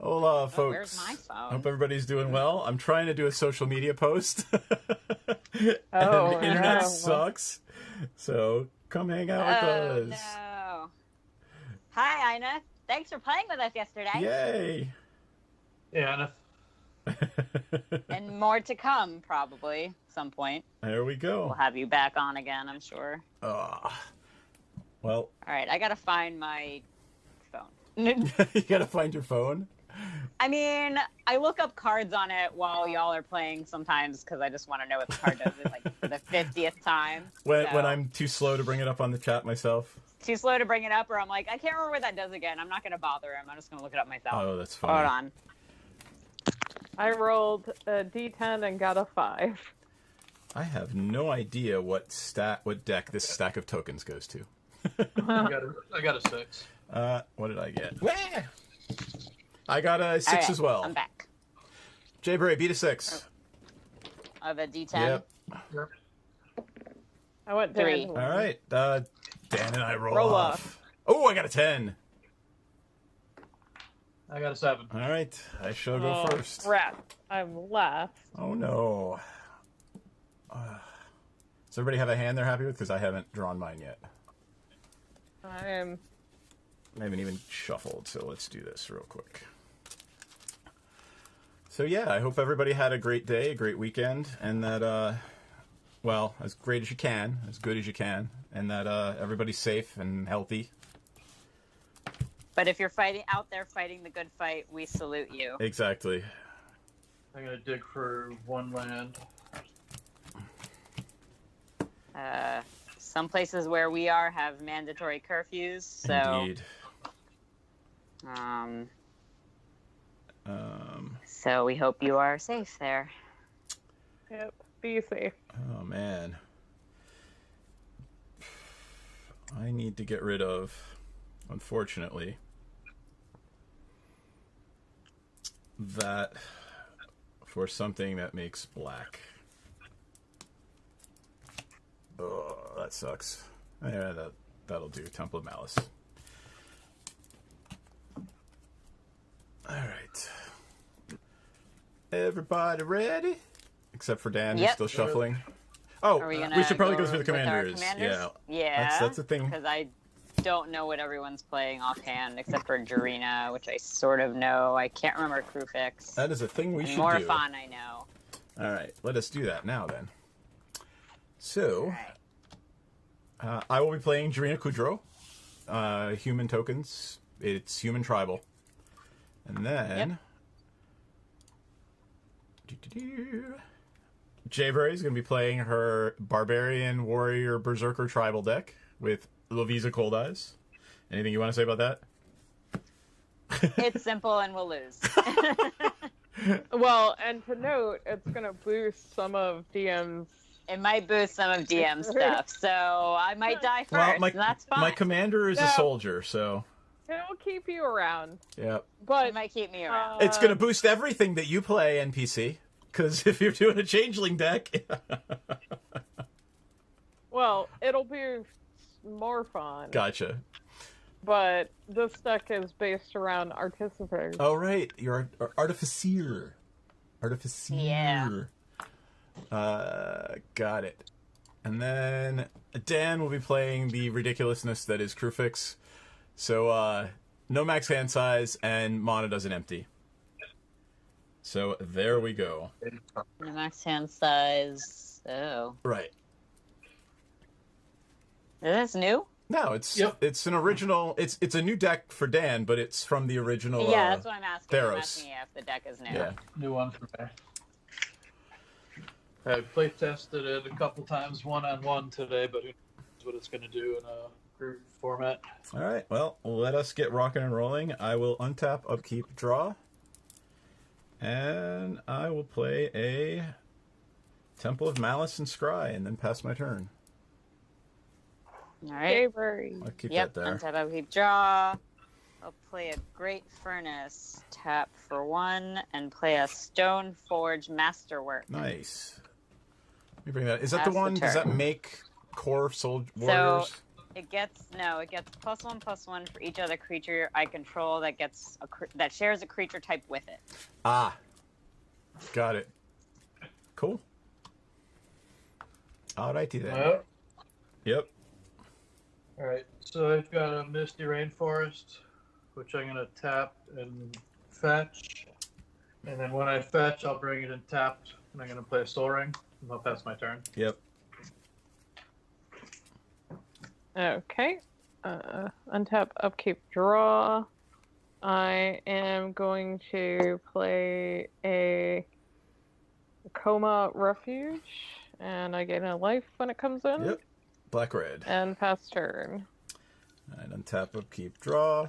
Hola, folks. Where's my phone? Hope everybody's doing well. I'm trying to do a social media post. And Oh, the internet no. sucks. So come hang out with us. No. Hi, Ina. Thanks for playing with us yesterday. Yay. Yeah, And more to come, probably, some point. There we go. We'll have you back on again, I'm sure. Well, All right, I gotta find my phone. you gotta find your phone. I mean, I look up cards on it while y'all are playing sometimes because I just want to know what the card does like for the 50th time. When I'm too slow to bring it up on the chat myself. Too slow to bring it up, or I'm like, I can't remember what that does again. I'm not going to bother him. I'm just going to look it up myself. Oh, that's funny. Hold on. I rolled a d10 and got a 5. I have no idea what deck this stack of tokens goes to. I got a 6. What did I get? I got a 6 right, as well. I'm back. Jay Bray, beat a 6. Of a D10. Yep. I went 3. down. All right. Dan and I roll off. off. Oh, I got a 10. I got a 7. All right. I shall go first. Crap. I'm last. Oh, no. Does everybody have a hand they're happy with? Because I haven't drawn mine yet. I am. I haven't even shuffled, so let's do this real quick. So yeah, I hope everybody had a great day, a great weekend, and that, well, as great as you can, as good as you can, and that everybody's safe and healthy. But if you're out there fighting the good fight, we salute you. Exactly. I'm gonna dig for 1 land. Some places where we are have mandatory curfews, so Indeed. So we hope you are safe there. Yep. Be safe. Oh, man. I need to get rid of, unfortunately, that for something that makes black. Oh, that sucks. Yeah, that'll do. Temple of Malice. All right. Everybody ready? Except for Dan, who's Yep. still shuffling. Oh, Are we we gonna should probably go through the with our commanders. commanders? Yeah. Yeah. That's the thing. Because I don't know what everyone's playing offhand, except for Jarina, which I sort of know. I can't remember Krufix. That is a thing we should do. Morphon, I know. All right, let us do that now then. So, I will be playing Jarina Kudrow, human tokens. It's human tribal. And then... Jayberry is going to be playing her Barbarian Warrior Berserker tribal deck with Lovisa Cold Eyes. Anything you want to say about that? It's simple and we'll lose. Well, and to note, it's going to boost some of DM's. It might boost some of DM stuff, so I might die first, Well, and that's fine. my commander is a No. soldier, so... It'll keep you around. Yep. But It might keep me around. It's going to boost everything that you play, NPC. Because if you're doing a changeling deck... well, it'll boost Morphon. Gotcha. But this deck is based around Artificers. Oh, right. You're an artificer. Artificer. Yeah. Got it. And then Dan will be playing the ridiculousness that is Krufix. So, no max hand size, and mana doesn't empty. So, there we go. The max hand size. Oh. Right. Is this new? No, it's an original... It's a new deck for Dan, but it's from the original... Yeah, that's what I'm asking. I'm Theros. asking you if the deck is new. Yeah. New one for me. I play tested it a couple times one-on-one today, but who knows what it's going to do in a group format. All right, well, let us get rocking and rolling. I will untap, upkeep, draw. And I will play a Temple of Malice and Scry, and then pass my turn. All right. Jayberry. I'll keep Yep. that there. Untap, upkeep, draw. I'll play a Great Furnace, tap for 1, and play a Stone Forge Masterwork. Nice. Let me bring that. Is that Pass the the one? Does that turn. make core warriors? It gets +1/+1 for each other creature I control that gets that shares a creature type with it. Ah. Got it. Cool. Alrighty then. Well, Yep. all right. So I've got a Misty Rainforest, which I'm gonna tap and fetch, and then when I fetch, I'll bring it in tapped, and I'm gonna play a Soul Ring, and I'll pass my turn. Yep. Okay. Untap, upkeep, draw. I am going to play a Coma Refuge, and I gain a life when it comes in. Yep. Black red. And pass turn. And untap, upkeep, draw.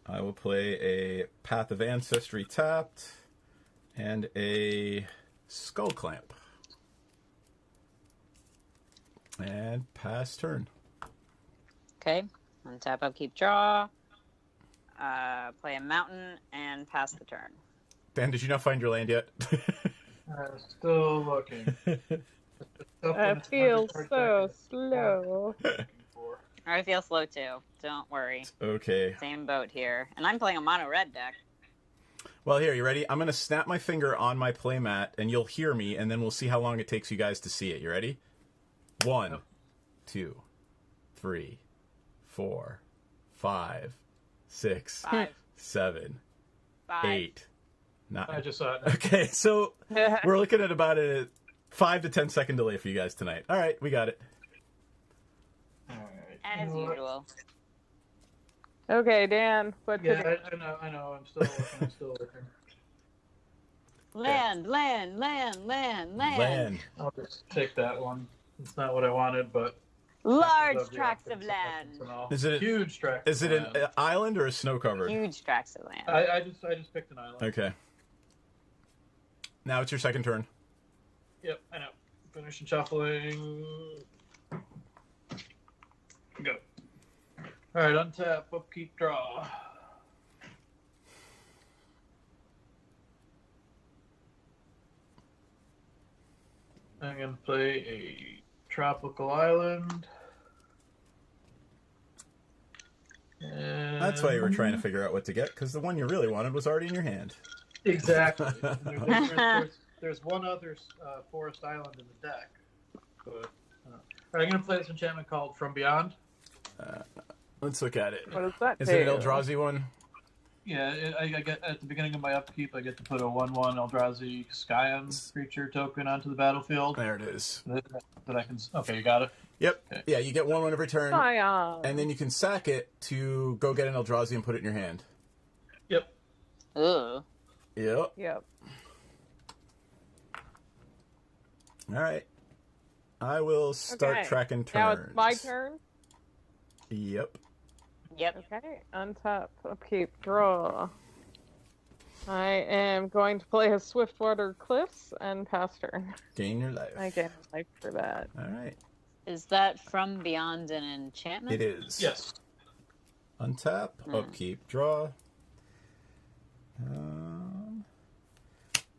I will play a Path of Ancestry tapped and a Skull Clamp. And pass turn. Okay. Untap, upkeep, draw. Play a mountain and pass the turn. Dan, did you not find your land yet? I'm still looking. I feel so slow. I feel slow too. Don't worry. Okay. Same boat here. And I'm playing a mono red deck. Well, here, you ready? I'm going to snap my finger on my playmat, and you'll hear me, and then we'll see how long it takes you guys to see it. You ready? 1, Yep. 2, 3, 4, 5, 6, 5. 7, 5. 8, 9. I just saw it. Okay, so we're looking at about a 5 to 10 second delay for you guys tonight. All right, we got it. All right. As usual. Okay, Dan, what to do? Yeah, I know. I'm still looking. Land. Land. I'll just take that one. It's not what I wanted, but Large tracts of land. Is it huge tracts? Is it of land. an island or a snow covered? Huge tracts of land. I just picked an island. Okay. Now it's your second turn. Yep, I know. Finishing shuffling. Go. All right, untap, upkeep, draw. I'm gonna play a tropical island. And That's why you were trying to figure out what to get, because the one you really wanted was already in your hand. Exactly. There's one other forest island in the deck. But, all right, I'm gonna play this enchantment called From Beyond. Let's look at it. What does that Is it an do? Eldrazi one? Yeah, I get at the beginning of my upkeep, I get to put a 1/1 Eldrazi Scion creature token onto the battlefield. There it is. That I can. Okay, you got it. Yep. Okay. Yeah, you get one every turn, Scion. and then you can sack it to go get an Eldrazi and put it in your hand. Yep. Ooh. Yep. Yep. All right. I will start Okay. tracking turns. Now it's my turn. Yep. Yep. Okay, untap, upkeep, draw. I am going to play a Swiftwater Cliffs and pass turn. Gain your life. I get a life for that. All right. Is that From Beyond an enchantment? It is. Yes. Untap, upkeep, draw. I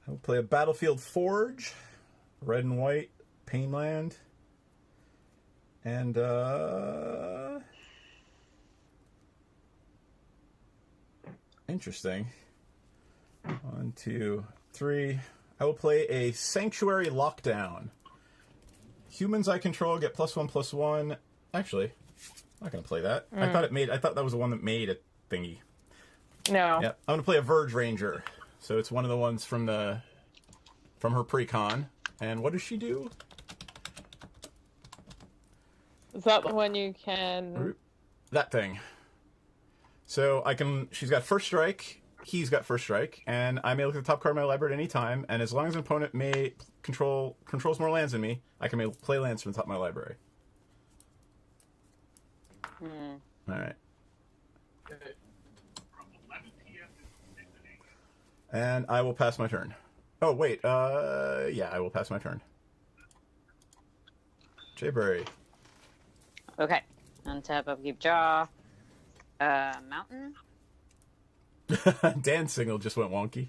will play a Battlefield Forge, red and white, Painland, and interesting. 1, 2, 3. I will play a Sanctuary Lockdown. Humans I control get +1/+1. Actually, I'm not gonna play that. I thought that was the one that made a thingy. No. Yep. I'm gonna play a Verge Ranger. So it's one of the ones from her pre-con. And what does she do? Is that the one you can... That thing. So she's got first strike, he's got first strike, and I may look at the top card of my library at any time, and as long as an opponent controls more lands than me, I can play lands from the top of my library. Alright. Okay. And I will pass my turn. Oh, wait, yeah, I will pass my turn. Jayberry. Okay. Untap, upkeep, draw. Mountain. Dan's signal just went wonky.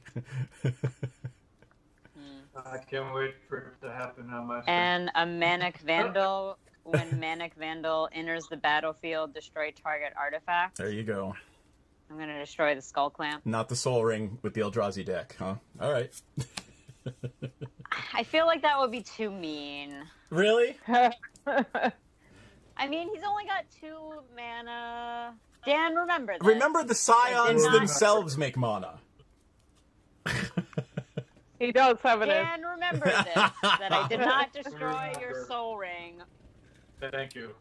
I can't wait for it to happen on my screen. And a Manic Vandal when Manic Vandal enters the battlefield, destroy target artifact. There you go. I'm going to destroy the Skull Clamp. Not the Soul Ring with the Eldrazi deck, huh? All right. I feel like that would be too mean. Really? I mean, he's only got 2 mana. Dan, remember this. Remember, the Scions not- themselves make mana. He does have an Dan, remember this. That I did not destroy your Soul Ring. Thank you.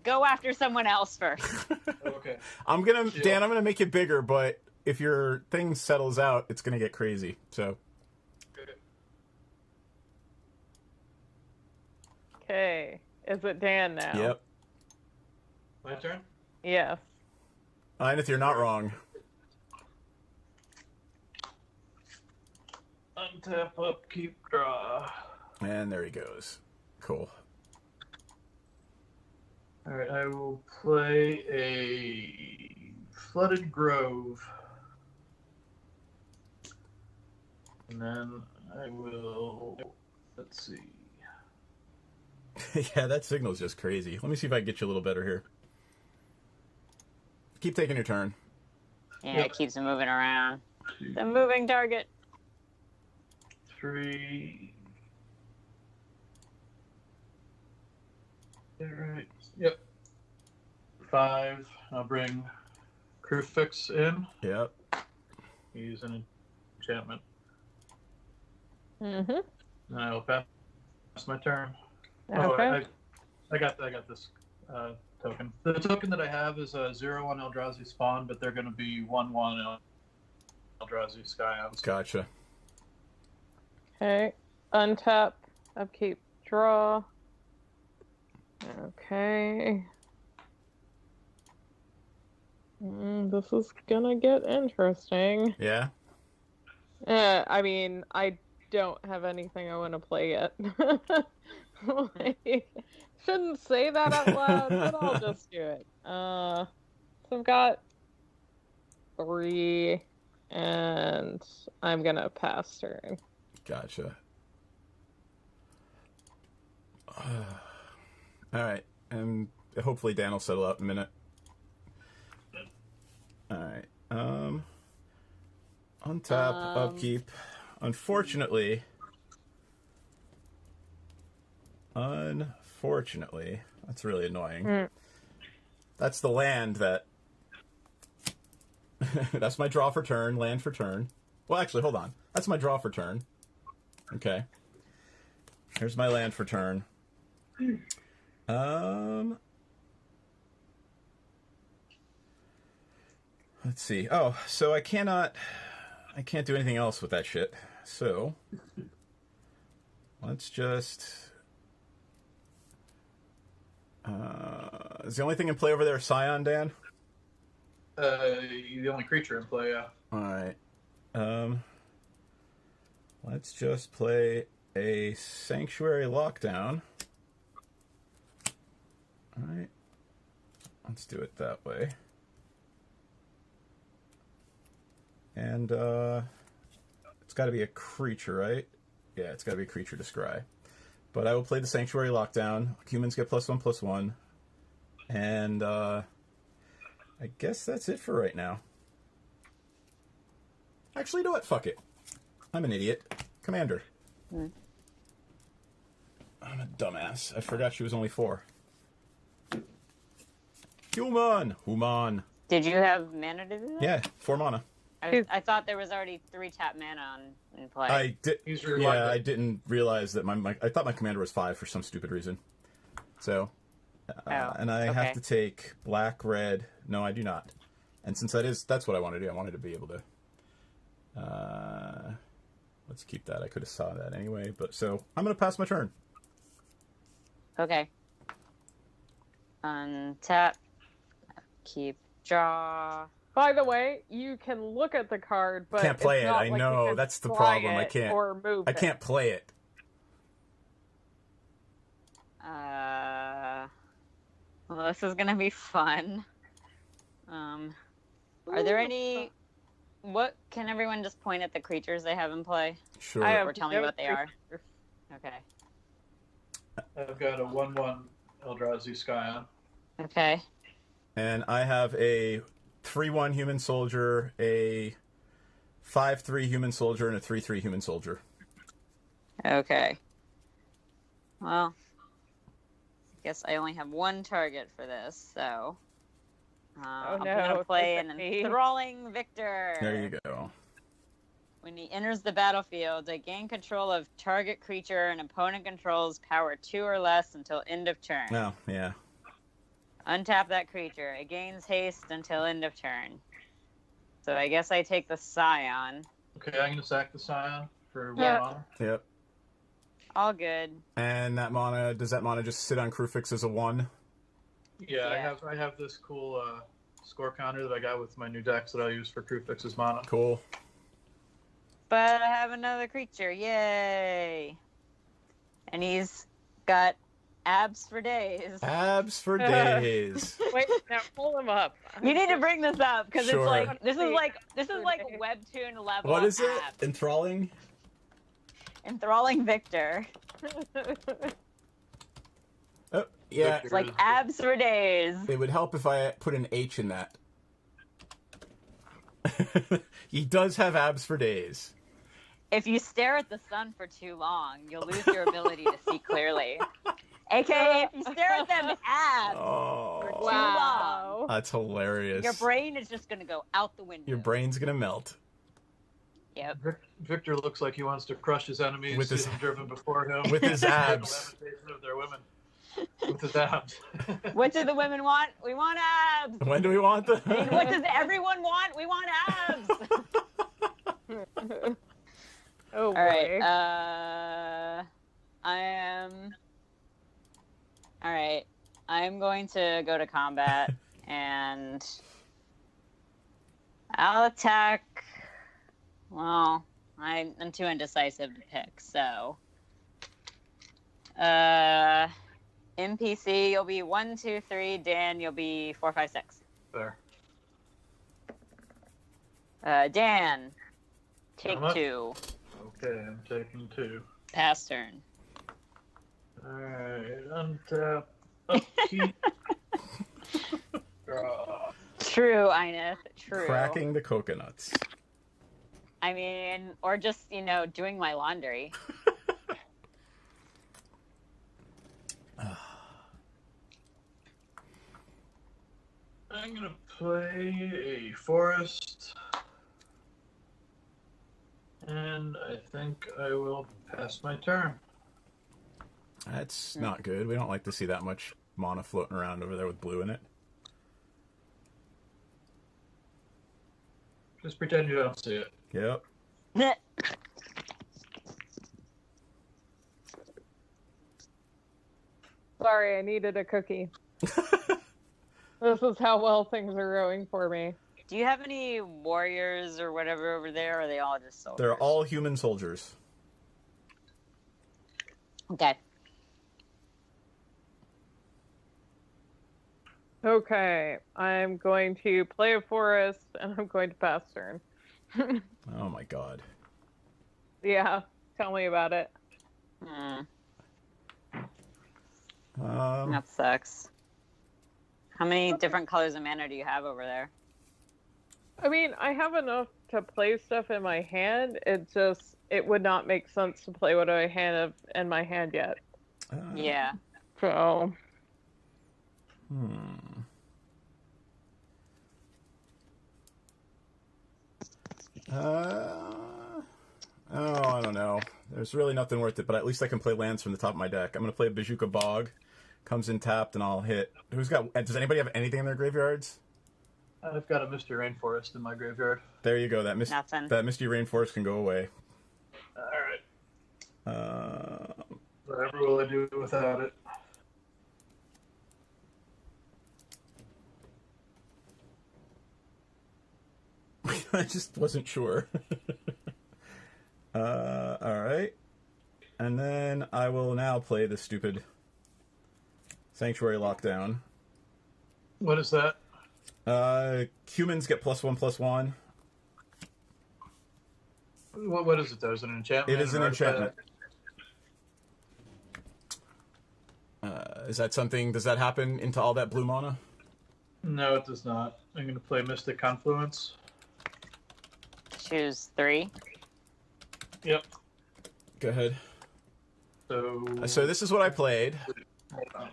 Go after someone else first. Okay. Dan, I'm gonna make it bigger, but if your thing settles out, it's gonna get crazy. So. Okay. Is it Dan now? Yep. My turn? Yes. If you're not wrong. Untap, upkeep, draw. And there he goes. Cool. Alright, I will play a Flooded Grove. And then I will... Let's see. Yeah, that signal's just crazy. Let me see if I can get you a little better here. Keep taking your turn. Yeah, Yep. it keeps him moving around. 2, The moving target. 3. Alright. Yep. 5. I'll bring Crucifix in. Yep. Use an enchantment. Mm-hmm. And I will pass my turn. Okay. I got this token. The token that I have is a 0/1 Eldrazi spawn, but they're going to be 1/1 Eldrazi Scions. Gotcha. Okay. Untap, upkeep, draw. Okay. This is gonna get interesting. Yeah? I mean, I don't have anything I want to play yet. Like, shouldn't say that out loud, but I'll just do it. So I've got 3, and I'm gonna pass turn. Gotcha. Alright. And hopefully Dan will settle out in a minute. Alright. Untap, upkeep. Unfortunately, that's really annoying. That's the land that... That's my draw for turn, land for turn. Well, actually, hold on. That's my draw for turn. Okay. Here's my land for turn. Let's see. Oh, so I can't do anything else with that shit. So, let's just... is the only thing in play over there Scion, Dan? The only creature in play, yeah. Alright. Let's just play a Sanctuary Lockdown. Alright. Let's do it that way. And, it's gotta be a creature, right? Yeah, it's gotta be a creature to scry. But I will play the Sanctuary Lockdown. Humans get +1/+1. And, I guess that's it for right now. Actually, you know what? Fuck it. I'm an idiot. Commander. I'm a dumbass. I forgot she was only 4. Human. Did you have mana to do that? Yeah, 4 mana. I thought there was already 3 tap mana in play. I did. He's Yeah, rewind it. I didn't realize that I thought my commander was 5 for some stupid reason. So, and I have to take black, red. No, I do not. And since that's what I want to do. I wanted to be able to. Let's keep that. I could have saw that anyway, but so I'm gonna pass my turn. Okay. Untap. Keep draw. By the way, you can look at the card, but Can't play it's it. not I like know, you can that's the fly problem. I it can't- or move I it. can't play it. Well, this is gonna be fun. Are there any? What can everyone just point at the creatures they have in play, Sure. I have or tell me what they are? creatures. Okay. I've got a 1/1 Eldrazi Scion. Okay. And I have a 3/1 human soldier, a 5/3 human soldier, and a 3/3 human soldier. Okay. Well, I guess I only have one target for this, so I'm gonna play an enthralling victor. There you go. When he enters the battlefield, they gain control of target creature and opponent controls power 2 or less until end of turn. Oh, yeah. Untap that creature. It gains haste until end of turn. So I guess I take the Scion. Okay, I'm gonna sack the Scion for 1 mana. Yep. All good. And does that mana just sit on Krufix as a 1? Yeah, I have this cool score counter that I got with my new decks that I'll use for Krufix's mana. Cool. But I have another creature. Yay! And he's got abs for days. Abs for days. Wait, now pull him up. You need to bring this up because Sure. it's like this is like webtoon level. What is it? abs. Enthralling? Enthralling Victor. Oh, yeah. It's like abs for days. It would help if I put an H in that. He does have abs for days. If you stare at the sun for too long, you'll lose your ability to see clearly. AKA, if you stare at them abs for too long, That's hilarious. your brain is just going to go out the window. Your brain's gonna melt. Yep. Victor looks like he wants to crush his enemies With his- driven before him. with his abs. Of their women. With his abs. What do the women want? We want abs. When do we want the? What does everyone want? We want abs. Oh, All right. I'm going to go to combat and I'll attack. Well, I'm too indecisive to pick, so. NPC, you'll be 1, 2, 3. Dan, you'll be 4, 5, 6. There. Dan, take How much? 2. Okay, I'm taking 2. Pass turn. Alright, untap. Upkeep. Draw. True, Ineth. True. Cracking the coconuts. I mean, or just, doing my laundry. I'm gonna play a forest. And I think I will pass my turn. That's not good. We don't like to see that much mana floating around over there with blue in it. Just pretend you don't see it. Yep. Sorry, I needed a cookie. This is how well things are going for me. Do you have any warriors or whatever over there, or are they all just soldiers? They're all human soldiers. Okay. Okay, I'm going to play a forest, and I'm going to pass turn. Oh my god. Yeah, tell me about it. That sucks. How many different colors of mana do you have over there? I mean, I have enough to play stuff in my hand. It would not make sense to play what I have in my hand yet. Yeah. So. I don't know. There's really nothing worth it, but at least I can play lands from the top of my deck. I'm going to play Bajuka Bog. Comes in tapped, and I'll hit. Does anybody have anything in their graveyards? I've got a Misty Rainforest in my graveyard. There you go. That Nothing. That Misty Rainforest can go away. Alright. Whatever will I do without it? I just wasn't sure. Alright. And then I will now play the stupid Sanctuary Lockdown. What is that? Humans get +1/+1. What is it though? Is it an enchantment? It is an enchantment. Is that something? Does that happen into all that blue mana? No, it does not. I'm going to play Mystic Confluence. Choose 3. Yep. Go ahead. So this is what I played,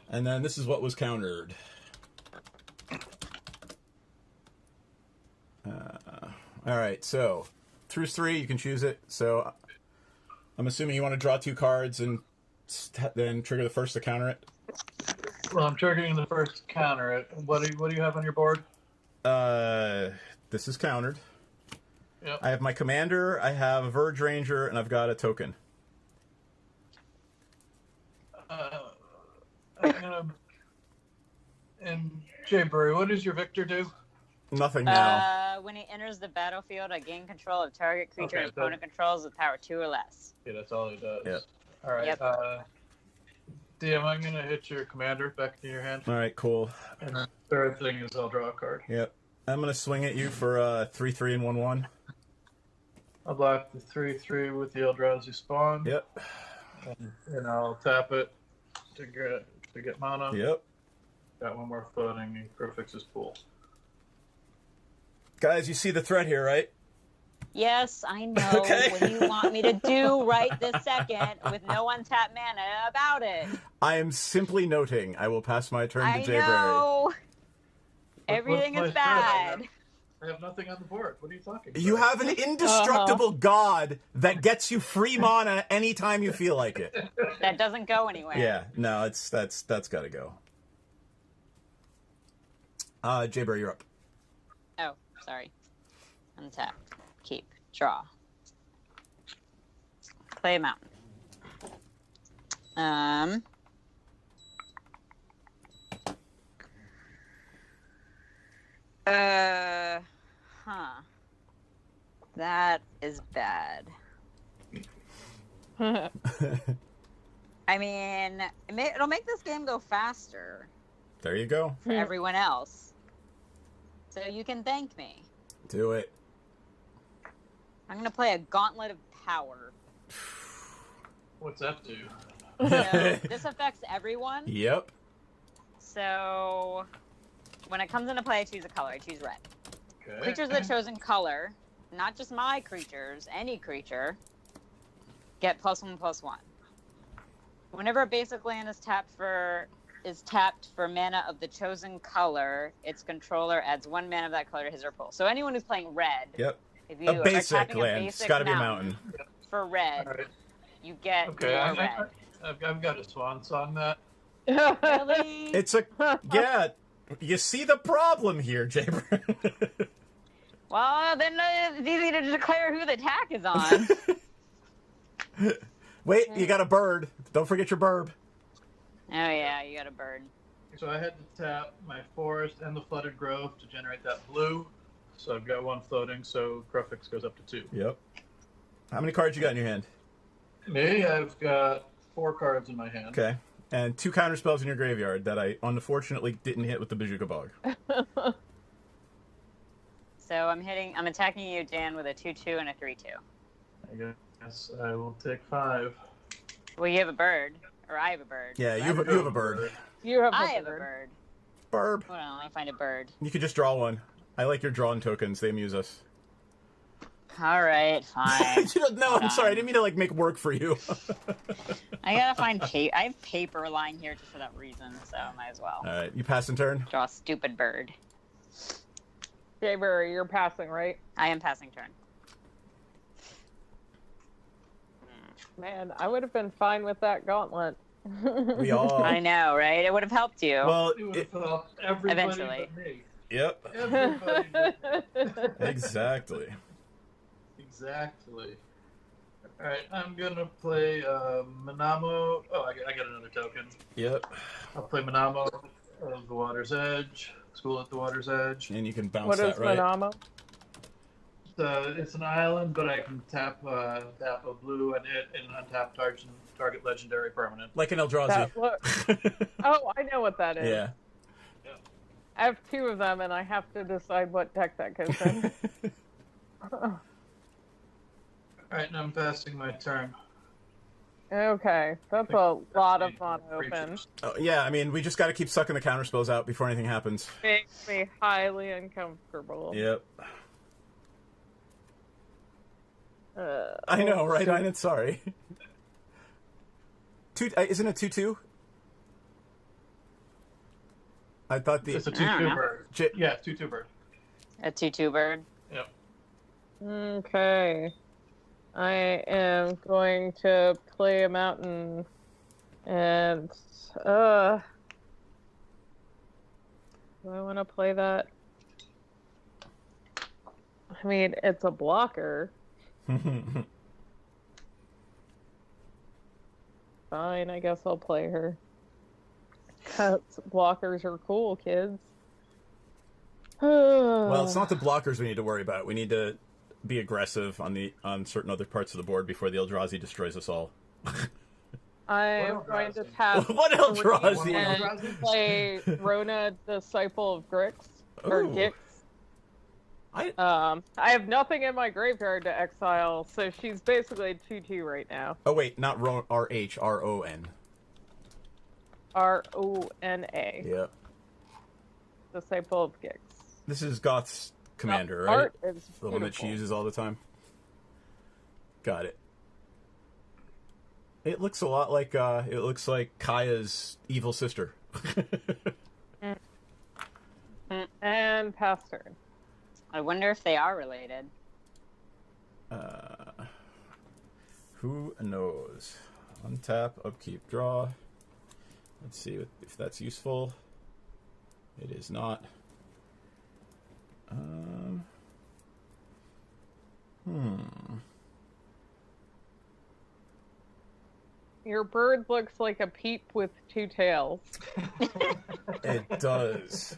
and then this is what was countered. All right, so choose 3. You can choose it. So I'm assuming you want to draw 2 cards and then trigger the first to counter it. Well, I'm triggering the first to counter it. What do you have on your board? This is countered. Yep. I have my commander, I have a Verge Ranger, and I've got a token. I'm gonna. And Jaybury, what does your Victor do? Nothing now. When he enters the battlefield, I gain control of target creature Okay, and opponent controls with power 2 or less. Yeah, that's all he does. Yep. All right. Yep. DM, I'm gonna hit your commander back into your hand. All right, cool. And the third thing is I'll draw a card. Yep. I'm gonna swing at you for 3/3 and 1/1. I'll block the 3/3 with the Eldrazi Spawn. Yep. And I'll tap it to get mana. Yep. Got one more floating in Crowfix's pool. Guys, you see the threat here, right? Yes, I know Okay. what you want me to do right this second with no untapped mana about it. I am simply noting. I will pass my turn I to Jayberry. know. Everything What's is my threat? bad. I have nothing on the board. What are you talking about? You have an indestructible god that gets you free mana anytime you feel like it. That doesn't go anywhere. Yeah, no, that's got to go. Jayberry, you're up. Oh, sorry. Untap. Keep. Draw. Play a mountain. That is bad. I mean, it'll make this game go faster There you go. for everyone else. So you can thank me. Do it. I'm going to play a Gauntlet of Power. What's that do? So this affects everyone. Yep. So when it comes into play, I choose a color. I choose red. Okay. Creatures of the chosen color, not just my creatures, any creature, get +1/+1. Whenever a basic land is tapped for mana of the chosen color, its controller adds 1 mana of that color to his or pool. So anyone who's playing red, Yep. if you A basic are tapping land. a It's basic got to be a mountain mountain. for red, All right. you get Okay. more red. I've got a swan song that. Really? It's a yeah. You see the problem here, Jayberry. Well, then it's easy to declare who the attack is on. Wait, you got a bird. Don't forget your burb. Oh yeah, you got a bird. So I had to tap my forest and the flooded grove to generate that blue. So I've got 1 floating, so Crowfix goes up to 2. Yep. How many cards you got in your hand? Me, I've got 4 cards in my hand. Okay. And 2 counter spells in your graveyard that I unfortunately didn't hit with the Bazooka Bog. So I'm attacking you, Dan, with a 2/2 and a 3/2. I guess I will take 5. Well, you have a bird, or I have a bird. Yeah, you have a bird. You have I have a bird. Burb. Hold on, let me find a bird. You could just draw one. I like your drawing tokens. They amuse us. All right, fine. You don't know. I'm sorry. I didn't mean to make work for you. I gotta find paper. I have paper lying here just for that reason, so I might as well All right, you passing turn. draw a stupid bird. Jayberry, you're passing, right? I am passing turn. Man, I would have been fine with that gauntlet. We all. I know, right? It would have helped you. Well, It would have helped everybody Eventually. but me. yep. Everybody but me. Exactly. Exactly. Alright, I'm gonna play Manamo. Oh, I got another token. Yep. I'll play Manamo of the Water's Edge. School at the Water's Edge. And you can bounce What that, is right? Manamo? It's an island, but I can tap a blue and untap target legendary permanent. Like an Eldrazi. Oh, I know what that is. Yeah. I have 2 of them, and I have to decide what deck that goes in. Alright, now I'm passing my turn. Okay, that's a lot of mono open. Oh, yeah, I mean, we just got to keep sucking the counter spells out before anything happens. Makes me highly uncomfortable. Yep. I know, right? I'm sorry. Isn't it 2/2? I thought It's a 2/2 bird. Yeah, 2/2 bird. A 2/2 bird. Yep. Okay. I am going to play a mountain, and do I want to play that? I mean, it's a blocker. Fine, I guess I'll play her. Blockers are cool, kids. Well, it's not the blockers we need to worry about. We need to be aggressive on certain other parts of the board before the Eldrazi destroys us all. I'm going to tap what Eldrazi? and play Rona, Disciple of Grix or Gix. I have nothing in my graveyard to exile, so she's basically 2/2 right now. Oh wait, not R-H, R-O-N. R-O-N-A. Yep. Disciple of Gix. This is Goth's commander, right? Art is the one that she uses all the time. Got it. It looks a lot like Kaya's evil sister. And pass turn. I wonder if they are related. Who knows? Untap, upkeep, draw. Let's see if that's useful. It is not. Your bird looks like a peep with two tails. It does.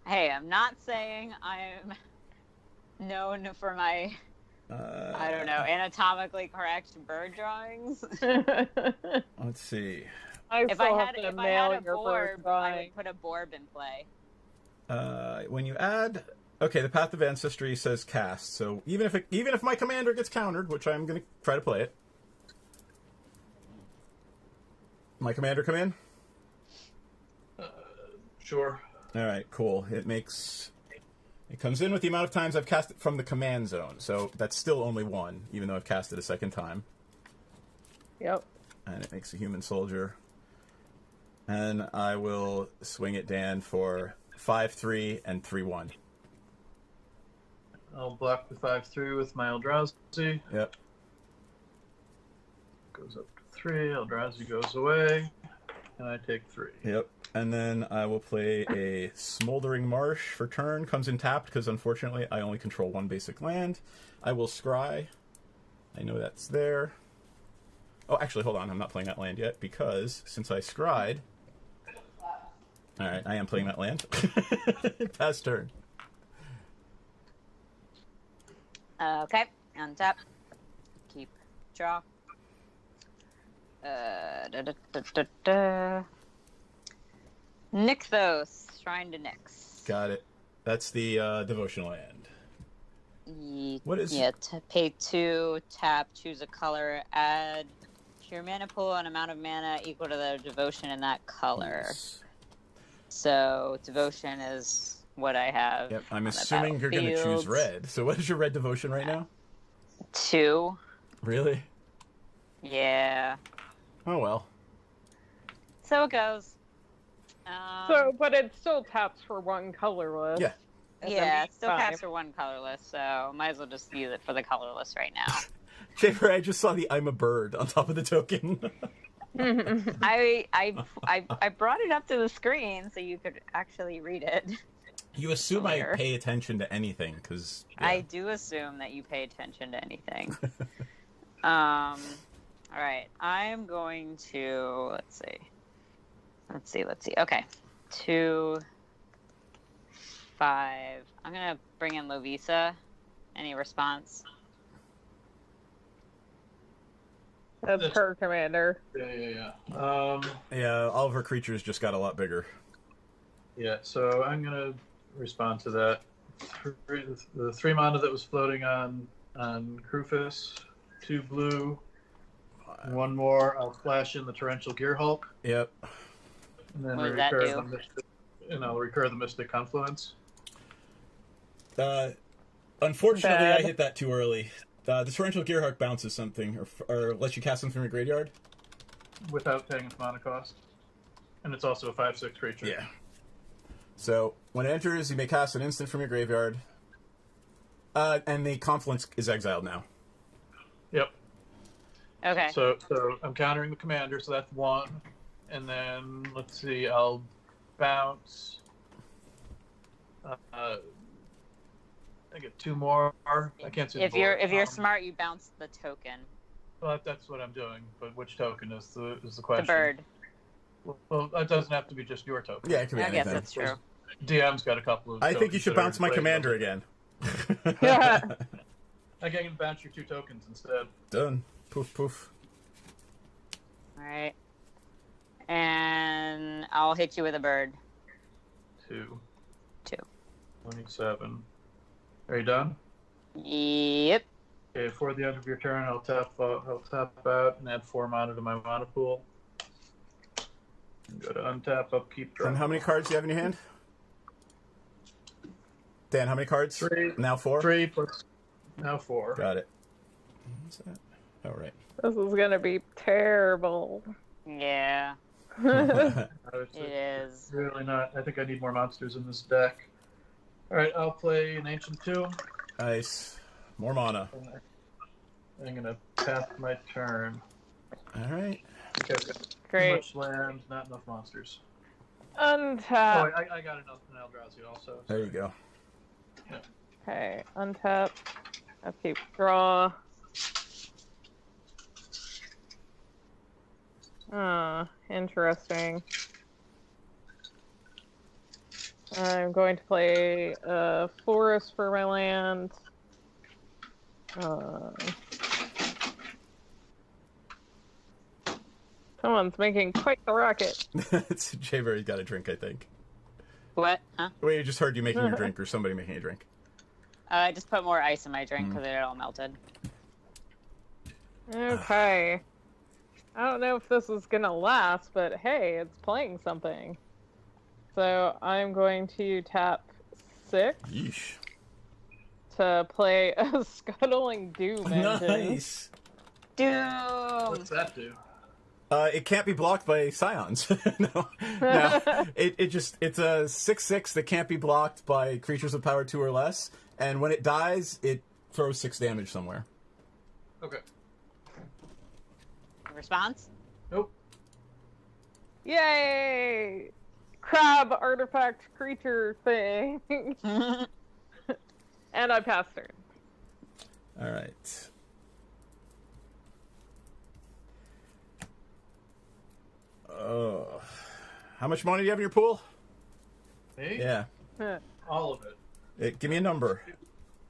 Hey, I'm not saying I'm known for my, I don't know, anatomically correct bird drawings. Let's see. If I had a borb, I would put a borb in play. When you add, okay, the Path of Ancestry says cast. So even if my commander gets countered, which I'm going to try to play it, my commander come in. Sure. All right, cool. It comes in with the amount of times I've cast it from the command zone. So that's still only one, even though I've cast it a second time. Yep. And it makes a human soldier. And I will swing at Dan for 5/3 and 3/1. I'll block the 5/3 with my Eldrazi. Yep. Goes up to 3. Eldrazi goes away, and I take 3. Yep. And then I will play a Smoldering Marsh for turn. Comes in tapped because unfortunately I only control one basic land. I will scry. I know that's there. Oh, actually, hold on. I'm not playing that land yet because since I scried. All right, I am playing that land. Pass turn. Okay, untap. Keep draw. Nykthos, Shrine to Nyx. Got it. That's the devotional land. What is? Yeah, pay 2, tap, choose a color, add to your mana pool an amount of mana equal to the devotion in that color. Yes. So devotion is what I have. Yep, I'm assuming you're going to choose red. So what is your red devotion right now? 2. Really? Yeah. Oh well. So it goes. But it still taps for one colorless. Yeah. Yeah, it still taps for one colorless, so might as well just use it for the colorless right now. Schaefer, I just saw the I'm a bird on top of the token. I brought it up to the screen so you could actually read it. You assume I pay attention to anything, because... Yeah. I do assume that you pay attention to anything. Alright, I'm going to... Let's see. Okay. 2, 5. I'm going to bring in Lovisa. Any response? That's her commander. Yeah. Yeah, all of her creatures just got a lot bigger. Yeah, so I'm going to respond to that. The 3 mana that was floating on Krufus, 2 blue, One more, I'll flash in the Torrential Gearhulk. Yep. And then What does that recur do? the Mystic, recur the Mystic Confluence. Unfortunately, Bad. I hit that too early. The Torrential Gearhawk bounces something, or lets you cast something from your graveyard. Without paying its mana cost. And it's also a 5/6 creature. Yeah. So, when it enters, you may cast an instant from your graveyard. And the Confluence is exiled now. Yep. Okay. So I'm countering the commander, so that's one. And then, let's see, I'll bounce. I get two more. I can't see the If you're board. smart, you bounce the token. Well, that's what I'm doing. But which token is the The question? bird. Well, it doesn't have to be just your token. Yeah, it can be I guess anything. that's true. DM's got a couple of. I think you should bounce my commander again. I can bounce your two tokens instead. Done. Poof, poof. All right. And I'll hit you with a bird. 2. 2. 27. Are you done? Yep. Okay, before the end of your turn, I'll tap out and add 4 mana to my mana pool. Go to untap, upkeep, draw. And how many cards do you have in your hand? Dan, how many cards? 3. Now 4? 3 plus now 4. Got it. What's that? Oh, right. This is gonna be terrible. Yeah. It's It is. really not. I think I need more monsters in this deck. Alright, I'll play an Ancient Tomb. Nice. More mana. I'm gonna pass my turn. Alright. Because I've got too Great. much land, not enough monsters. Untap. I got enough in Eldrazi also. There you go. Okay, untap. Upkeep, draw. Interesting. I'm going to play a forest for my land. Someone's making quite the racket. It's Jayberry's got a drink, I think. What? Huh? Wait, you just heard you making your drink or somebody making a drink. I just put more ice in my drink because it all melted. Okay. I don't know if this is gonna last, but hey, it's playing something. So I'm going to tap 6 Yeesh. to play a Scuttling Doom engine. Nice. Doom! What's that do? It can't be blocked by Scions. No. It's a 6/6 that can't be blocked by creatures with power 2 or less, and when it dies, it throws 6 damage somewhere. Okay. Response? Nope. Yay! Crab artifact creature thing. And I passed her. All right. Oh, how much money do you have in your pool? Me? Yeah. All of it. Give me a number.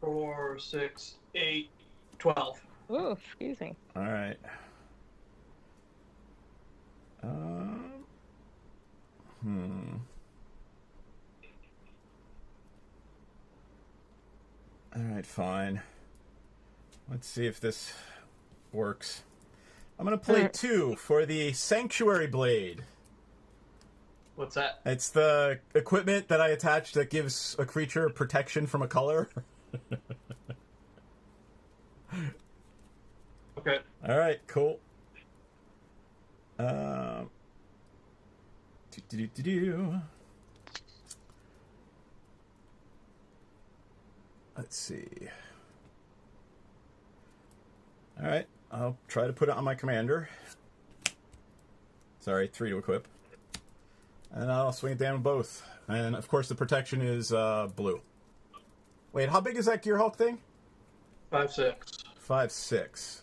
4, 6, 8, 12. Ooh, excuse me. All right. All right, fine. Let's see if this works. I'm going to play 2 for the Sanctuary Blade. What's that? It's the equipment that I attach that gives a creature protection from a color. Okay. All right, cool. Let's see. All right, I'll try to put it on my commander. Sorry, 3 to equip. And I'll swing it down with both. And, of course, the protection is blue. Wait, how big is that Gearhulk thing? 5/6. 5/6.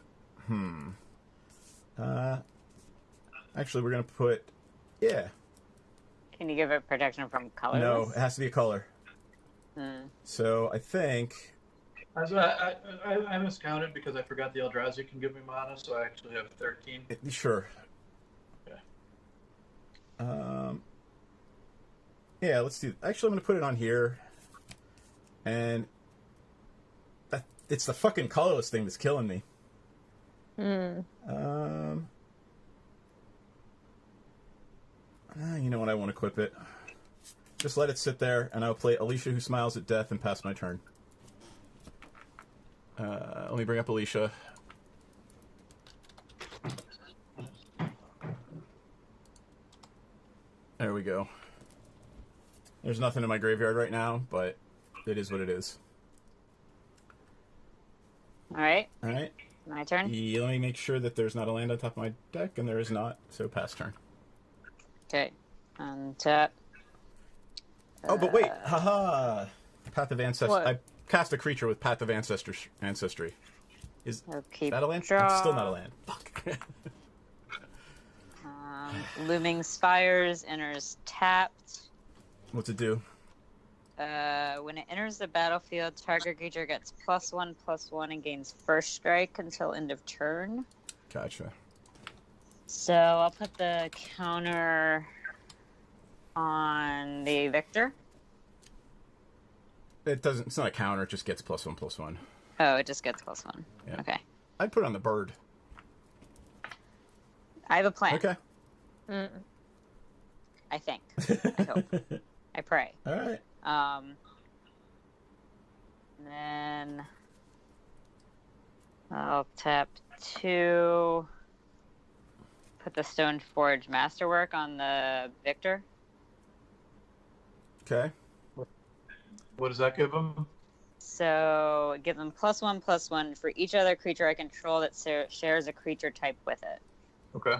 Actually, we're going to put... Yeah. Can you give it protection from colorless? No, it has to be a color. So, I think... I miscounted because I forgot the Eldrazi can give me mana, so I actually have 13. Sure. Okay. Yeah, let's do... Actually, I'm going to put it on here. And... It's the fucking colorless thing that's killing me. Hmm. You know what? I won't equip it. Just let it sit there, and I'll play Alicia Who Smiles at Death and pass my turn. Let me bring up Alicia. There we go. There's nothing in my graveyard right now, but it is what it is. Alright. Alright. My turn? Yeah, let me make sure that there's not a land on top of my deck, and there is not, so pass turn. Okay. Untap. Oh, but wait! Haha! Path of Ancestry. What? I cast a creature with Path of Ancestry. Is Okay. that a land? Draw. It's still not a land. Fuck. Looming Spires enters tapped. What's it do? When it enters the battlefield, target creature gets +1/+1 and gains first strike until end of turn. Gotcha. So I'll put the counter on the Victor. It doesn't. It's not a counter. It just gets +1/+1. Oh, it just gets +1. Yeah. Okay. I'd put it on the bird. I have a plan. Okay. I think. I hope. I pray. All right. Then I'll tap 2. Put the Stoneforge Masterwork on the Victor. Okay. What does that give him? So give them +1/+1 for each other creature I control that shares a creature type with it. Okay.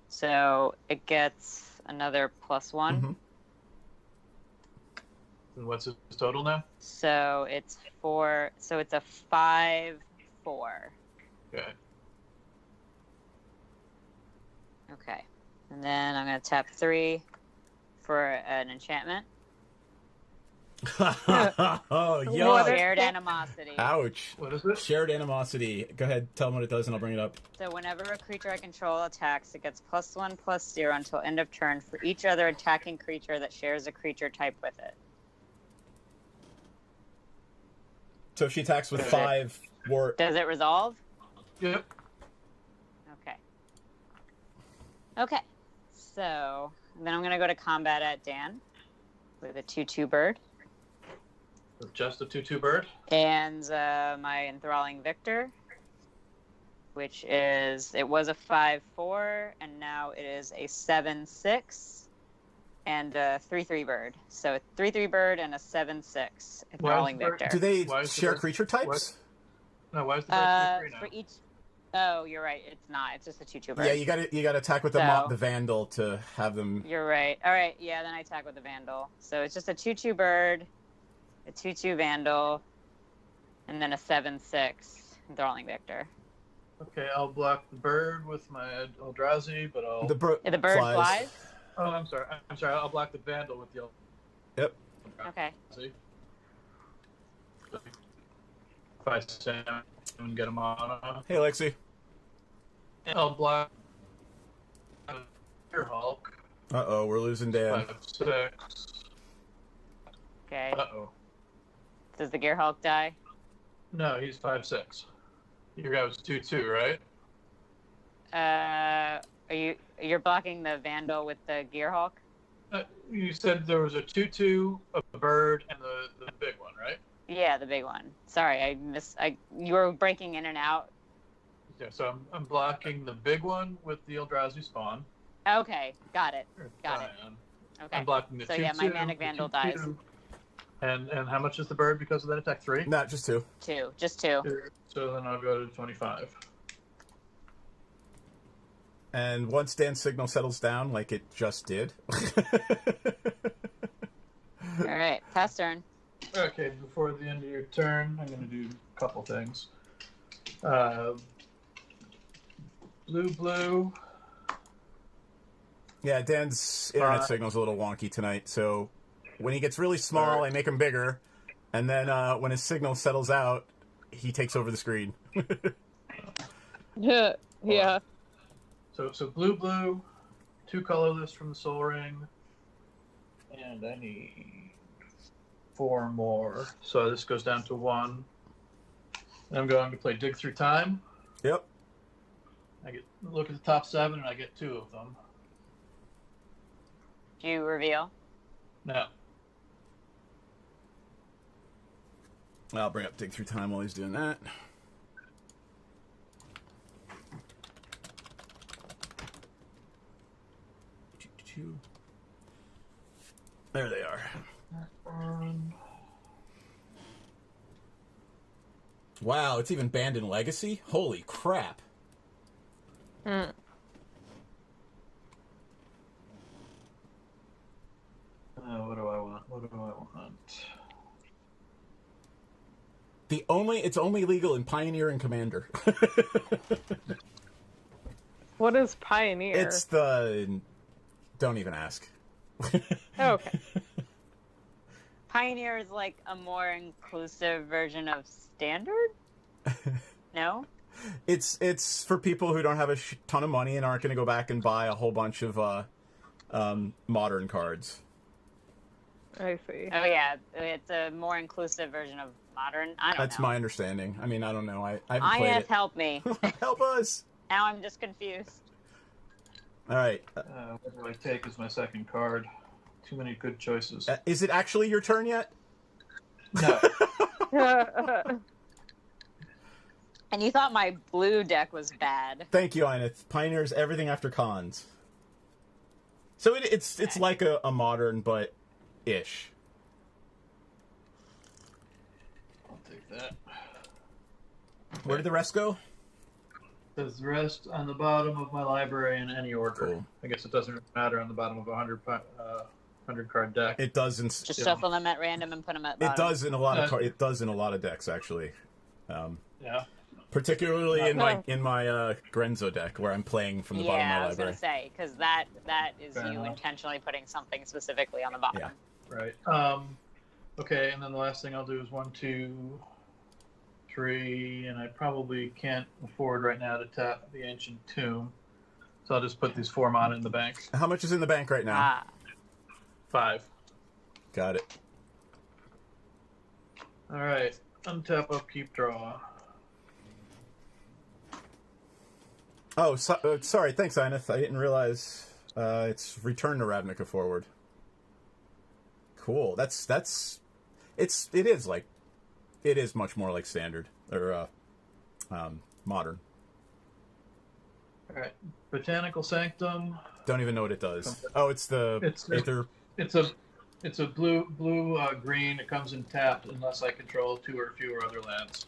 So it gets another +1. Mm-hmm. And what's his total now? So it's 4. So it's a 5/4. Okay. Okay. And then I'm going to tap 3 for an enchantment. Oh, What yeah. Shared Animosity. Ouch. What is it? Shared Animosity. Go ahead. Tell them what it does, and I'll bring it up. So whenever a creature I control attacks, it gets +1/+0 until end of turn for each other attacking creature that shares a creature type with it. So if she attacks with Okay. 5 war. Does it resolve? Yep. Okay. Okay. So then I'm going to go to combat at Dan with a 2/2 bird. Just a 2/2 bird. And my Enthralling Victor, which is, it was a 5/4, and now it is a 7/6, and a 3/3 bird. So a 3/3 bird and a 7/6 Enthralling Why is the bird- Victor. Do they Why is the share bird- creature types? No, why is the bird 3/3 now? For each, oh, you're right. It's not. It's just a 2/2 bird. Yeah, you got to attack with So- the Vandal to have them. You're right. All right. Yeah, then I attack with the Vandal. So it's just a 2/2 bird, a 2/2 Vandal, and then a 7/6 Enthralling Victor. Okay, I'll block the bird with my Eldrazi, but I'll. The bird flies? Oh, I'm sorry. I'll block the Vandal with the Yep. Okay. Eldrazi. If I stand and get him on, Hey, Lexi. I'll block your Hulk. Uh-oh, we're losing Dan. 5/6. Okay. Uh-oh. Does the Gearhulk die? No, he's 5/6. Your guy was 2/2, right? You're blocking the Vandal with the Gearhulk? You said there was a 2/2, a bird, and the big one, right? Yeah, the big one. Sorry, you were breaking in and out. Yeah, so I'm blocking the big one with the Eldrazi spawn. Okay, got it. Got it. Zion. Okay. I'm blocking the So 2/2. yeah, my Manic Vandal the dies. 2/2. And how much is the bird because of that attack? 3? Not just 2. 2, just 2. So then I'll go to 25. And once Dan's signal settles down, like it just did. All right, pass turn. Okay, before the end of your turn, I'm going to do a couple things. Blue. Yeah, Dan's internet signal's a little wonky tonight, so when he gets really small, I make him bigger, and then when his signal settles out, he takes over the screen. Yeah. Yeah. So blue, 2 colorless from the Soul Ring, and I need 4 more. So this goes down to 1. I'm going to play Dig Through Time. Yep. I look at the top 7, and I get 2 of them. Do you reveal? No. I'll bring up Dig Through Time while he's doing that. There they are. Wow, it's even banned in Legacy? Holy crap. Mm. What do I want? What do I want? It's only legal in Pioneer and Commander. What is Pioneer? It's the... Don't even ask. Oh, okay. Pioneer is like a more inclusive version of Standard? No? It's for people who don't have a ton of money and aren't going to go back and buy a whole bunch of modern cards. I see. Oh yeah, it's a more inclusive version of Modern. I don't know. That's my understanding. I mean, I don't know. I haven't played it. help me. Help us! Now I'm just confused. All right. What do I take as my second card? Too many good choices. Is it actually your turn yet? No. And you thought my blue deck was bad. Thank you, Ineth. Pioneers everything after cons. So it's like a modern, but ish. I'll take that. Where did the rest go? There's the rest on the bottom of my library in any order. Cool. I guess it doesn't really matter on the bottom of a 100 card deck. It does in Just shuffle them at random and put them at bottom. it does in a lot of it does in a lot of decks actually. Yeah. Particularly in my Grenzo deck where I'm playing from the bottom of my I was library. gonna say because that is Fair you enough. intentionally putting something specifically on the bottom. Yeah. Right. Okay, and then the last thing I'll do is 1, 2, 3, and I probably can't afford right now to tap the Ancient Tomb, so I'll just put these 4 mana in the bank. How much is in the bank right now? Ah, 5. Got it. All right. Untap, upkeep, draw. Oh, sorry. Thanks, Ineth. I didn't realize it's Return to Ravnica forward. Cool. It is much more like Standard or Modern. All right. Botanical Sanctum. Don't even know what it does. Oh, it's the Aether. It's a blue green. It comes in tapped unless I control 2 or fewer other lands,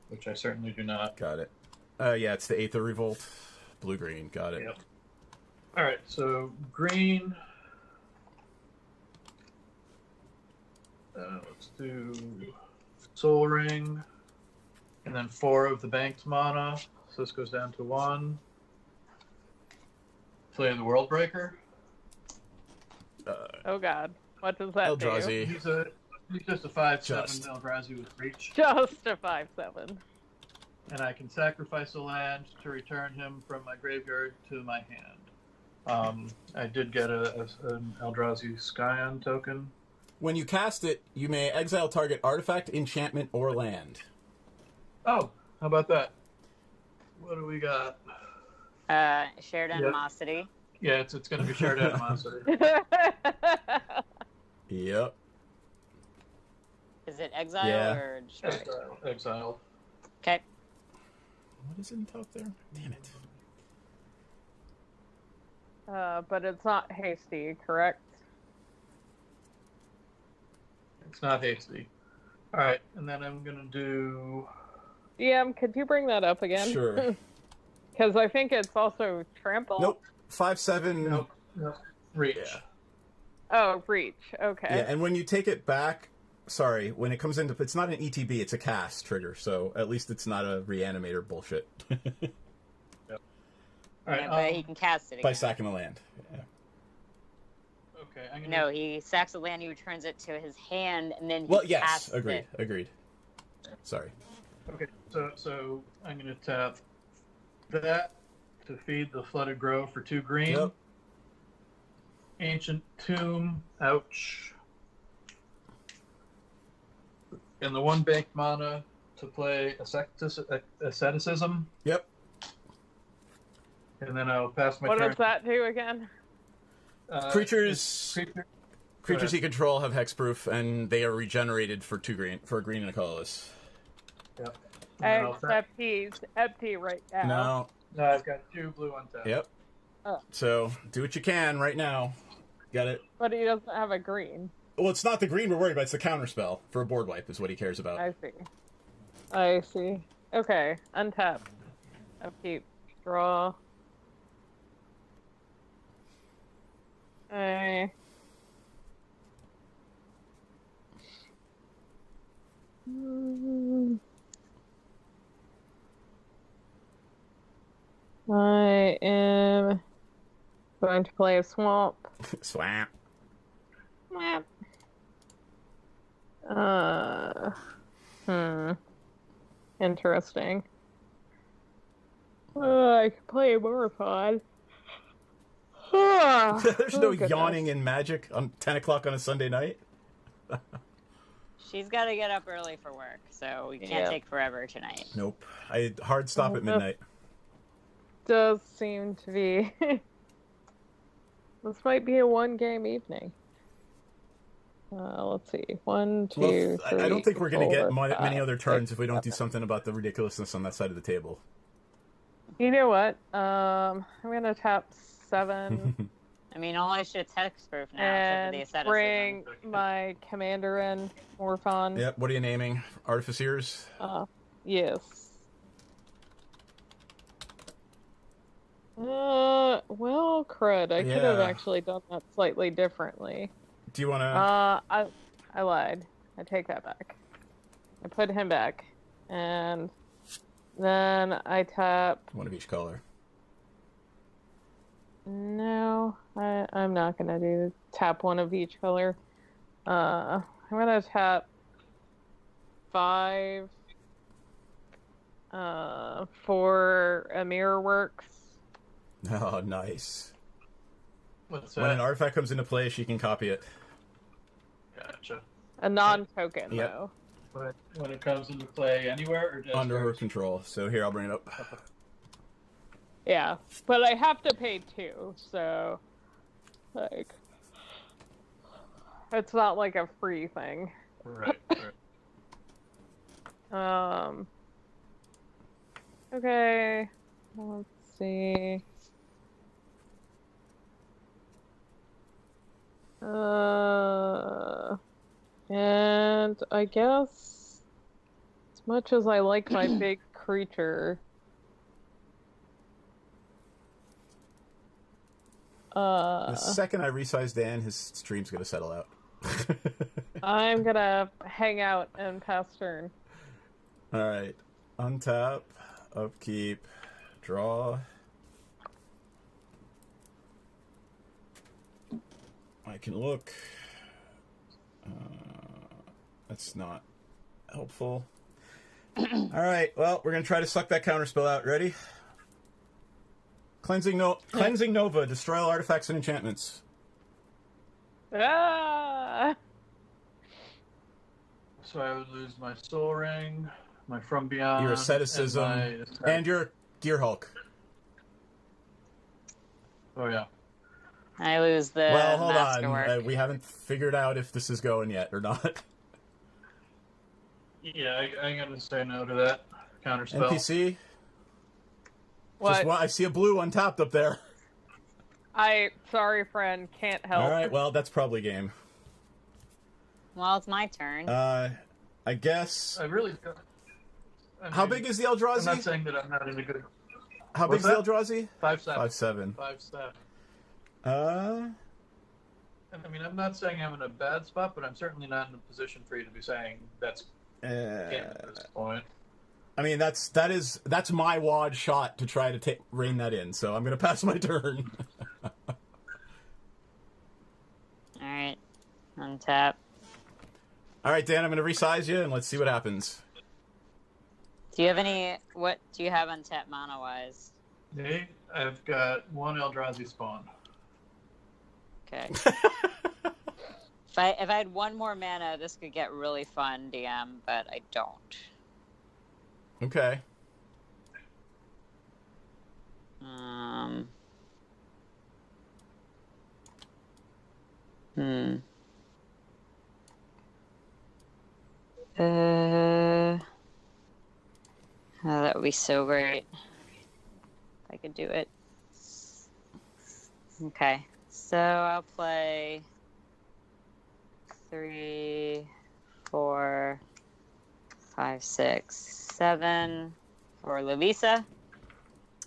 which I certainly do not. Got it. Yeah, it's the Aether Revolt. Blue-green. Got it. Yep. All right, so green. Let's do Soul Ring, and then 4 of the banked mana. So this goes down to 1. Play the World Breaker. Oh god. What does that do? Eldrazi. He's just a 5/7 Just. Eldrazi with reach, Just a 5/7. and I can sacrifice a land to return him from my graveyard to my hand. I did get an Eldrazi Scion token. When you cast it, you may exile target artifact, enchantment, or land. Oh, how about that? What do we got? shared animosity. Yeah, it's going to be shared animosity. Yep. Is it exile Yeah. or destroy? Exiled. Okay. What is in top there? Damn it. But it's not hasty, correct? It's not hasty. All right, and then I'm going to do... DM, could you bring that up again? Sure. Because I think it's also trample. Nope. 5/7. Nope. Reach. Yeah. Oh, reach. Okay. Yeah, and when you take it back, sorry, when it comes into, it's not an ETB, it's a cast trigger, so at least it's not a reanimator bullshit. All right, Yeah, but he can cast it again. By sacking the land. Yeah. okay, I'm going No, he sacks a land, he returns it to his hand, and then he Well, yes, casts agreed, it. agreed. Sorry. Okay, so I'm going to tap that to feed the Flooded Grove for 2 green. Yep. Ancient Tomb, ouch. And the 1 banked mana to play asceticism. Yep. And then I'll pass my What turn. does that do again? Creatures you control have hexproof, and they are regenerated for a green and a colorless. Yep. Except he's empty right now. No, I've got 2 blue on tap. Yep. Oh. So do what you can right now. Got it. But he doesn't have a green. Well, it's not the green we're worried about. It's the counterspell for a board wipe is what he cares about. I see. Okay, untap. Upkeep. Draw. I am going to play a swamp. Swamp. Swamp. Interesting. I could play more fun. There's no yawning in Magic on 10 o'clock on a Sunday night. She's got to get up early for work, so we can't take forever tonight. Nope. Hard stop at midnight. Does seem to be. This might be a 1-game evening. Let's see. 1, 2, 3. I don't think we're going to get 4, many other turns 6, if we don't do 7. something about the ridiculousness on that side of the table. You know what? I'm going to tap 7. I mean, all I shit's hexproof now, And except for the asceticism. bring my commander in more fun. Yep. What are you naming? Artificers? Yes. Well, crud. I could have actually done that slightly differently. Do you want to... I lied. I take that back. I put him back. And then I tap... One of each color. No, I'm not going to tap one of each color. I'm going to tap 5 for a Mirror Works. Oh, nice. What's that? When an artifact comes into play, she can copy it. Gotcha. A non-token, Yep. though. But when it comes into play anywhere or just Under her control. So here, I'll bring it up. Yeah, but I have to pay 2, so... Like... It's not like a free thing. Right. Okay. Let's see. And I guess as much as I like my big creature, The second I resize Dan, his stream's gonna settle out. I'm gonna hang out and pass turn. Alright. Untap, upkeep, draw. I can look. That's not helpful. Alright, well, we're gonna try to suck that counterspell out. Ready? Cleansing Nova, destroy all artifacts and enchantments. Ah! So I would lose my Soul Ring, my From Beyond, Your asceticism, and your Gear Hulk. Oh yeah. I lose the Well, hold masterwork. on. We haven't figured out if this is going yet or not. Yeah, I'm gonna say no to that counterspell. NPC? What? I see a blue untapped up there. Sorry, friend, can't help. Alright, well, that's probably game. Well, it's my turn. I guess... I really... How big is the Eldrazi? I'm not saying that I'm not in a good... How big is the Eldrazi? 5/7. 5/7. 5/7. I mean, I'm not saying I'm in a bad spot, but I'm certainly not in a position for you to be saying that's game at this point. I mean, that's my wad shot to try to rein that in, so I'm going to pass my turn. Alright. Untap. Alright, Dan, I'm going to resize you, and let's see what happens. Do you have any... What do you have untapped mana-wise? Okay, I've got 1 Eldrazi spawn. Okay. If I had 1 more mana, this could get really fun, DM, but I don't. Okay. Hmm. Oh, that would be so great if I could do it. Okay, so I'll play 3, 4, 5, 6, 7 for Lavisa.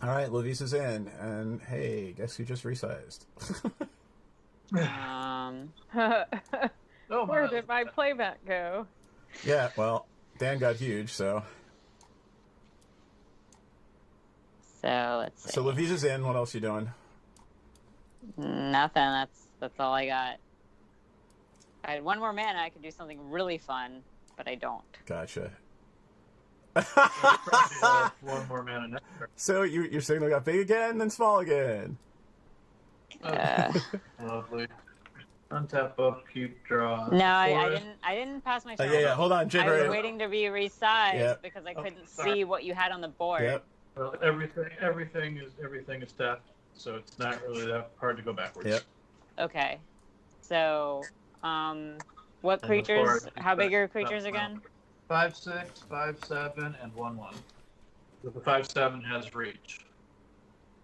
All right, Lavisa's in, and hey, guess who just resized? Where did my playback go? Yeah, well, Dan got huge, so. So let's see. So Lavisa's in. What else you doing? Nothing. That's all I got. If I had one more mana, I could do something really fun, but I don't. Gotcha. One more mana next turn. So your signal got big again, then small again. Lovely. Untap, upkeep, draw. No, I didn't pass my turn. Yeah. Hold on, Jigger. I was waiting to be resized because I couldn't see what you had on the board. Yep. Well, everything is tapped, so it's not really that hard to go backwards. Yep. Okay. So, what creatures? How big are creatures again? 5/6, 5/7, and 1/1. So the 5/7 has reach.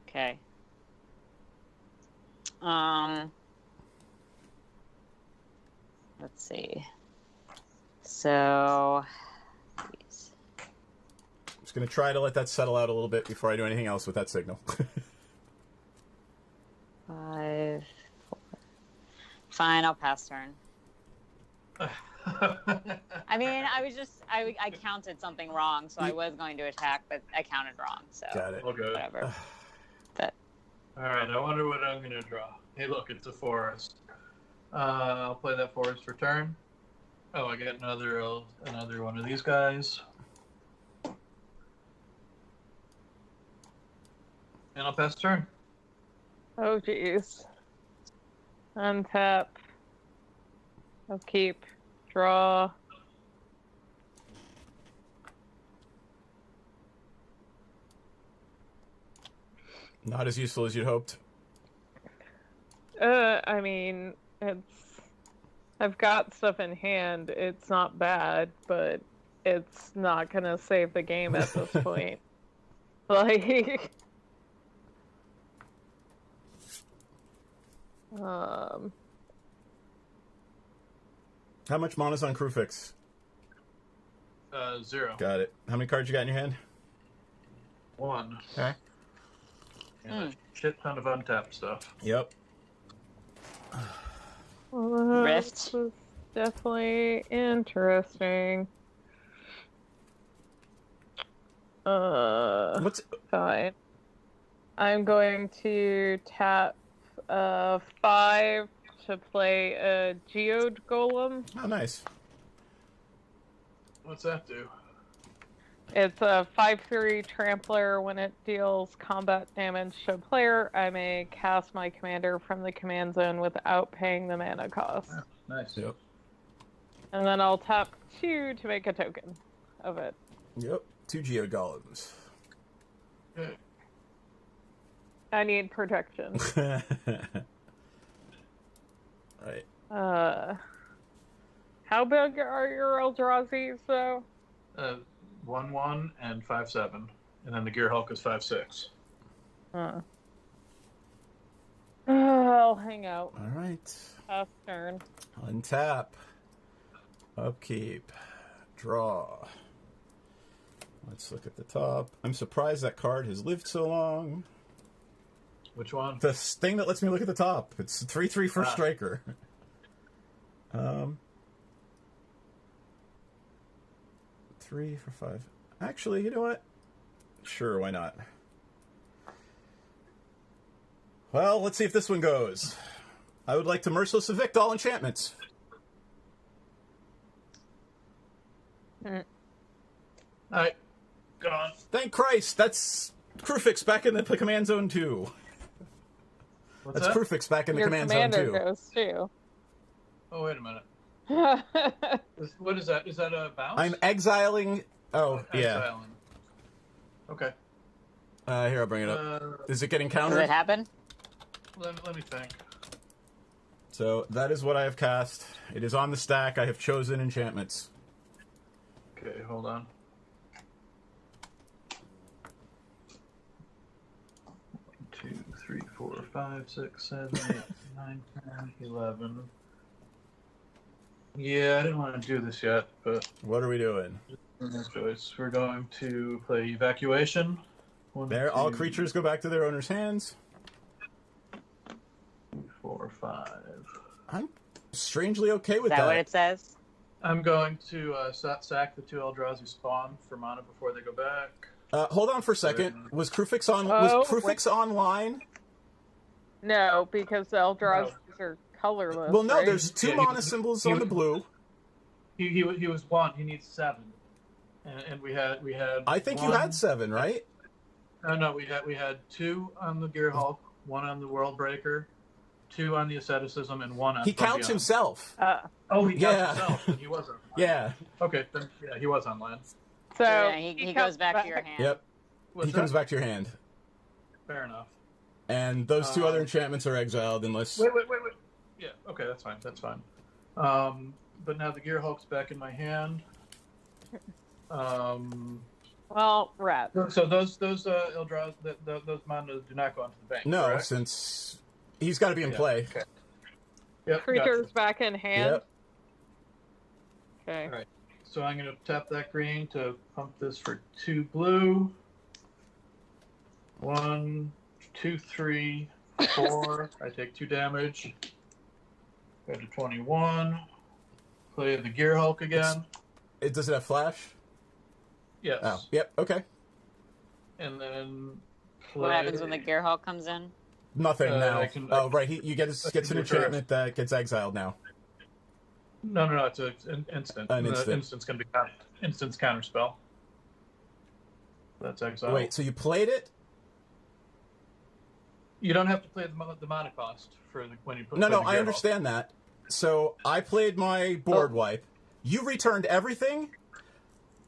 Okay. Let's see. So, Just gonna try to let that settle out a little bit before I do anything else with that signal. 5, 4. Fine, I'll pass turn. I mean, I counted something wrong, so I was going to attack, but I counted wrong, so Got it. Okay. whatever. Alright, I wonder what I'm gonna draw. Hey, look, it's a forest. I'll play that forest for turn. Oh, I get another one of these guys. And I'll pass turn. Oh, jeez. Untap. Upkeep. Draw. Not as useful as you'd hoped. I mean, I've got stuff in hand. It's not bad, but it's not gonna save the game at this point. Like, How much mana's on Crewfix? 0. Got it. How many cards you got in your hand? 1. Okay. And a shit ton of untapped stuff. Yep. Rift. This is definitely interesting. What's Fine. I'm going to tap 5 to play a Geode Golem. Oh, nice. What's that do? It's a 5/3 trampler. When it deals combat damage to a player, I may cast my commander from the command zone without paying the mana cost. Oh, nice. Yep. And then I'll tap 2 to make a token of it. Yep. 2 Geode Golems. Good. I need protection. Right. How big are your Eldrazi's, though? 1/1 and 5/7, and then the Gear Hulk is 5/6. I'll hang out. All right. Pass turn. Untap. Upkeep. Draw. Let's look at the top. I'm surprised that card has lived so long. Which one? The thing that lets me look at the top. It's 3/3 for Striker. 3 for 5. Actually, you know what? Sure, why not? Well, let's see if this one goes. I would like to merciless evict all enchantments. Alright, gone. Thank Christ, that's Crewfix back in the command zone too. What's That's that? Crewfix back in the Your command zone commander too. goes, too. Oh, wait a minute. What is that? Is that a bounce? I'm exiling. Oh, yeah. Exiling. Okay. Here, I'll bring it up. Is it getting Does countered? it happen? Let me think. So that is what I have cast. It is on the stack. I have chosen enchantments. Okay, hold on. 1, 2, 3, 4, 5, 6, 7, 8, 9, 10, 11. Yeah, I didn't want to do this yet, but What are we doing? no choice. We're going to play Evacuation. There, all creatures go back to their owner's hands. 3, 4, 5. I'm strangely okay with Is that what it says? I'm going to sack the 2 Eldrazi spawn for mana before they go back. Hold on for a second. Was Krufix on? Oh, was Krufix online? No, because the Eldrazi are colorless. Well, no. right? There's 2 mana symbols on the blue. He was 1. He needs 7, and we had. I think 1, you had 7, right? No, we had 2 on the Gear Hulk, 1 on the World Breaker, 2 on the Asceticism, and 1 on. He counts himself. Oh, he counts himself. And he wasn't. Yeah. Okay, then yeah, he was online. So yeah, he goes back to your hand. Yep. What's He comes that? back to your hand. Fair enough. And those 2 other enchantments are exiled unless. Wait. Yeah, okay, that's fine. That's fine. But now the Gear Hulk's back in my hand. well, rat. So those Eldrazi, those mana do not go onto the bank. No, correct? since he's got to be in play. Okay. Yep, Creatures gotcha. back in hand. Yep. Okay. All right. So I'm going to tap that green to pump this for 2 blue. 1, 2, 3, 4. I take 2 damage. Go to 21. Play the Gear Hulk again. Does it have flash? Yes. Oh, yep. Okay. And then play... What happens when the Gear Hulk comes in? Nothing now. Right. You gets an do enchantment that gets exiled now. No, it's an instant. An instant. The instant's going to be instant's counterspell. That's exile. Wait, so you played it? You don't have to play the mana cost for when you put. No, play the I Gear understand that. So I played my board wipe. You returned everything,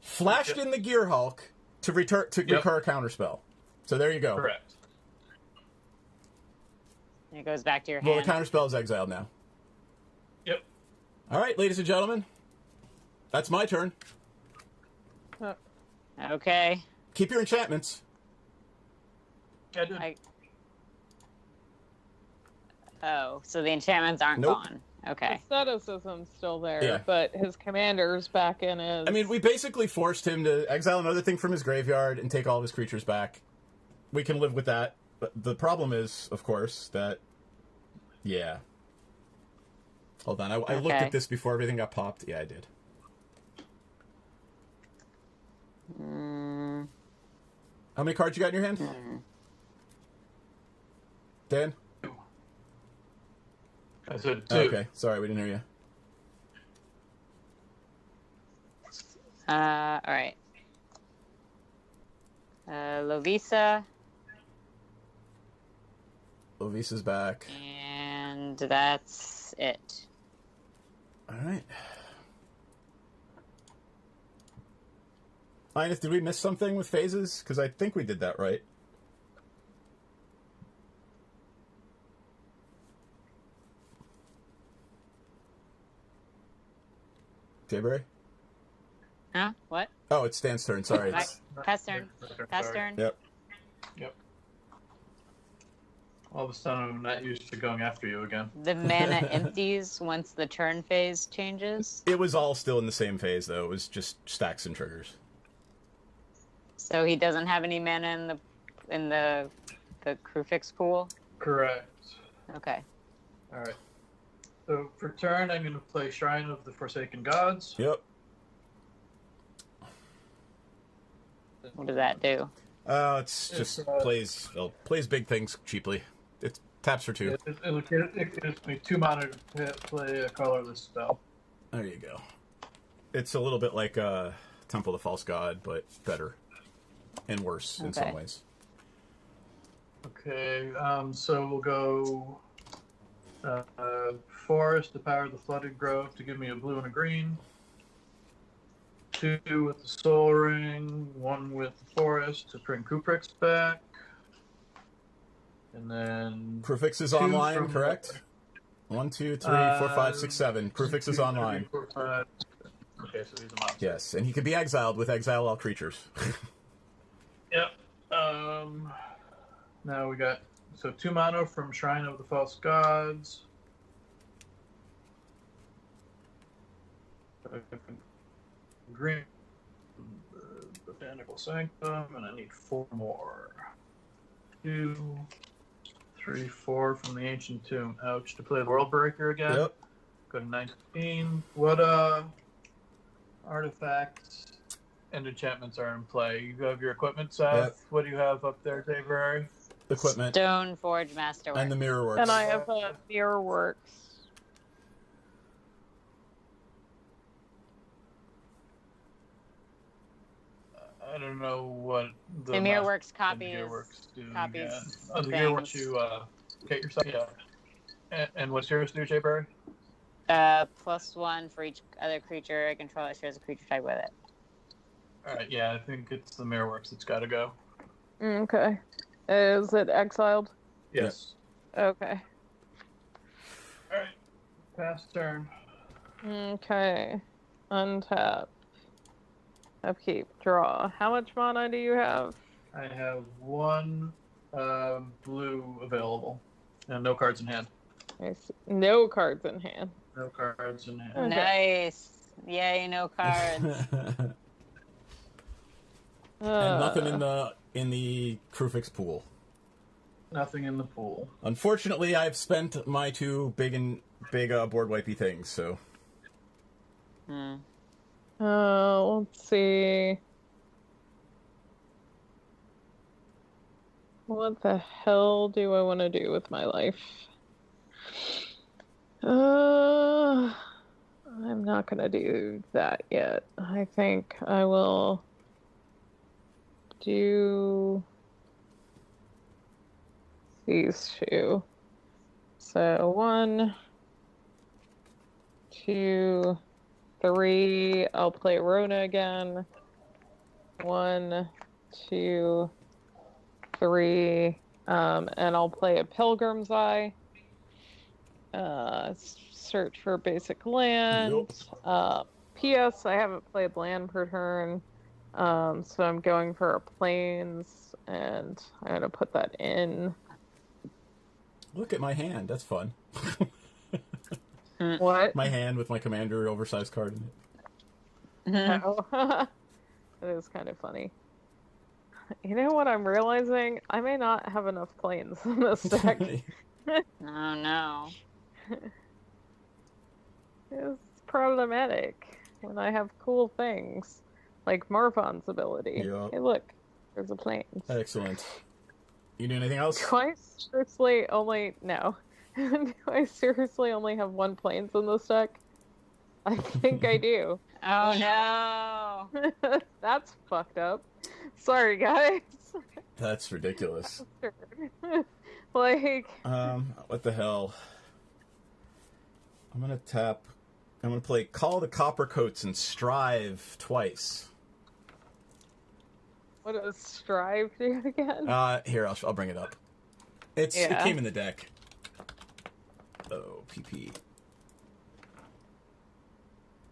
flashed in the Gear Hulk to recur a counterspell. So there you go. Hulk. Correct. It goes back to your Well, hand. the counterspell is exiled now. Yep. All right, ladies and gentlemen, that's my turn. Okay. Keep your enchantments. Yeah, dude. Oh, so the enchantments aren't Nope. gone. Okay. Asceticism's still there, Yeah. but his commander's back in his... I mean, we basically forced him to exile another thing from his graveyard and take all of his creatures back. We can live with that. But the problem is, of course, that... Yeah. Hold on. I looked Okay. at this before everything got popped. Yeah, I did. How many cards you got in your hand? Dan? I said 2. Okay. Sorry, we didn't hear you. All right. Lovisa, Lovisa's back. and that's it. All right. Linus, did we miss something with phases? Because I think we did that right. Jayberry? Huh? What? Oh, it's Stan's turn. Sorry. Right. It's... Pass turn. Pass Sorry. turn. Yep. All of a sudden, I'm not used to going after you again. The mana empties once the turn phase changes. It was all still in the same phase, though. It was just stacks and triggers. So he doesn't have any mana in the Krufix pool. Correct. Okay. All right. So for turn, I'm going to play Shrine of the Forsaken Gods. Yep. What does that do? It's just plays big things cheaply. It taps for 2. It gives me 2 mana to play a colorless spell. There you go. It's a little bit like Temple of the False God, but better and worse in some ways. Okay, so we'll go Forest, the Power of the Flooded Grove, to give me a blue and a green. 2 with the Soul Ring, 1 with the Forest to bring Kuprix back. And then... Krufix is online, correct? 1, 2, 3, 4, 5, 6, 7. Krufix is online. 3, 4, 5. Okay, so he's a monster. Yes, and he can be exiled with exile all creatures. Yep. Now we got 2 mana from Shrine of the False Gods. Green Botanical Sanctum, and I need 4 more. 2, 3, 4 from the Ancient Tomb. Ouch, to play the World Breaker again. Yep. Go to 19. What artifacts and enchantments are in play? You have your equipment, Seth. Yep. What do you have up there, Daveberry? Equipment. Stoneforge Masterwork. And the Mirror Works. And I have a Mirror Works. I don't know what the Mirror Works copies. The Mirror Works do. Copies. Yeah. Oh, the Mirror Works you get yourself. Yeah. And what's yours do, Jayberry? +1 for each other creature I control that shares a creature type with it. Alright, yeah, I think it's the Mirror Works that's gotta go. Okay. Is it exiled? Yes. Okay. Alright. Pass turn. Okay. Untap. Upkeep. Draw. How much mana do you have? I have 1 blue available. And no cards in hand. No cards in hand. No cards in hand. Okay. Nice. Yay, no cards. And nothing in the Krufix pool. Nothing in the pool. Unfortunately, I've spent my 2 big board wipey things, so. Let's see. What the hell do I want to do with my life? I'm not gonna do that yet. I think I will do these 2. So 1, 2, 3. I'll play Rona again. 1, 2, 3. And I'll play a Pilgrim's Eye. Search for basic land. P.S. I haven't played land per turn. So I'm going for a plains, and I'm going to put that in. Look at my hand. That's fun. What? My hand with my commander oversized card in it. Oh. That is kind of funny. You know what I'm realizing? I may not have enough planes in this deck. Oh no. It's problematic when I have cool things like Marvon's ability. Yep. Hey, look, there's a plane. Excellent. You do anything else? Do I seriously only Do I seriously only have 1 planes in this deck? I think I do. Oh no. That's fucked up. Sorry, guys. That's ridiculous. Like. What the hell? I'm gonna tap. I'm gonna play Call the Copper Coats and Strive twice. What does Strive do again? Here, I'll bring it up. It came in the deck. Oh, PP.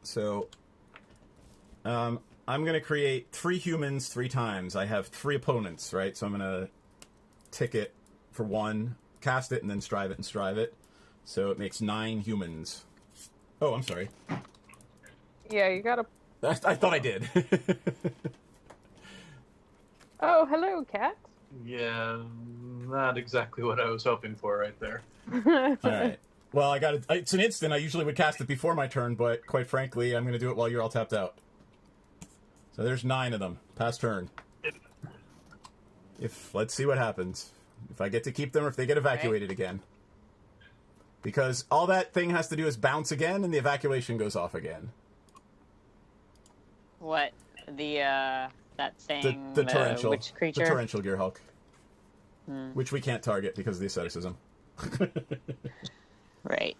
So, I'm gonna create 3 humans 3 times. I have 3 opponents, right? So I'm gonna tick it for 1, cast it, and then strive it. So it makes 9 humans. Oh, I'm sorry. Yeah, you gotta. I thought I did. Oh, hello, cat. Yeah, not exactly what I was hoping for right there. All right. Well, I got it. It's an instant. I usually would cast it before my turn, but quite frankly, I'm going to do it while you're all tapped out. So there's 9 of them. Pass turn. Let's see what happens. If I get to keep them or if they get evacuated again. Because all that thing has to do is bounce again and the evacuation goes off again. What? That thing? The torrential. Which creature? The torrential Gearhulk. Which we can't target because of the asceticism. Right.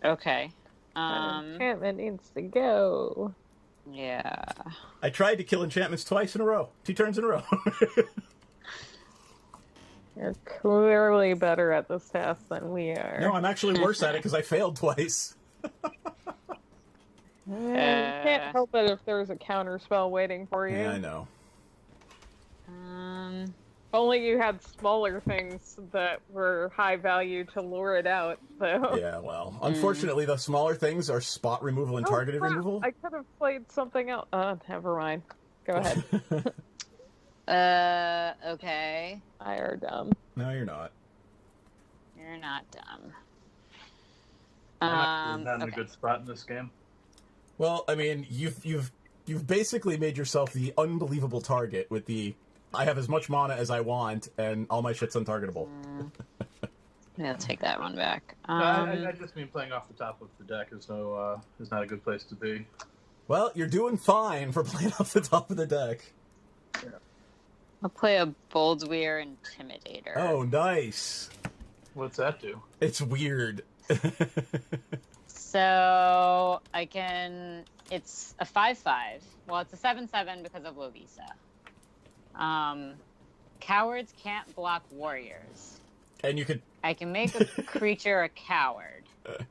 Okay. Enchantment needs to go. Yeah. I tried to kill enchantments twice in a row. 2 turns in a row. You're clearly better at this task than we are. No, I'm actually worse at it because I failed twice. You can't help it if there's a counter spell waiting for you. Yeah, I know. If only you had smaller things that were high value to lure it out, though. Yeah, well, unfortunately, the smaller things are spot removal and targeted removal. I could have played something else. Never mind. Go ahead. Okay. I are dumb. No, you're not. You're not dumb. I'm not in a good spot in this game. Well, I mean, you've basically made yourself the unbelievable target with the I have as much mana as I want and all my shit's untargetable. Yeah, take that one back. I just mean playing off the top of the deck is not a good place to be. Well, you're doing fine for playing off the top of the deck. Yeah. I'll play a Boldweir Intimidator. Oh, nice. What's that do? It's weird. So I can. It's a 5/5. Well, it's a 7/7 because of Lovisa. Cowards can't block warriors. And you could. I can make a creature a coward. And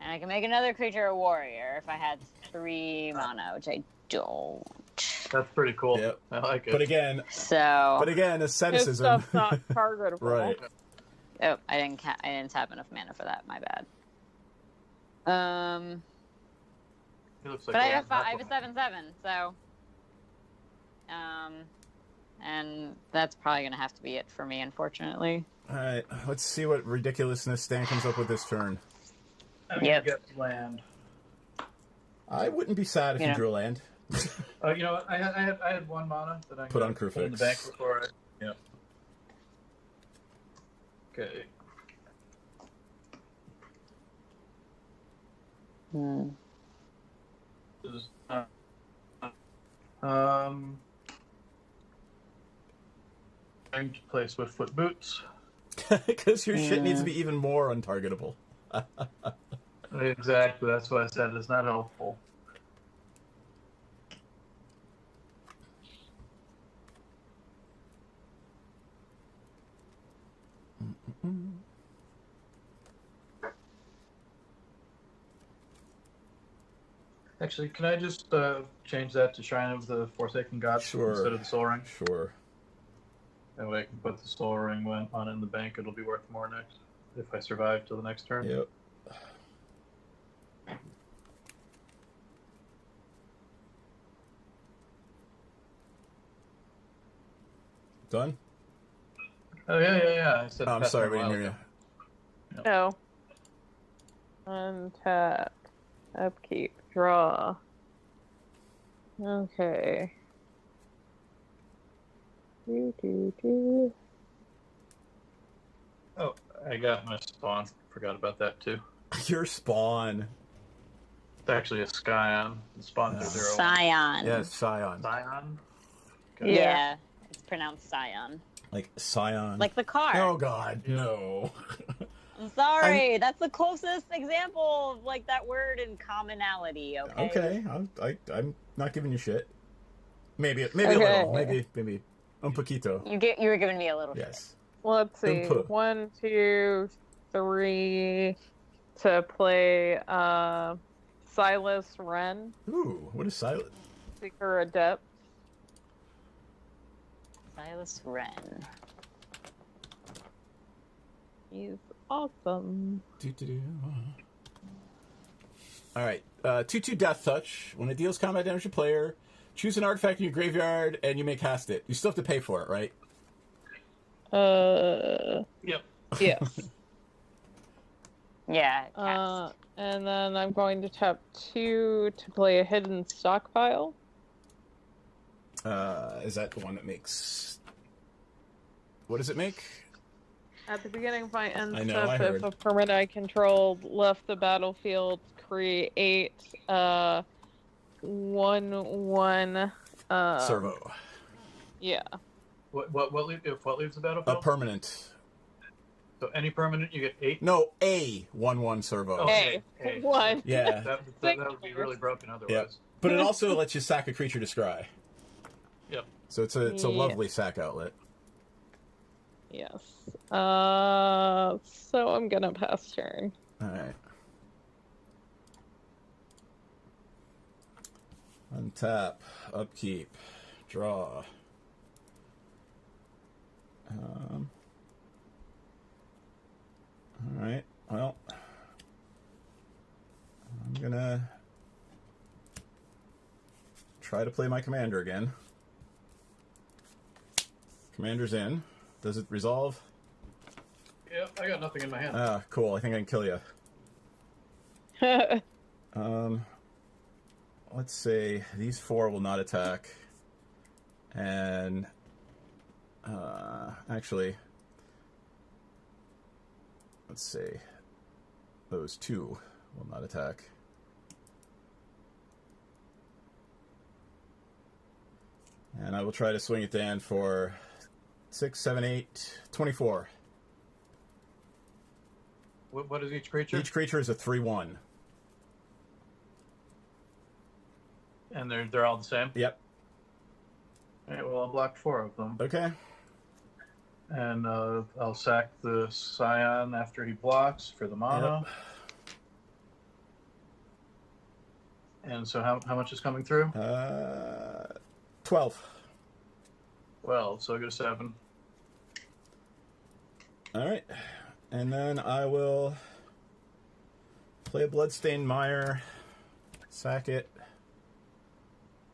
I can make another creature a warrior if I had 3 mana, which I don't. That's pretty cool. Yep. I like it. But again, asceticism. His stuff's not targetable. Right. Oh, I didn't tap enough mana for that. My bad. It looks like But I have a 7/7, so. And that's probably gonna have to be it for me, unfortunately. All right, let's see what ridiculousness Stan comes up with this turn. I'm gonna get land. I wouldn't be sad if you drew a land. You know what? I had 1 mana that I put on put in the Crufix. bank before I. Yep. Okay. This is, going to play Swiftfoot Boots. Because your shit needs to be even more untargetable. Exactly, that's what I said. It's not helpful. Actually, can I just change that to Shrine of the Forsaken Gods instead of the Soul Ring? Sure. That way I can put the Soul Ring on in the bank. It'll be worth more next if I survive till the next turn. Yep. Done? Oh, yeah. I said I'm sorry, we didn't hear you. Yep. No. Untap. Upkeep. Draw. Okay. Oh, I got my spawn. Forgot about that too. Your spawn. It's actually a Scion. The spawn is 0. Scion. Yes, Scion. Scion? Okay. Yeah, it's pronounced Scion. Like Scion. Like the car. Oh God, no. I'm sorry. That's the closest example of like that word in commonality. Okay. Okay, I'm not giving you shit. Maybe a little. Maybe un poquito. You were giving me a little Yes. shit. Let's see. 1, 2, 3 to play Silas Wren. Ooh, what is Silas? Seeker Adept. Silas Wren. He's awesome. Alright, 2/2 Death Touch. When it deals combat damage to player, choose an artifact in your graveyard and you may cast it. You still have to pay for it, right? Yep. Yes. Yeah. Cast. And then I'm going to tap 2 to play a hidden stockpile. Is that the one that makes... What does it make? At the beginning of my end I step, heard. if a permanent I controlled left the battlefield, create 1/1 Servo. Yeah. What leaves the battlefield? A permanent. So any permanent, you get 8? No, a 1/1 servo. Oh, A. One. Yeah. That would be really broken otherwise. Yep. But it also lets you sack a creature to scry. Yep. So it's a lovely sack outlet. Yes. So I'm gonna pass turn. All right. Untap, upkeep, draw. All right. Well, I'm gonna try to play my commander again. Commander's in. Does it resolve? Yeah, I got nothing in my hand. Ah, cool. I think I can kill you. Let's say these 4 will not attack. And actually, let's say those 2 will not attack. And I will try to swing at Dan for 6, 7, 8, 24. What is each creature? Each creature is a 3/1. And they're all the same? Yep. All right, well, I'll block 4 of them. Okay. And I'll sack the Scion after he blocks for the mana. Yep. And so how much is coming through? 12. 12, so I get a 7. All right. And then I will play a Bloodstained Mire, sack it,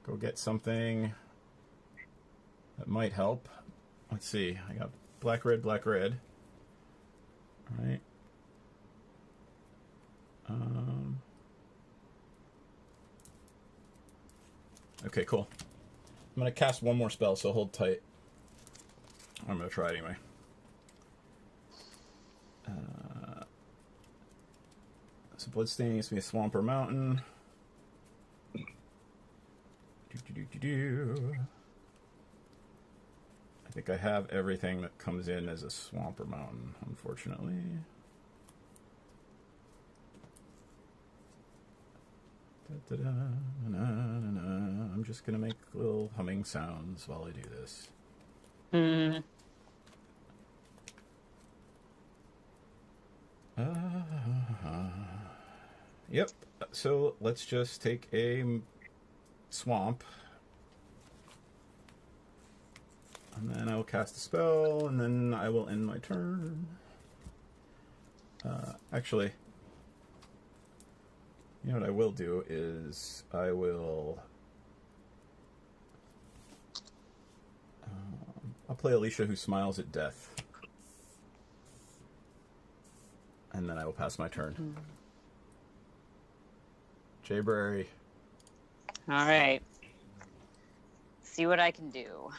go get something that might help. Let's see. I got black, red, black, red. All right. Okay, cool. I'm going to cast one more spell, so hold tight. I'm going to try it anyway. So Bloodstaining is going to be a swamp or mountain. I think I have everything that comes in as a swamp or mountain, unfortunately. I'm just going to make little humming sounds while I do this. Yep. So let's just take a swamp. And then I will cast a spell, and then I will end my turn. Actually, you know what I will do is I will... I'll play Alicia Who Smiles at Death. And then I will pass my turn. Jayberry. All right. See what I can do.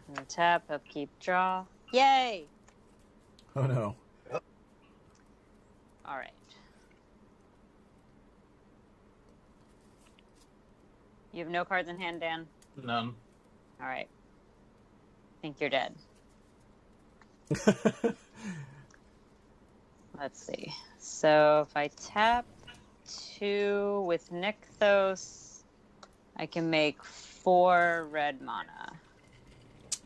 I'm gonna tap, upkeep, draw. Yay! Oh no. All right. You have no cards in hand, Dan? None. All right. Think you're dead. Let's see. So if I tap 2 with Nykthos, I can make 4 red mana.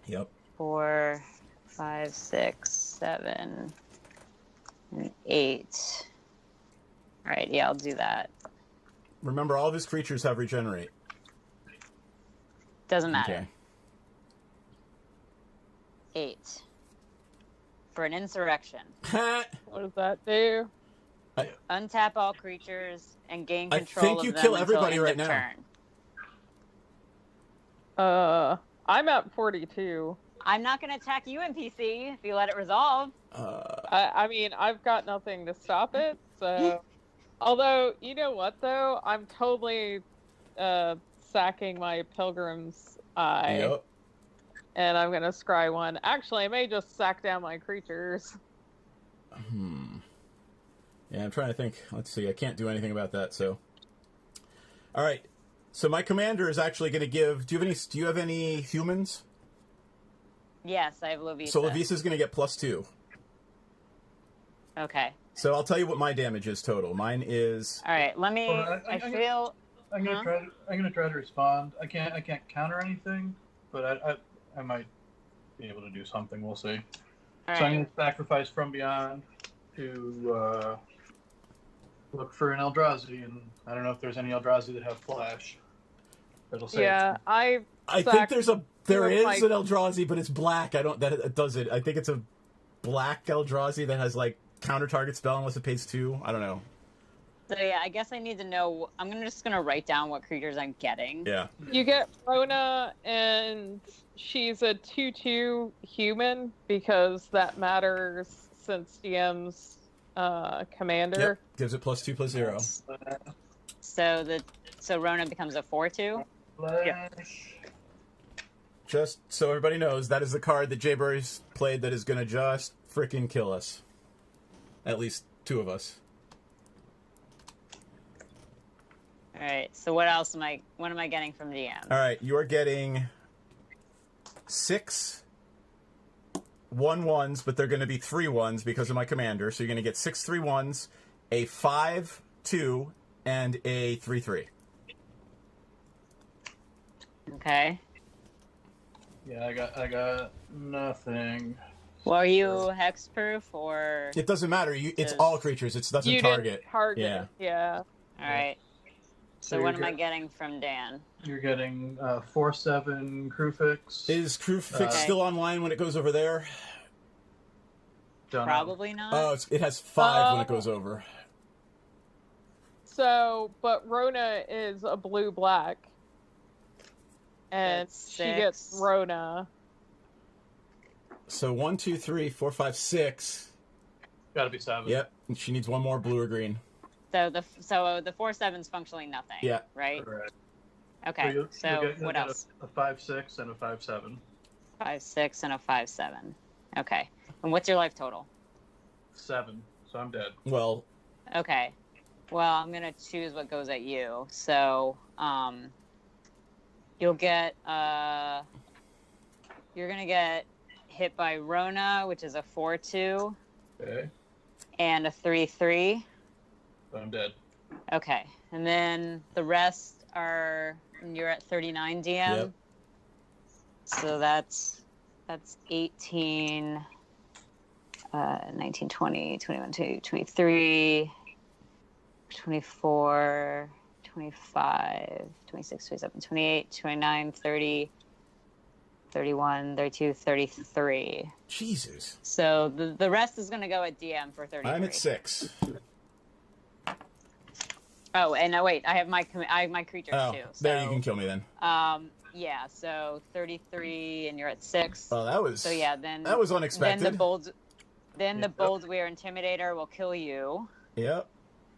Yep. 4, 5, 6, 7, and 8. All right, yeah, I'll do that. Remember, all of his creatures have regenerate. Doesn't matter. Okay. 8. For an insurrection. What does that do? Untap all creatures and gain I control think you of them kill until everybody end right of now. turn. I'm at 42. I'm not going to attack you, NPC, if you let it resolve. I mean, I've got nothing to stop it, so... Although, you know what, though? I'm totally sacking my Pilgrim's Eye. Yep. And I'm going to scry 1. Actually, I may just sack down my creatures. Yeah, I'm trying to think. Let's see. I can't do anything about that, so... All right. So my commander is actually going to give... Do you have any humans? Yes, I have Lovisa. So Lovisa's going to get +2. Okay. So I'll tell you what my damage is total. Mine is. All right. Let me. I'm gonna try to respond. I can't counter anything, but I might be able to do something. We'll see. All so right. I'm gonna sacrifice From Beyond to look for an Eldrazi, and I don't know if there's any Eldrazi that have flash. That'll save. Yeah, I think there is an Eldrazi, but it's black. That does it. I think it's a black Eldrazi that has like counter target spell unless it pays 2. I don't know. So yeah, I guess I need to know. I'm just gonna write down what creatures I'm getting. Yeah. You get Rona, and she's a 2/2 human because that matters since DM's commander. Yep. Gives it +2/+0. So Rona becomes a 4/2. Yeah. Just so everybody knows, that is the card that Jay Burry's played that is going to just freaking kill us. At least 2 of us. All right. So what else am I getting from DM? All right, you are getting 6 1/1s, but they're going to be 3/1s because of my commander. So you're going to get 6 3/1s, a 5/2, and a 3/3. Okay. Yeah, I got nothing. Well, are you hexproof or? It doesn't matter. It's all creatures. It doesn't You target. didn't target. Yeah. All right. So what am I getting from Dan? You're getting 4/7 Crewfix. Is Crewfix still online when it goes over there? Probably not. Oh, it has 5 when it goes over. So, but Rona is a blue-black. And she gets Rona. So 1, 2, 3, 4, 5, 6. Gotta be 7. Yep. And she needs 1 more blue or green. So the 4/7's functionally nothing. Yeah. Right. Correct. Okay. So what else? A 5/6 and a 5/7. 5/6 and a 5/7. Okay. And what's your life total? 7. So I'm dead. Well. Okay. Well, I'm gonna choose what goes at you. So, you'll get you're gonna get hit by Rona, which is a 4/2. Okay. And a 3/3. So I'm dead. Okay. And then the rest you're at 39 DM. Yep. So that's 18, 19, 20, 21, 22, 23, 24, 25, 26, 27, 28, 29, 30, 31, 32, 33. Jesus. So the rest is going to go at DM for 33. I'm at 6. Oh, and wait, I have my creatures too. So, there you can kill me then. Yeah, so 33 and you're at 6. Oh, that was. So yeah, then that was unexpected. Then the bold weir intimidator will kill you. Yep.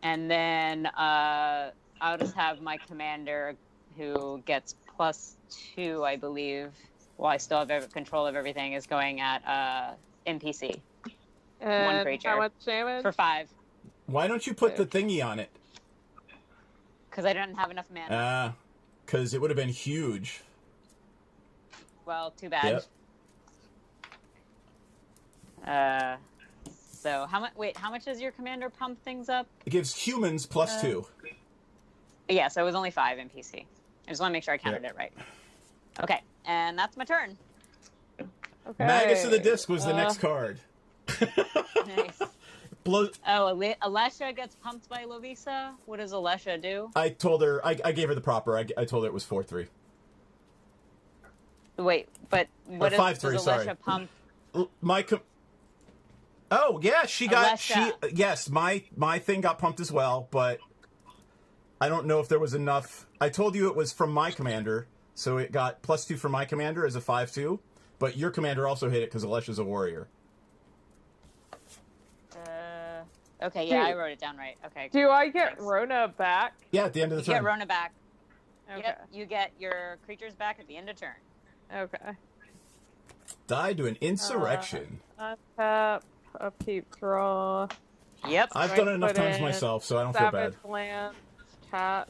And then I'll just have my commander who gets +2, I believe. While I still have control of everything, is going at NPC. And 1 creature. How much damage? For 5. Why don't you put the thingy on it? Because I didn't have enough mana. Because it would have been huge. Well, too bad. Yep. So how much? Wait, how much does your commander pump things up? It gives humans +2. Yeah, so it was only 5 NPC. I just want to make sure I counted it right. Okay, and that's my turn. Okay. Magus of the Disc was the next card. Nice. Alesha gets pumped by Lovisa. What does Alesha do? I told her. I gave her the proper. I told her it was 4/3. Wait, but what does 5/3? Alesha Sorry. pump? Oh yeah, she got Alesha. Yes, my thing got pumped as well, but I don't know if there was enough. I told you it was from my commander, so it got +2 from my commander as a 5/2. But your commander also hit it because Alesha's a warrior. Okay, yeah, I wrote it down right. Okay. Do I get Thanks. Rona back? Yeah, at the end of the You turn. get Rona back. Okay. Yep, you get your creatures back at the end of turn. Okay. Die to an insurrection. Untap, upkeep, draw. Yep. I've done it enough put times in myself, so I don't feel bad. Savage Lands, chat.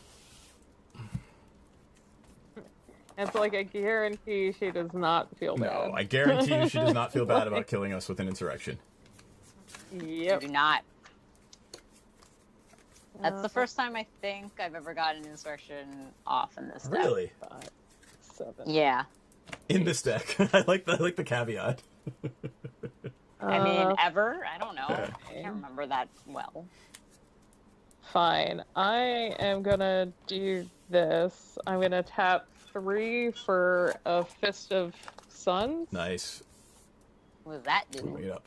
It's like I guarantee she does not feel bad. No, I guarantee you she does not feel bad about killing us with an insurrection. Yep. Do not. That's the first time I think I've ever gotten insurrection off in this deck. Really? 5, 7. Yeah. In this deck. I like the caveat. I mean, ever? I don't know. I can't remember that well. Fine. I am gonna do this. I'm gonna tap 3 for a Fist of Suns. Nice. What does that do? Bring it up.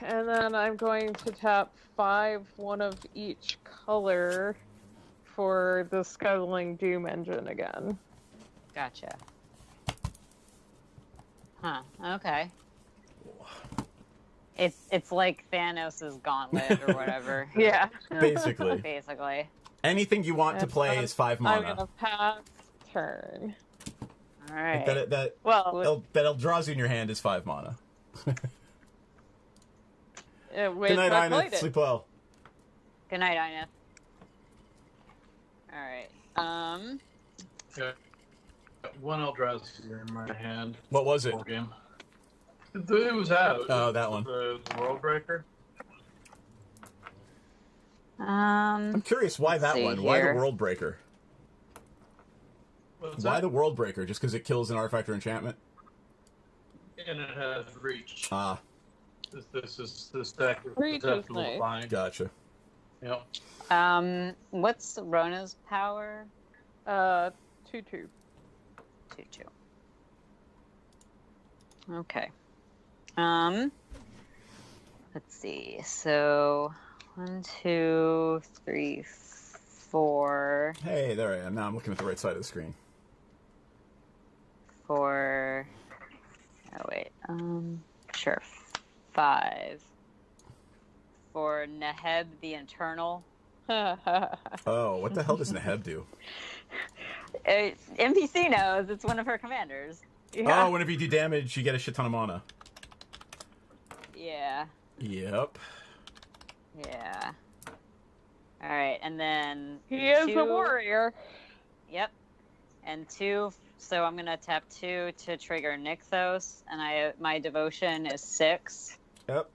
And then I'm going to tap 5, one of each color for the Scuttling Doom engine again. Gotcha. Huh. Okay. It's like Thanos' gauntlet or whatever. Yeah. Basically. Basically. Anything you want to play is 5 mana. I'm gonna pass turn. All right. That draws you in your hand is 5 mana. Good Good night, Ina. Sleep well. Good night, Ina. All right. Yeah. One Eldrazi in my hand. What was it? Full game. It was out. Oh, that one. The World Breaker. I'm curious why that one. Why the World Breaker? Why the World Breaker? Just because it kills an artifact or enchantment? And it has reach. Ah. This deck is Reach is nice. fine. Gotcha. Yep. What's Rona's power? 2/2. 2/2. Okay. Let's see. So 1, 2, 3, 4. Hey, there I am. Now I'm looking at the right side of the screen. 4. Oh wait. Sure. 5. For Neheb the Eternal. Oh, what the hell does Neheb do? NPC knows. It's one of her commanders. Yeah. Oh, whenever you do damage, you get a shit ton of mana. Yeah. Yep. Yeah. All right, and then He is a warrior. Yep. And 2. So I'm gonna tap 2 to trigger Nykthos, and my devotion is 6. Yep.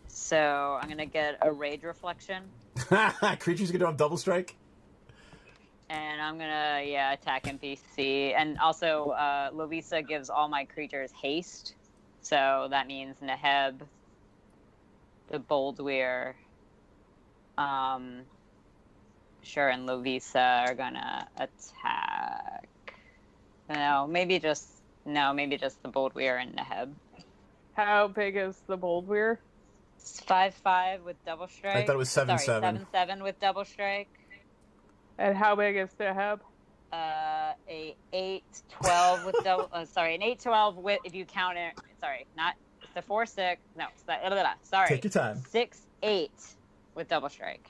So I'm gonna get a Rage Reflection. Creatures gonna have double strike? And I'm gonna, attack NPC. And also, Lovisa gives all my creatures haste. So that means Neheb, the Boldweir, Sure, and Lovisa are gonna attack. Maybe just the Boldweir and Neheb. How big is the Boldweir? It's 5/5 with double strike. I thought it was 7/7. Sorry, 7/7 with double strike. And how big is the Heb? A 8/12 with double. Sorry, an 8/12 with if you count it. Sorry, not it's the 4/6. No, sorry. Take your time. 6/8 with double strike.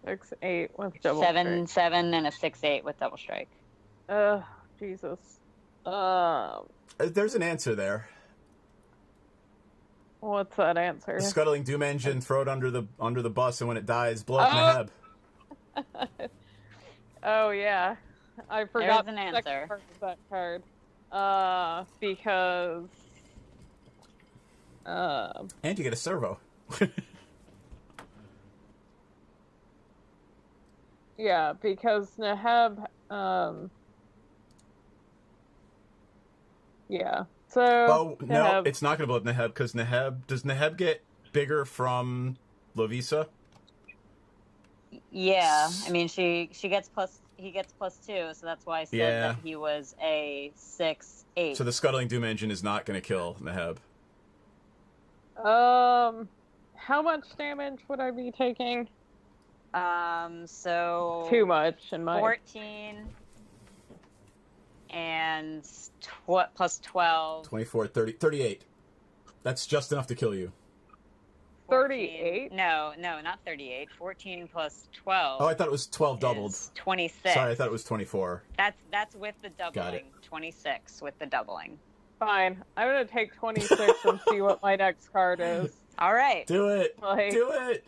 6/8 with double 7/7 strike. and a 6/8 with double strike. Jesus. There's an answer there. What's that answer? The Scuttling Doom engine, throw it under the bus, and when it dies, blow up Neheb. Oh yeah, I forgot There's an the second answer. part of that card. Because. And you get a servo. Yeah, because Neheb. Yeah. So. Oh no, Neheb- it's not going to blow up Neheb because does Neheb get bigger from Lovisa? Yeah, I mean he gets +2, so that's why I said that he was a 6/8. So the Scuttling Doom engine is not going to kill Neheb. How much damage would I be taking? So Too much in my 14 and plus 12. 24, 30, 38. That's just enough to kill you. 38? No, not 38. 14 plus 12. Oh, I thought it was 12 doubled. 26. Sorry, I thought it was 24. That's with the doubling. Got it. 26 with the doubling. Fine. I'm gonna take 26 and see what my next card is. All right. Do it. Like- Do it.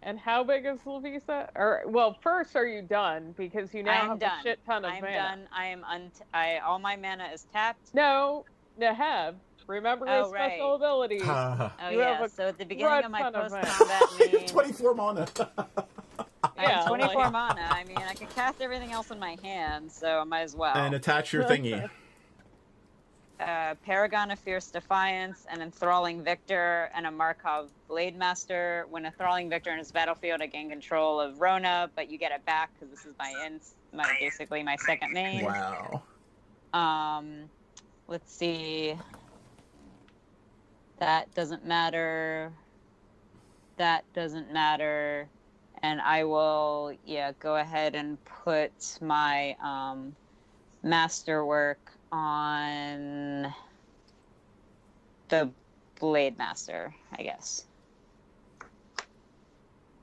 And how big is Lavisa? Or well, first, are you done? Because you now have a shit ton of mana. I'm done. I am all my mana is tapped. No, Neheb. Remember his special ability. Oh yeah. So at the beginning of my post-combat main, 24 mana. I have 24 mana. I mean, I can cast everything else in my hand, so I might as well. And attach your thingy. Paragon of Fierce Defiance, an Enthralling Victor, and a Markov Blade Master. When Enthralling Victor in his battlefield, I gain control of Rona, but you get it back because this is basically my second main. Wow. Let's see. That doesn't matter. That doesn't matter. And I will, go ahead and put my masterwork on the Blade Master, I guess.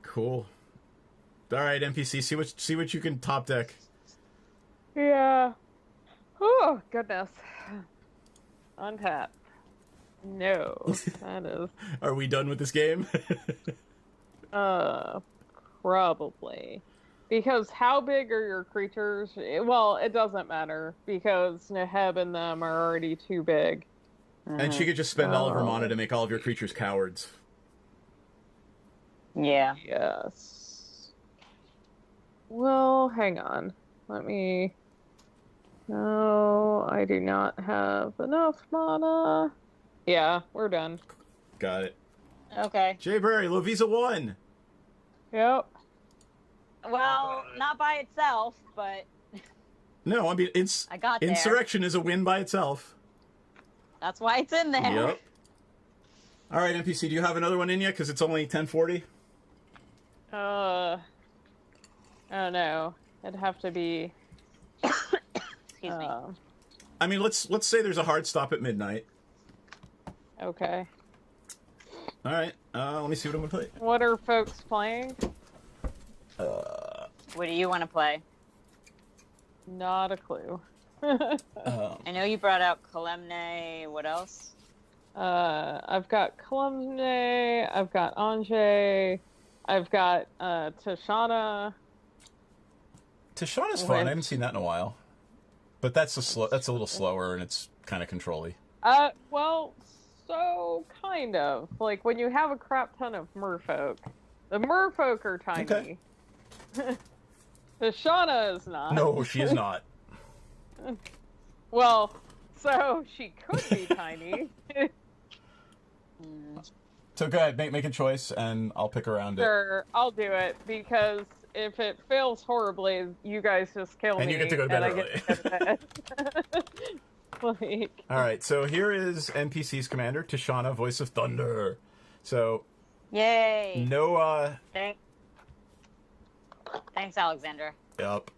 Cool. All right, NPC, see what you can top deck. Yeah. Oh goodness. Untap. No, that is. Are we done with this game? Probably. Because how big are your creatures? Well, it doesn't matter, because Neheb and them are already too big. And she could just spend all of her mana to make all of your creatures cowards. Yeah. Yes. Well, hang on. Let me... No, I do not have enough mana. Yeah, we're done. Got it. Okay. Jay Berry, Lovisa won! Yep. Well, not by itself, but... No, I mean, I got there. Insurrection is a win by itself. That's why it's in there. Yep. All right, NPC, do you have another one in yet? Because it's only 10:40. I don't know. It'd have to be... Excuse me. I mean, let's say there's a hard stop at midnight. Okay. All right. Let me see what I'm gonna play. What are folks playing? What do you want to play? Not a clue. I know you brought out Kalemne. What else? I've got Kalemne. I've got Anjay. I've got Tashana. Tashana's fun. I haven't seen that in a while. But that's a little slower and it's kind of control-y. Well, so kind of. Like when you have a crap ton of merfolk. The merfolk are tiny. Okay. Tashana is not. No, she is not. Well, so she could be tiny. So go ahead, make a choice, and I'll pick around it. Sure, I'll do it, because if it fails horribly, you guys just kill me. And you get to go to bed early. I get to go to bed. Like... All right, so here is NPC's commander, Tashana, Voice of Thunder. So, yay! No, Thanks, Alexander. Yep.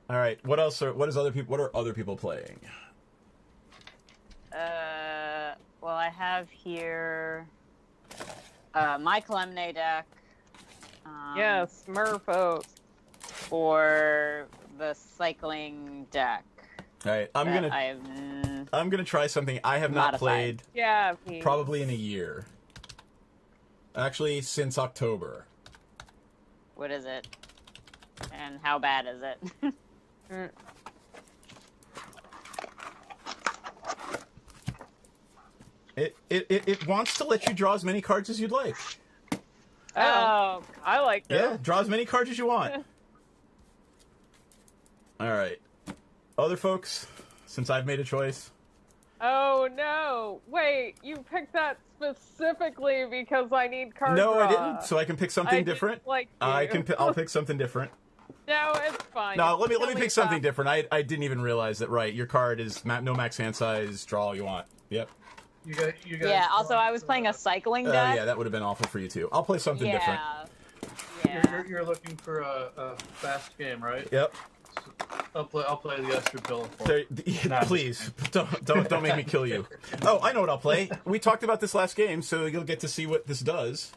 All right, what else what are other people playing? Well, I have here my Kalemne deck. Yes, merfolk. For the cycling deck. All right, I'm gonna try something I have not played. Yeah, probably in a year. Actually, since October. What is it? And how bad is it? It wants to let you draw as many cards as you'd like. Oh, I like that. Yeah, draw as many cards as you want. All right. Other folks, since I've made a choice. Oh, no. Wait, you picked that specifically because I need card No, draw. I didn't. So I can pick something different. Like I'll pick something different. No, it's fine. No, let me pick something different. I didn't even realize that. Right, your card is no max hand size. Draw all you want. Yep. You guys yeah. Also, I was playing a cycling deck. Yeah, that would have been awful for you too. I'll play something different. Yeah. You're looking for a fast game, right? Yep. I'll play the Esther Bill. Please don't make me kill you. Oh, I know what I'll play. We talked about this last game, so you'll get to see what this does.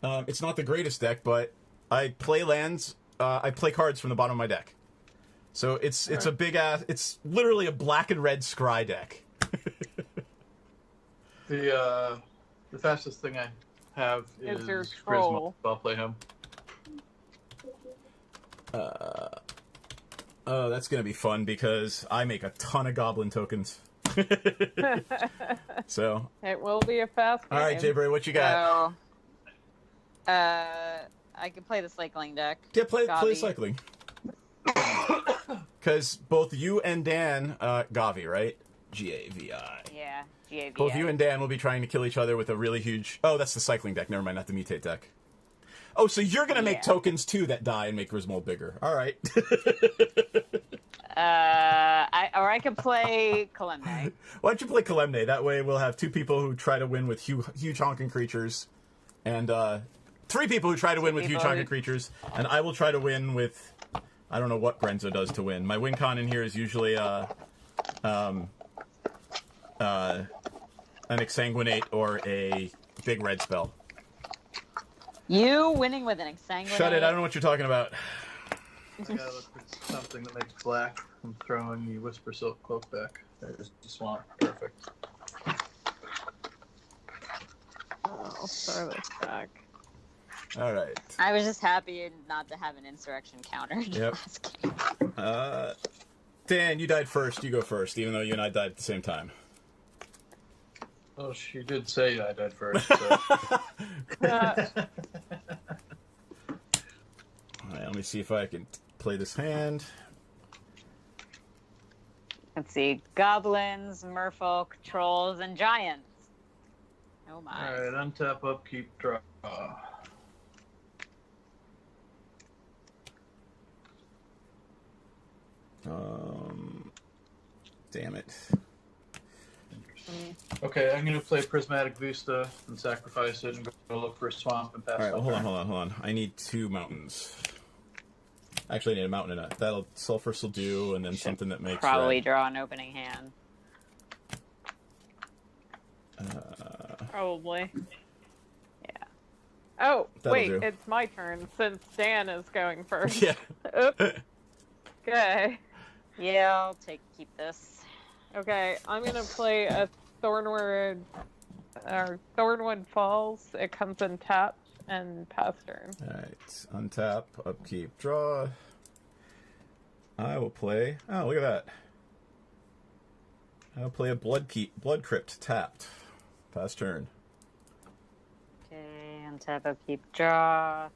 It's not the greatest deck, but I play lands. I play cards from the bottom of my deck. So it's a big ass. It's literally a black and red scry deck. The fastest thing have is your Grismo. troll. I'll play him. Oh, that's going to be fun because I make a ton of goblin tokens. So. It will be a fast game. All right, Jay Bray, what you got? So, I could play the cycling deck. Yeah, play cycling. Because both you and Dan, Gavi, right? G-A-V-I. Yeah, G-A-V-I. Both you and Dan will be trying to kill each other with a really huge... Oh, that's the cycling deck. Never mind, not the mutate deck. Oh, so you're going to make tokens, too, that die and make Griswold bigger. All right. I could play Kalemne. Why don't you play Kalemne? That way we'll have 2 people who try to win with huge honking creatures, and 3 people who try to win with huge honking creatures, and I will try to win with... I don't know what Grenzo does to win. My win con in here is usually an Exsanguinate or a big red spell. You winning with an Exsanguinate? Shut it, I don't know what you're talking about. I gotta look for something that makes black. I'm throwing the Whisper Silk Cloak back. There's the swamp. Perfect. I'll throw this back. All right. I was just happy not to have an insurrection counter. Yep. Dan, you died first. You go first, even though you and I died at the same time. Well, she did say I died first. So. All right, let me see if I can play this hand. Let's see. Goblins, merfolk, trolls, and giants. Oh my. Alright, untap, upkeep, draw. Damn it. Okay, I'm going to play Prismatic Vista and sacrifice it and go look for a swamp and pass All right, it. well, hold on. I need 2 mountains. Actually, I need a mountain and that'll Sulphur's will do, and then something that makes Probably red. draw an opening hand. Probably. Yeah. Oh, That'll wait, do. it's my turn since Dan is going first. Yeah. Oops. Okay. Yeah, I'll keep this. Okay, I'm gonna play a Thornwood Falls. It comes in tap and pass turn. Alright, untap, upkeep, draw. I will play... Oh, look at that. I'll play a Blood Crypt, tapped. Pass turn. Okay, untap, upkeep, draw.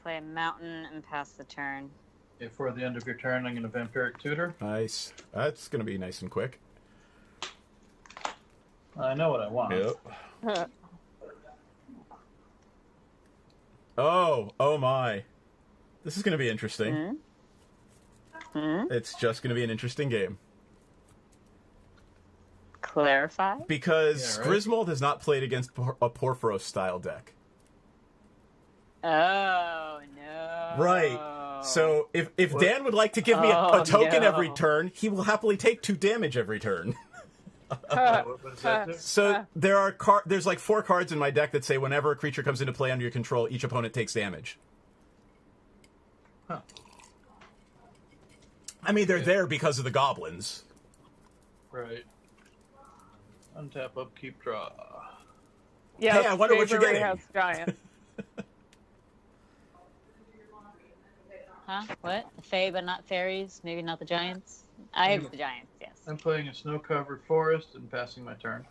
Play a mountain and pass the turn. Before the end of your turn, I'm going to Vampiric Tutor. Nice. That's going to be nice and quick. I know what I want. Yep. Oh my. This is going to be interesting. Mm-hmm. Mm-hmm. It's just going to be an interesting game. Clarify? Because Yeah, right. Griswold has not played against a Porphyros style deck. Oh, no. Right. So if Dan would like to give me a token every turn, he will happily take 2 damage every turn. What does that do? So there's like 4 cards in my deck that say whenever a creature comes into play under your control, each opponent takes damage. Huh. I mean, they're there because of the goblins. Right. Untap, upkeep, draw. Yeah, Hey, I wonder what you're Favorite getting. has giant. Huh? What? The Fae, but not fairies? Maybe not the giants? I have the giants, yes. I'm playing a snow-covered forest and passing my turn.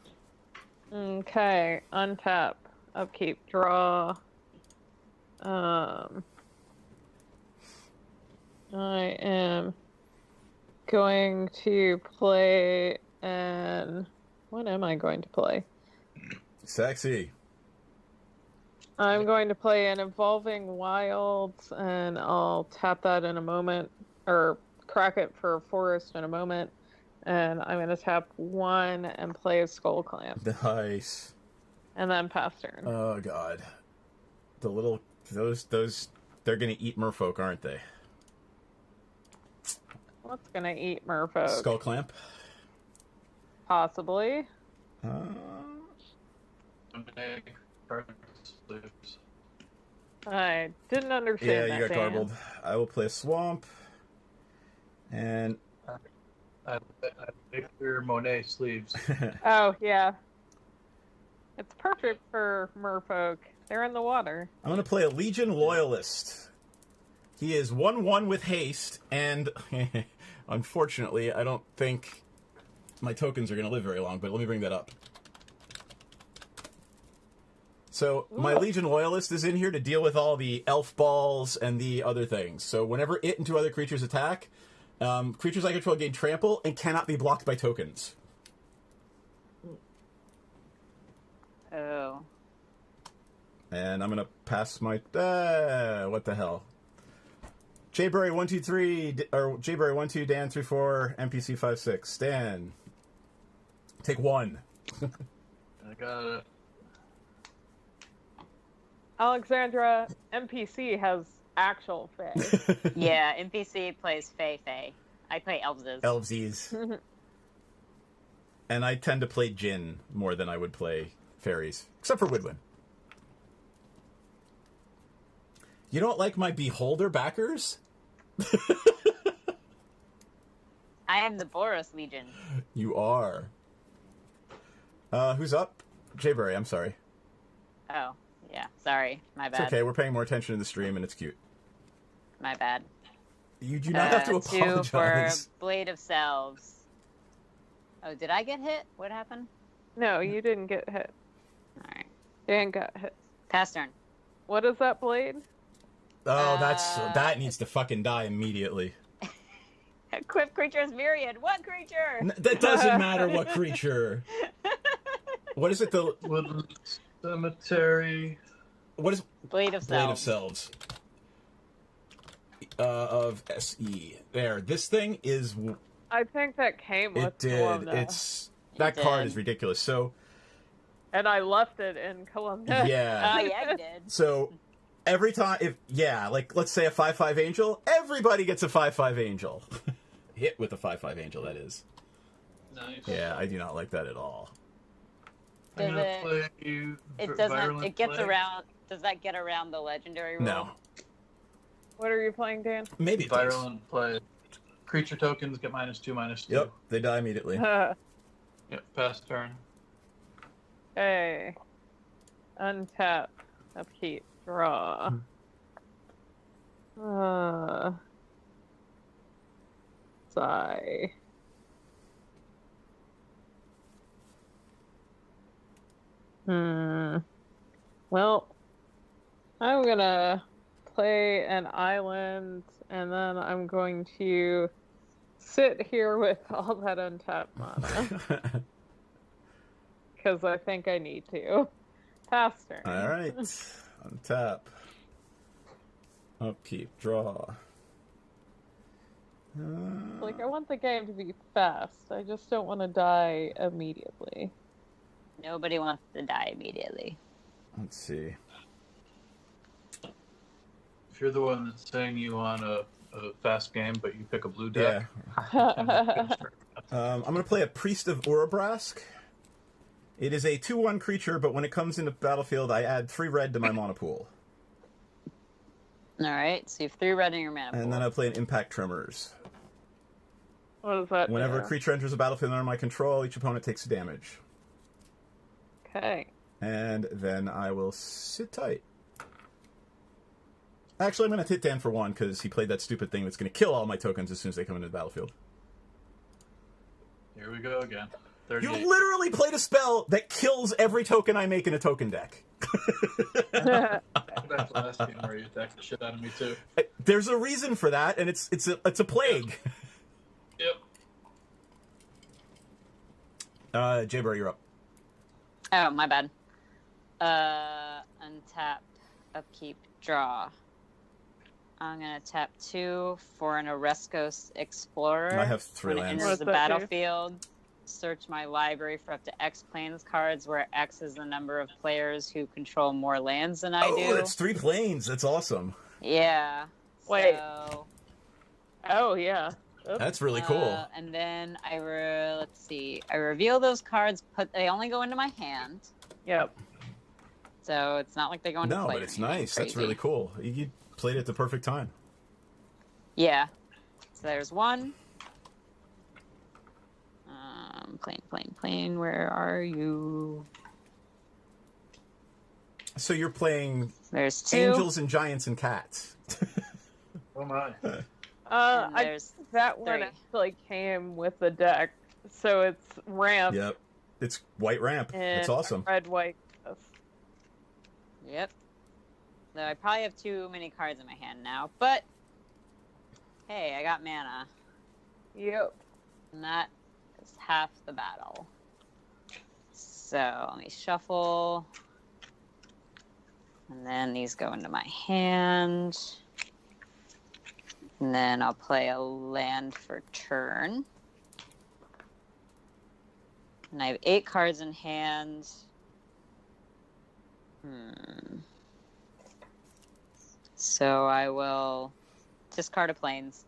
Okay, untap, upkeep, draw. I am going to play an... What am I going to play? Sexy. I'm going to play an Evolving Wilds, and I'll tap that in a moment, or crack it for a forest in a moment, and I'm going to tap 1 and play a Skull Clamp, Nice. and then pass turn. Oh god. The little those they're gonna eat merfolk, aren't they? What's going to eat Merfolk? Skull clamp. Possibly. I didn't understand Yeah, that, you got Dan. garbled. I will play a swamp. And I Victor Monet sleeves. Oh, yeah. It's perfect for merfolk. They're in the water. I'm going to play a Legion Loyalist. He is 1/1 with haste, and unfortunately, I don't think my tokens are going to live very long, but let me bring that up. So, my Legion Loyalist is in here to deal with all the elf balls and the other things. So, whenever it and 2 other creatures attack, creatures I control gain trample and cannot be blocked by tokens. Oh. And I'm going to pass my... what the hell? Jayberry 123, or Jayberry 12, Dan 34, NPC 56. Dan. Take 1. I got it. Alexandra, NPC has actual Fae. Yeah, NPC plays Fae. I play Elvesies. Elvesies. And I tend to play Jinn more than I would play fairies. Except for Woodwind. You don't like my Beholder backers? I am the Boros Legion. You are. Who's up? Jayberry, I'm sorry. Oh, yeah. Sorry. My bad. It's okay, we're paying more attention to the stream and it's cute. My bad. You do not have to 2 apologize. for Blade of Selves. Oh, did I get hit? What happened? No, you didn't get hit. Alright. Dan got hit. Pass turn. What is that blade? Oh, that needs to fucking die immediately. Equip creature's myriad. What creature? That doesn't matter what creature. What is it? The Woodland Cemetery. what is Blade of Blade of Selves. Selves? Of SE. There. This thing is. I think that came with It did. Columna. That It card did. is ridiculous. So And I left it in Columna. yeah. Oh, yeah, you did. So every time, like let's say a 5/5 angel, everybody gets a 5/5 angel. Hit with a 5/5 angel, that is. Nice. Yeah, I do not like that at all. I'm Does gonna it- play you. It doesn't. Virulent It gets Plague. around. Does that get around the legendary rule? No, What are you playing, Dan? maybe it does. Virulent Plague. Creature tokens get -2/-2. Yep, they die immediately. Yep, pass turn. Hey. Untap. Upkeep. Draw. Sigh. Well, I'm gonna play an island, and then I'm going to sit here with all that untapped mana. Because I think I need to. Pass turn. All right, untap. Upkeep, draw. Like, I want the game to be fast. I just don't want to die immediately. Nobody wants to die immediately. Let's see. If you're the one that's saying you want a fast game, but you pick a blue deck. Yeah. I'm going to play a Priest of Urabrask. It is a 2/1 creature, but when it comes into battlefield, I add 3 red to my mana pool. All right. So you have 3 red in your mana pool. And then I play an Impact Tremors. What does that Whenever do? a creature enters the battlefield under my control, each opponent takes damage. Okay. And then I will sit tight. Actually, I'm going to hit Dan for 1, because he played that stupid thing that's going to kill all my tokens as soon as they come into the battlefield. Here we go again. You 38. literally played a spell that kills every token I make in a token deck. Back to last game where you attacked the shit out of me too. There's a reason for that, and it's a plague. Yep. Jayber, you're up. Oh, my bad. Untap, upkeep, draw. I'm gonna tap 2 for an Oreskos Explorer. I have 3 When it lands. enters the What's that do? battlefield, search my library for up to X planes cards, where X is the number of players who control more lands than I Oh, do. it's 3 planes. That's awesome. Yeah. Wait. So, Oh, yeah. Oops. That's really cool. and then let's see. I reveal those cards. They only go into my hand, Yep. so it's not like they go into No, play. but or it's anything nice. That's crazy. really cool. You played it at the perfect time. Yeah. So there's 1. Plane. Where are you? So you're playing There's 2. Angels and Giants and Cats. Oh my. That one 3. actually came with the deck, so it's ramp. Yep. It's white ramp. It's awesome. Red, white. Yep. Though I probably have too many cards in my hand now, but hey, I got mana. Yep. And that is half the battle. So let me shuffle. And then these go into my hand. And then I'll play a land for turn. And I have 8 cards in hand. So I will discard a plains.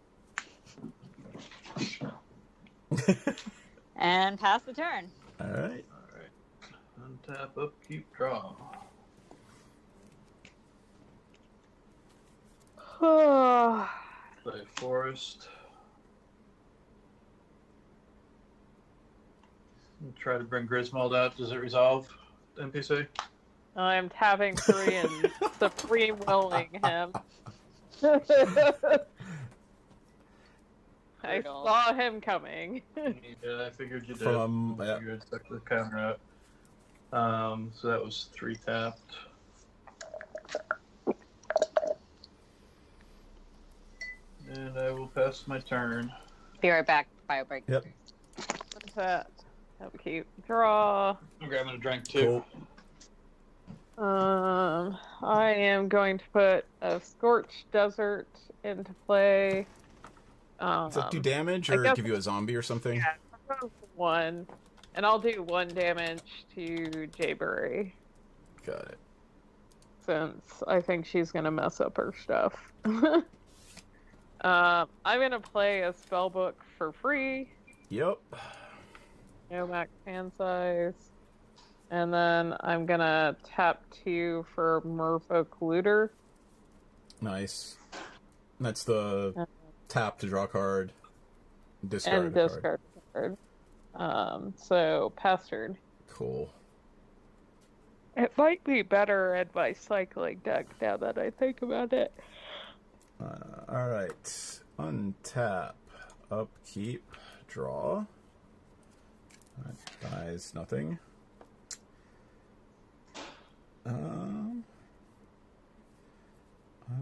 And pass the turn. All right. Untap, upkeep, draw. Play forest. Try to bring Griswold out. Does it resolve NPC? I'm tapping 3 and supreme willing him. I saw him coming. Yeah, I figured you did. Yeah. You took the counter out. So that was 3 tapped. And I will pass my turn. Be right back. Bio break. Yep. What's that? Upkeep. Draw. Okay, I'm gonna drink 2. Cool. I am going to put a Scorched Desert into play. Does that do damage or give you a zombie or something? Yeah, 1. And I'll do 1 damage to Jayberry. Got it. Since I think she's going to mess up her stuff. I'm going to play a spellbook for free. Yep. No max hand size. And then I'm going to tap 2 for Merfolk Looter. Nice. That's the tap to draw a card. Discard a card. So, pass turn. Cool. It might be better in my cycling deck now that I think about it. Alright. Untap. Upkeep. Draw. That dies nothing. I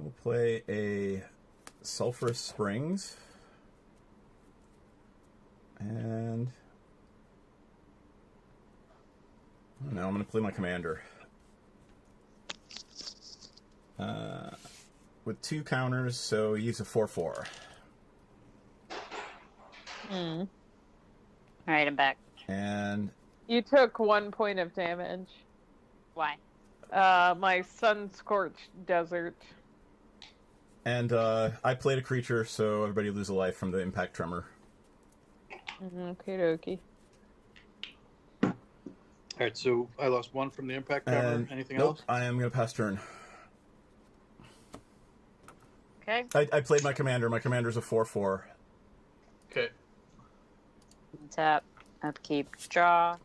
will play a Sulphurous Springs. And now I'm going to play my commander. With 2 counters, so use a 4/4. Alright, I'm back. And You took 1 point of damage. Why? My Sun-Scorched Desert. And I played a creature, so everybody lose a life from the impact tremor. Okie dokie. Alright, so I lost 1 from the impact tremor. Anything else? I am going to pass turn. Okay. I played my commander. My commander's a 4/4. Okay. Tap, upkeep, draw.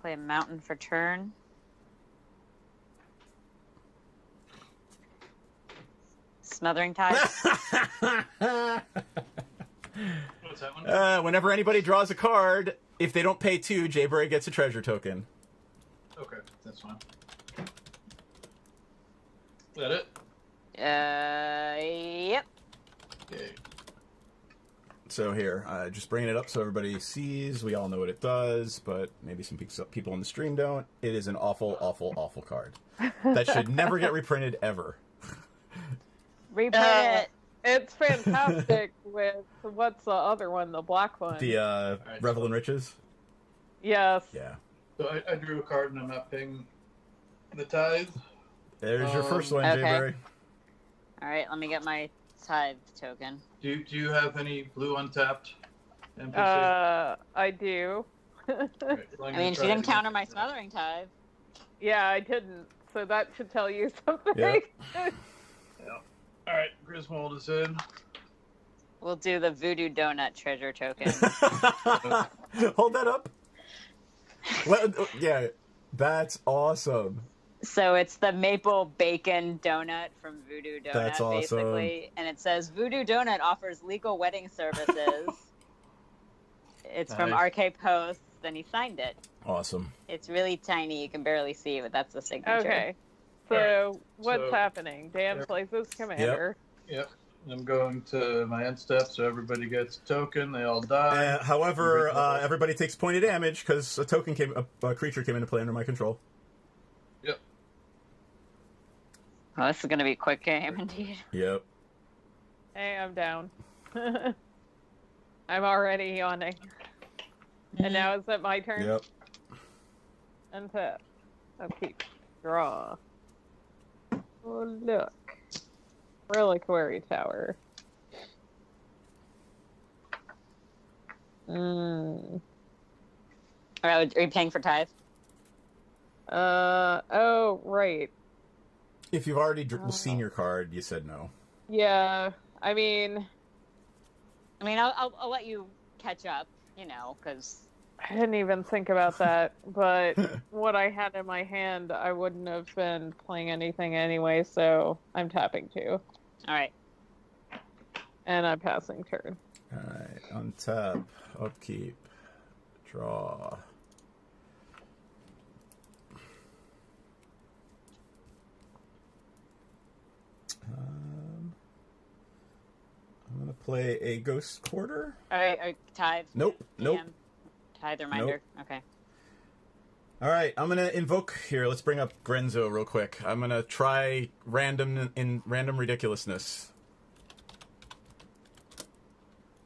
Play a mountain for turn. Smothering Tide. What's that one? Whenever anybody draws a card, if they don't pay 2, Jayberry gets a treasure token. Okay, that's fine. Is that it? Yep. Okay. So here, just bringing it up so everybody sees. We all know what it does, but maybe some people on the stream don't. It is an awful, awful, awful card. That should never get reprinted ever. Reprint it. It's fantastic with, what's the other one, the black one? The Revel in Riches? Yes. Yeah. So I drew a card and I'm not paying the tithe. There's your first one, Okay. Jayberry. Alright, let me get my tithe token. Do you have any blue untapped NPC? I do. Right, I mean, she didn't counter my Smothering Tithe. Yeah, I didn't. So that should tell you something. Yeah. Alright, Griswold is in. We'll do the Voodoo Donut treasure token. Hold that up. Well, yeah, that's awesome. So it's the maple bacon donut from Voodoo Donut, That's awesome. basically. And it says Voodoo Donut offers legal wedding services. It's from RK Post. Then he signed it. Awesome. It's really tiny. You can barely see, but that's the signature. Okay. So what's happening? Dan plays as commander. Yep. I'm going to my end step, so everybody gets a token. They all die. However, everybody takes a point of damage because a creature came into play under my control. Yep. Well, this is going to be a quick game, indeed. Yep. Hey, I'm down. I'm already yawning. And now is it my turn? Yep. Untap. Okay. Draw. Oh, look. Reliquary Tower. Are you paying for tithe? Oh, right. If you've already seen your card, you said no. Yeah, I mean, I'll let you catch up, because... I didn't even think about that, but what I had in my hand, I wouldn't have been playing anything anyway, so I'm tapping 2. Alright. And I'm passing turn. Alright, untap, upkeep, draw. I'm going to play a Ghost Quarter. Alright, tithe. Nope. Tithe reminder. Nope. Okay. All right, I'm going to invoke here. Let's bring up Grenzo real quick. I'm going to try random ridiculousness.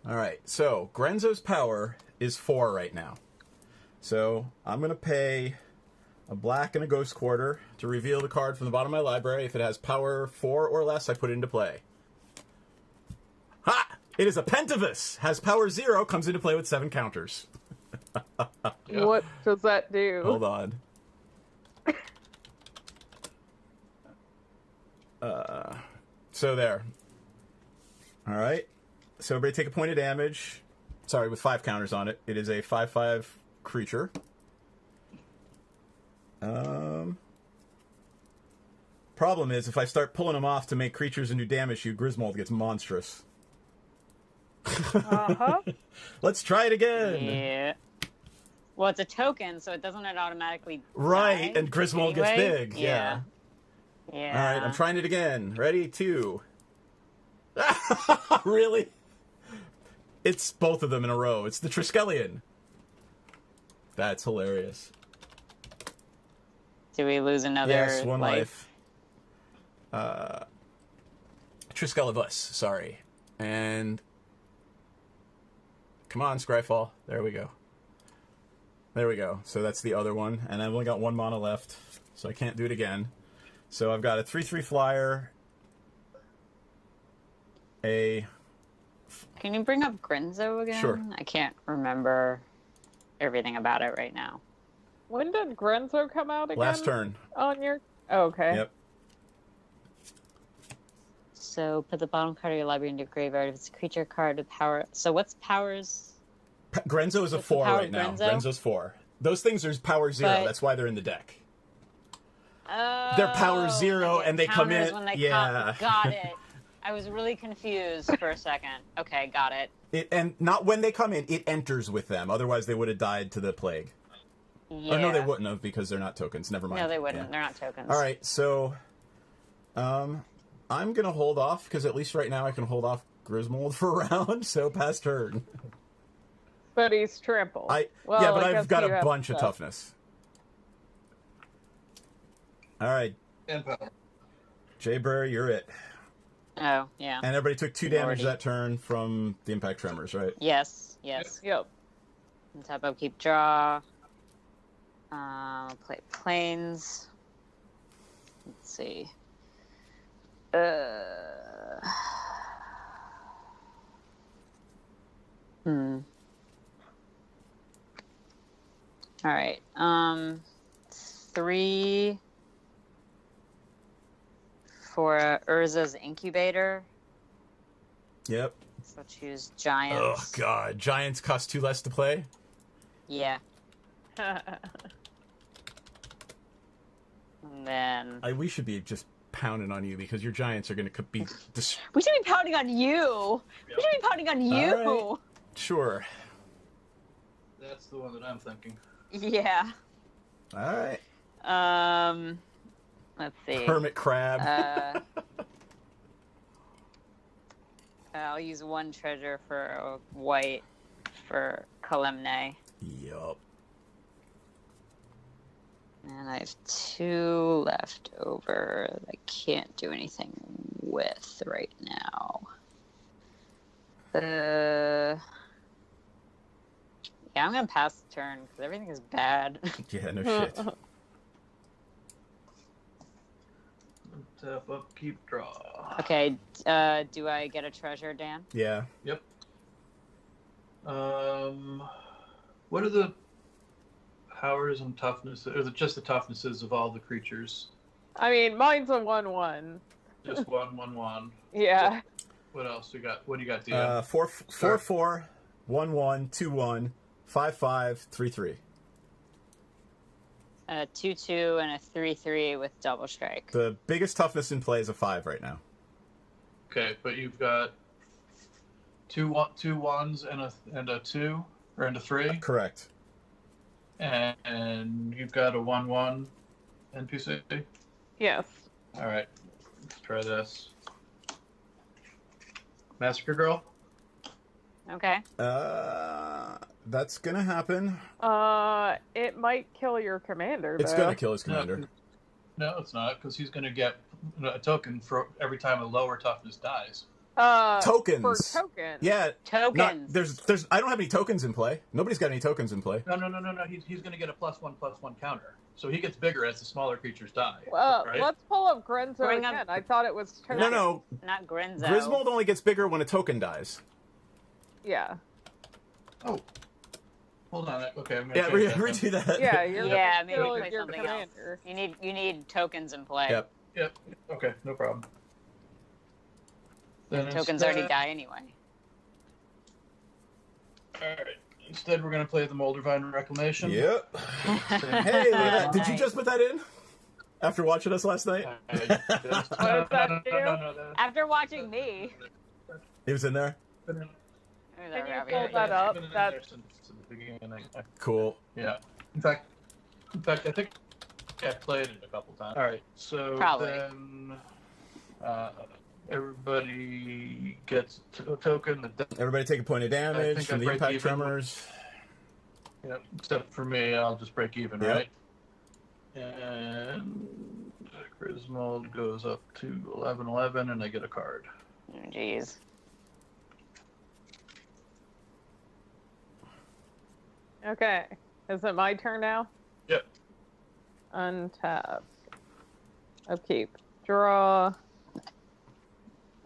All right, so Grenzo's power is 4 right now. So I'm going to pay a black and a Ghost Quarter to reveal the card from the bottom of my library. If it has power 4 or less, I put it into play. Ha! It is a Pentavus. Has power 0, comes into play with 7 counters. What does that do? Hold on. So there. All right. So everybody take a point of damage. Sorry, with 5 counters on it. It is a 5/5 creature. Problem is, if I start pulling them off to make creatures and do damage, Griswold gets monstrous. Let's try it again. Yeah. Well, it's a token, so it doesn't automatically right, die and Griswold anyway. gets big. Yeah. All right, I'm trying it again. Ready? 2. Really? It's both of them in a row. It's the Triskelion. That's hilarious. Do we lose another Yes, 1 life. Triskelivus, sorry. And... Come on, Scryfall. There we go. There we go. So that's the other one. And I've only got 1 mana left, so I can't do it again. So I've got a 3/3 flyer. Can you bring up Grenzo again? Sure. I can't remember everything about it right now. When did Grenzo come out again? Last turn. On your... Oh, okay. Yep. So put the bottom card of your library into your graveyard. If it's a creature card with power... So what's powers? Grenzo is a 4 right now. Grenzo's 4. Those things are power 0. But... That's why they're in the deck. Oh, they're power 0 and they come in. When they yeah. Got it. I was really confused for a second. Okay, got it. And not when they come in, it enters with them. Otherwise, they would have died to the plague. Yeah. Or no, they wouldn't have because they're not tokens. Never mind. No, they wouldn't. Yeah. They're not tokens. All right, so I'm going to hold off because at least right now I can hold off Griswold for a round, so pass turn. But he's trampled. But I've got a bunch of toughness. All right. Jay Burr, you're it. Oh, yeah. And everybody took 2 damage that turn from the impact tremors, right? Yes. Yep. And tap up, keep draw. Play planes. Let's see. All right. 3 for Urza's Incubator. Yep. So choose Giants. Oh, God. Giants cost 2 less to play? Yeah. And then... We should be just pounding on you because your giants are going to be... We should be pounding on you! Yep. We should be pounding on you! Right. Sure. That's the one that I'm thinking. Yeah. All right. Let's see. Hermit crab. I'll use one treasure for a white for Kalemne. Yup. And I have 2 left over that I can't do anything with right now. Yeah, I'm gonna pass the turn because everything is bad. Yeah, no shit. Tap up, keep, draw. Okay, do I get a treasure, Dan? Yeah. Yep. What are the powers and toughness, or just the toughnesses of all the creatures? I mean, mine's a 1/1. Just 1/1. Yeah. What else we got? What do you got, DM? 4/4, 1/1, 2/1, 5/5, 3/3. 2/2 and a 3/3 with double strike. The biggest toughness in play is a 5 right now. Okay, but you've got two 1s and a 2 or and a 3. Correct. And you've got a 1/1 NPC. Yes. All right, let's try this. Massacre Girl. Okay. That's gonna happen. It might kill your commander, It's gonna kill his commander. No, it's not, because he's gonna get a token for every time a lower toughness dies. Tokens. For tokens. Yeah. Tokens. There's. I don't have any tokens in play. Nobody's got any tokens in play. No. He's gonna get a +1/+1 counter, so he gets bigger as the smaller creatures die. Well, right? let's pull up Grenzo again. I thought it was tokens. No. Not Grenzo. Griswold only gets bigger when a token dies. Yeah. Oh. Hold on. Okay, I'm gonna Yeah, redo that. Yeah, maybe play your something commander. else. You need tokens in play. Yep. Okay, no problem. Then Tokens already die anyway. Alright. Instead, we're going to play the Moldavine Reclamation. Yep. Hey, look at that. Did you just put that in? After watching us last night? After watching me. It was in there? Can you pull that up? Since the beginning. Cool. Yeah. In fact, I think I played it a couple times. Alright, so then everybody gets a token. Everybody take a point of damage from the impact tremors. Yep, except for me, I'll just break even, right? And Griswold goes up to 11/11, and I get a card. Jeez. Okay. Is it my turn now? Yep. Untap. Upkeep. Draw.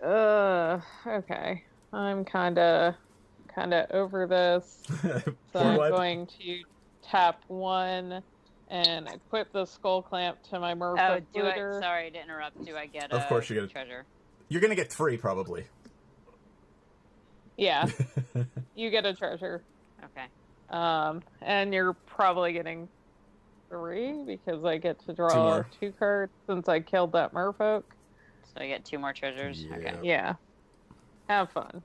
Okay. I'm kinda over this. So I'm going to tap 1 and equip the skull clamp to my merfolk looter. Sorry to interrupt. Do I get of course you get a treasure? You're gonna get 3 probably. Yeah. You get a treasure. Okay. And you're probably getting 3 because I get to draw 2 cards since I killed that merfolk. So I get 2 more treasures? Yeah. Okay. Yeah. Have fun.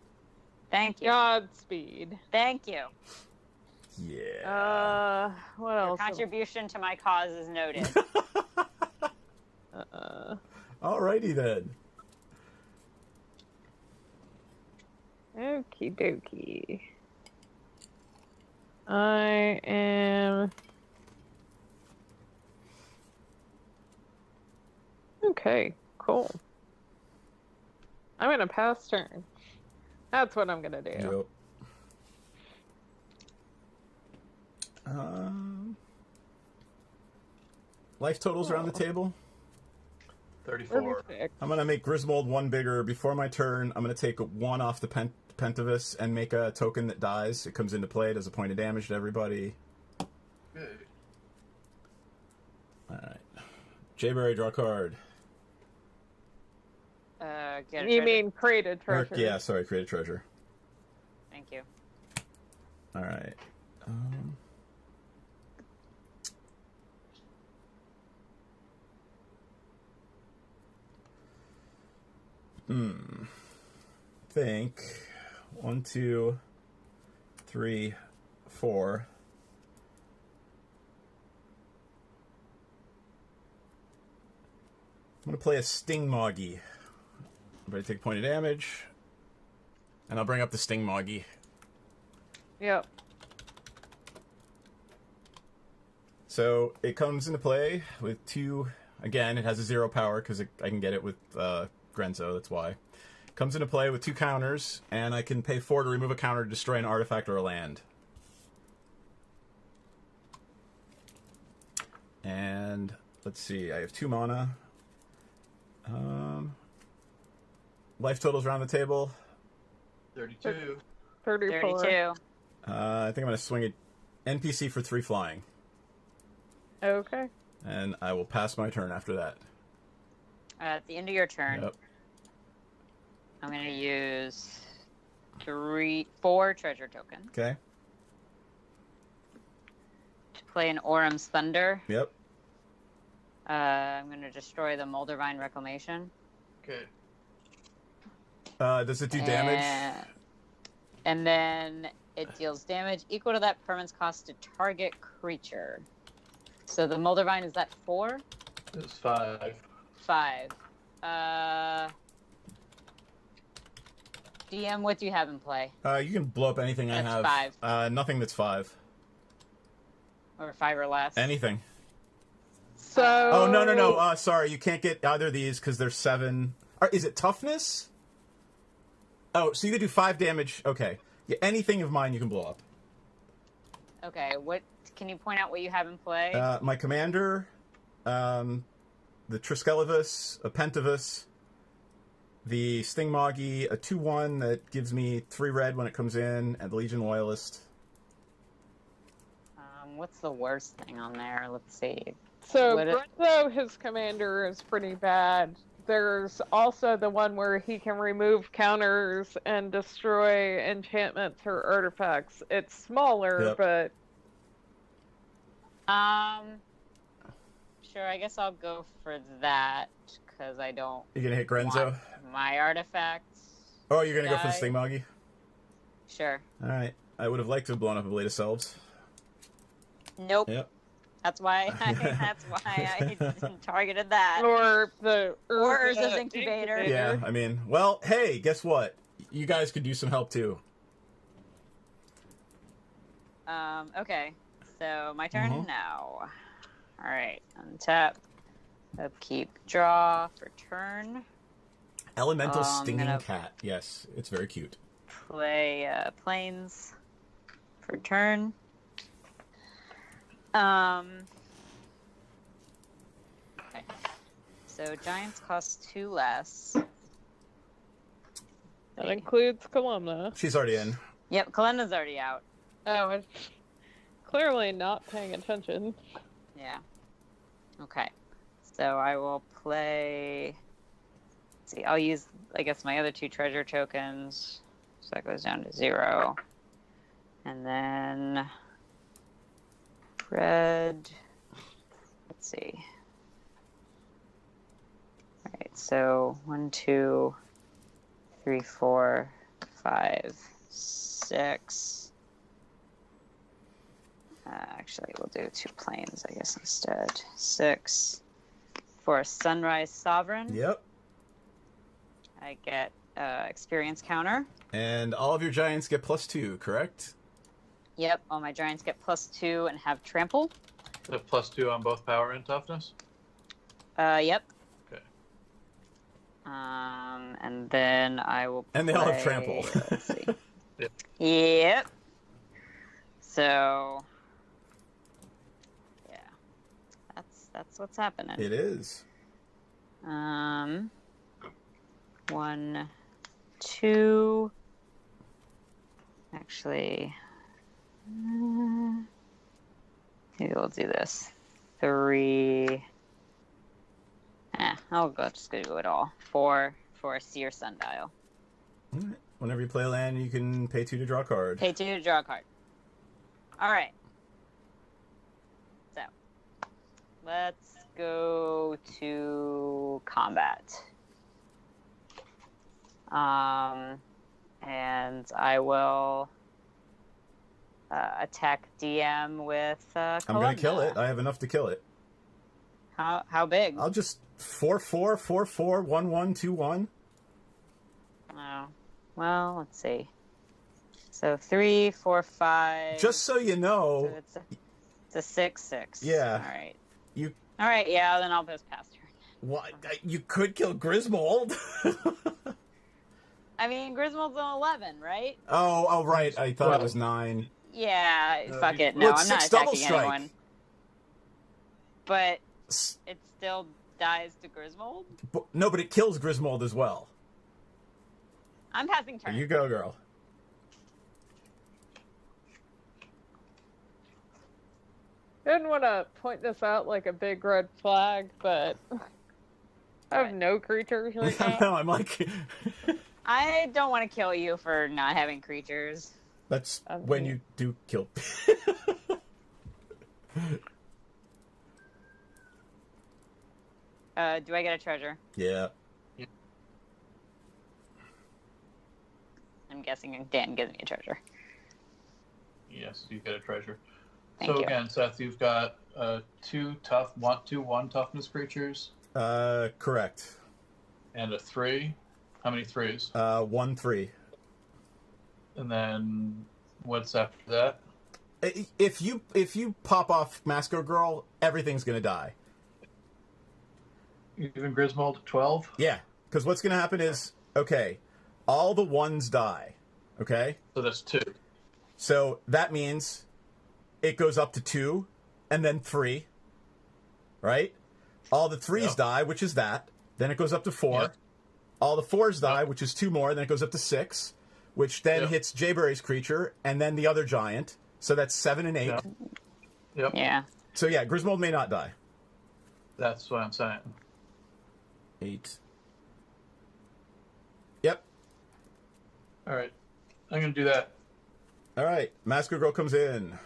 Thank you. Godspeed. Thank you. Yeah. What else? Your contribution to my cause is noted. Alrighty then. Okie dokie. I am... Okay, cool. I'm gonna pass turn. That's what I'm gonna do. Yep. Life totals are on the table. 34. I'm going to make Griswold 1 bigger. Before my turn, I'm going to take 1 off the Pentavis and make a token that dies. It comes into play. It does a point of damage to everybody. Good. Alright. Jayberry, draw a card. You mean create a treasure? Yeah, sorry, create a treasure. Thank you. Alright. Think 1, 2, 3, 4. I'm going to play a Sting Moggy. Everybody take a point of damage. And I'll bring up the Sting Moggy. Yep. So it comes into play with 2. Again, it has a 0 power because I can get it with Grenzo, that's why. Comes into play with 2 counters, and I can pay 4 to remove a counter to destroy an artifact or a land. And let's see, I have 2 mana. Life totals around the table. 32. 34. 32. I think I'm going to swing it NPC for 3 flying. Okay. And I will pass my turn after that. At the end of your turn, Yep. I'm going to use 4 treasure tokens Okay. to play an Orum's Thunder. Yep. I'm going to destroy the Moldavine Reclamation. Okay. Does it do damage? And then it deals damage equal to that permanent's cost to target creature. So the Moldavine, is that 4? It's 5. 5. DM, what do you have in play? You can blow up anything I That's have. 5. Nothing that's 5. Or 5 or less? Anything. So. Oh, no. Sorry, you can't get either of these because they're 7. Is it toughness? Oh, so you can do 5 damage. Okay. Yeah, anything of mine you can blow up. Okay, what can you point out what you have in play? My commander, the Triskelivus, a Pentavus, the Sting Moggy, a 2/1 that gives me 3 red when it comes in, and the Legion Loyalist. What's the worst thing on there? Let's see. So Grenzo, his commander, is pretty bad. There's also the one where he can remove counters and destroy enchantments or artifacts. It's smaller, Yep. but sure, I guess I'll go for that because I don't You're gonna hit Grenzo? want my artifacts. Oh, you're gonna go for the die. Sting Moggy? Sure. Alright. I would have liked to have blown up a Blade of Selves. Nope. Yep. That's why I targeted that. or the Or Urza's Incubator. Yeah, I mean, well, hey, guess what? You guys could use some help too. Okay. So my turn Mhm. now. All right. Untap. Upkeep. Draw for turn. Elemental I'm Stinging gonna- Cat. Yes, it's very cute. Play Plains for turn. Okay. So Giants cost 2 less. That includes Columna. She's already in. Yep, Kalenda's already out. Oh, it's clearly not paying attention. Yeah. Okay. So I will play. Let's see, I'll use, I guess, my other 2 treasure tokens. So that goes down to 0. And then red. Let's see. All right. So 1, 2, 3, 4, 5, 6. Actually, we'll do 2 planes, I guess, instead. 6. For a Sunrise Sovereign, Yep. I get experience counter. And all of your giants get +2, correct? Yep, all my giants get +2 and have trample. The +2 on both power and toughness? Yep. Okay. And then I will play... And they all have trample. Let's see. Yep. Yep. So... yeah. That's what's happening. It is. 1, 2. Actually, maybe we'll do this. 3. I'll just go do it all. 4 for a Seer Sundial. All right. Whenever you play a land, you can pay 2 to draw a card. Pay 2 to draw a card. All right. So, let's go to combat. And I will attack DM with I'm going to kill it. I have enough to kill it. How big? I'll just 4/4, 4/4, 1/1, 2/1. Oh, well, let's see. So 3, 4, 5. Just so you know, so it's a 6/6. Yeah. All right. You. All right. Yeah. Then I'll just pass turn. What? You could kill Griswold. I mean, Griswold's an 11, right? Oh, right. I thought it was 9. Yeah. Fuck it. No, I'm not attacking anyone. But it still dies to Griswold? No, but it kills Griswold as well. I'm passing turn. You go, girl. I didn't want to point this out like a big red flag, but I have no creatures right now. No, I'm like... I don't want to kill you for not having creatures. That's when you do kill. Do I get a treasure? Yeah. I'm guessing Dan gives me a treasure. Yes, you get a treasure. Thank you. Again, Seth, you've got 2 1 toughness creatures. Correct. And a 3. How many 3s? 1 3. And then what's after that? If you pop off Masco Girl, everything's gonna die. Even Griswold at 12? Yeah, because what's gonna happen is, okay, all the 1s die, okay? So that's 2. So that means it goes up to 2, and then 3, right? All the 3s die, which is that. Then it goes up to 4. Yep. All the 4s die, which is 2 more. Then it goes up to 6, which then hits Jayberry's creature, and then the other giant. So that's 7 and 8. Yep. Yeah. So yeah, Griswold may not die. That's what I'm saying. 8. Yep. All right. I'm going to do that. All right. Masco Girl comes in.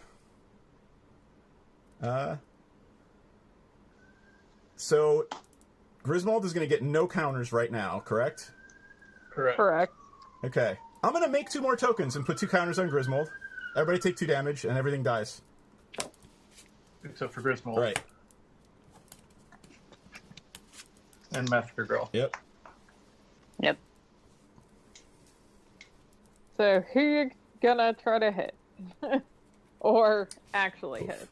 So Griswold is going to get no counters right now, correct? Correct. Okay. I'm going to make 2 more tokens and put 2 counters on Griswold. Everybody take 2 damage and everything dies. Except for Griswold. Right. And Massacre Girl. Yep. Yep. So who you gonna try to hit? Or actually hit?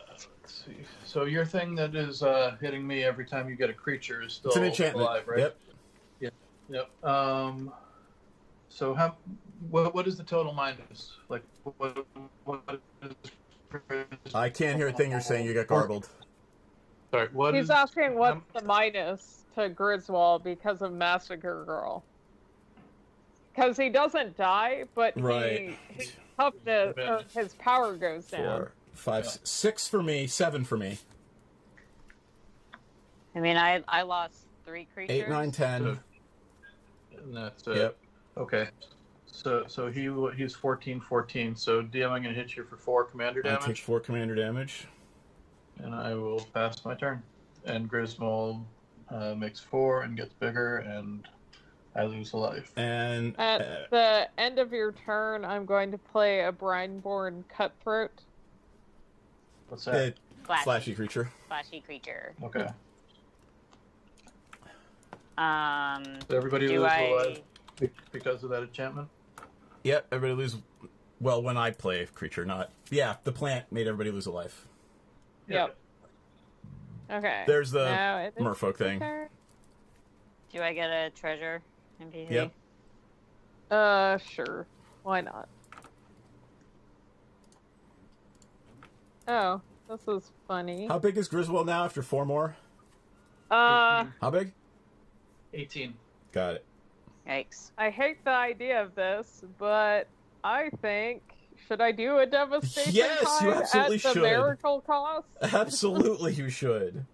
Let's see. So your thing that is hitting me every time you get a creature is still it's an enchantment. Alive, right? Yep. Yep. So what is the total minus? Like what is... I can't hear a thing you're saying. You got garbled. Sorry, He's asking what's the minus to Griswold because of Massacre Girl. Because he doesn't die, but his toughness, or his power goes down. 4, 5, 6 for me, 7 for me. I mean, I lost 3 creatures. 8, 9, 10. And that's it. Yep. Okay. So he's 14. So DM, I'm going to hit you for 4 commander damage. I take 4 commander damage. And I will pass my turn. And Griswold makes 4 and gets bigger, and I lose a life. And at the end of your turn, I'm going to play a Brineborn Cutthroat. What's that? Flashy creature. Flashy creature. Okay. So everybody lose a life because of that enchantment? Yep, everybody lose. Well, when I play a creature, not... Yeah, the plant made everybody lose a life. Yep. Okay. There's the merfolk thing. Do I get a treasure NPC? Yep. Sure. Why not? Oh, this is funny. How big is Griswold now after 4 more? 18. How big? 18. Got it. Yikes. I hate the idea of this, but I think... Should I do a devastation yes, you absolutely at the should. miracle cost? Absolutely, you should.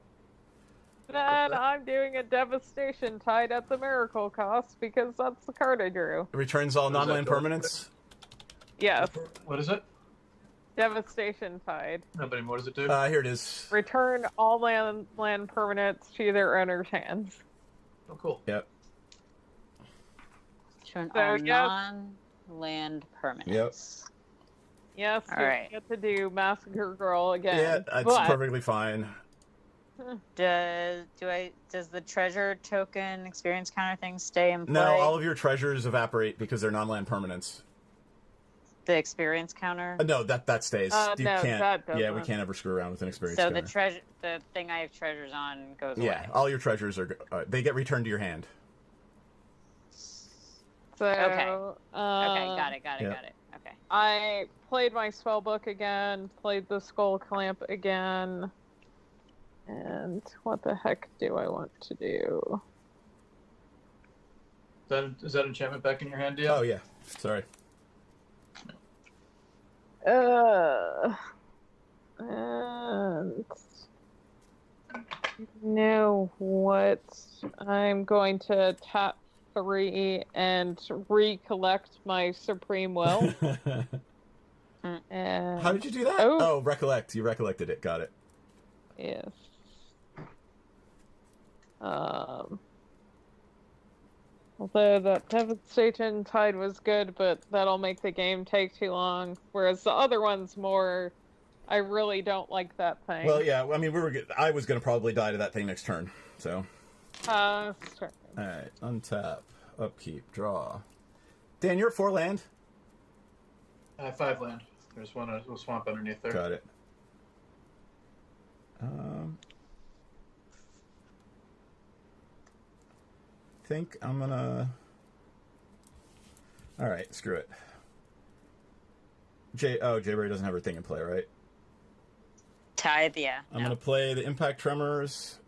Then I'm doing a devastation tide at the miracle cost because that's the card I drew. It returns all non-land permanents? Yes. What is it? Devastation tide. No, but what does it do? Here it is. Return all land permanents to their owner's hands. Oh, cool. Yep. Turn all non-land permanents. Yes, all right. Get to do Massacre Girl again. Yeah, that's perfectly fine. Does the treasure token experience counter thing stay in play? No, all of your treasures evaporate because they're non-land permanents. The experience counter? No, that stays. You no, can't. that doesn't. Yeah, we can't ever screw around with an experience so counter. the thing I have treasures on goes away. Yeah, all your treasures are they get returned to your hand. So okay, got it. Okay. I played my spell book again, played the skull clamp again, and what the heck do I want to do? Is that enchantment back in your hand, Dia? Oh yeah, sorry. And you know what? I'm going to tap 3 and recollect my Supreme Will. And... How did you do that? Oh, recollect. You recollected it. Got it. Yes. Although that Devastation Tide was good, but that'll make the game take too long. Whereas the other one's more, I really don't like that thing. Well, yeah. I mean, I was going to probably die to that thing next turn. So. Sure. All right. Untap. Upkeep. Draw. Dan, you're at 4 land. I have 5 land. There's one a swamp underneath there. Got it. Think I'm gonna. All right, screw it. Jayberry doesn't have her thing in play, right? Tithe, yeah. I'm gonna play the Impact Tremors,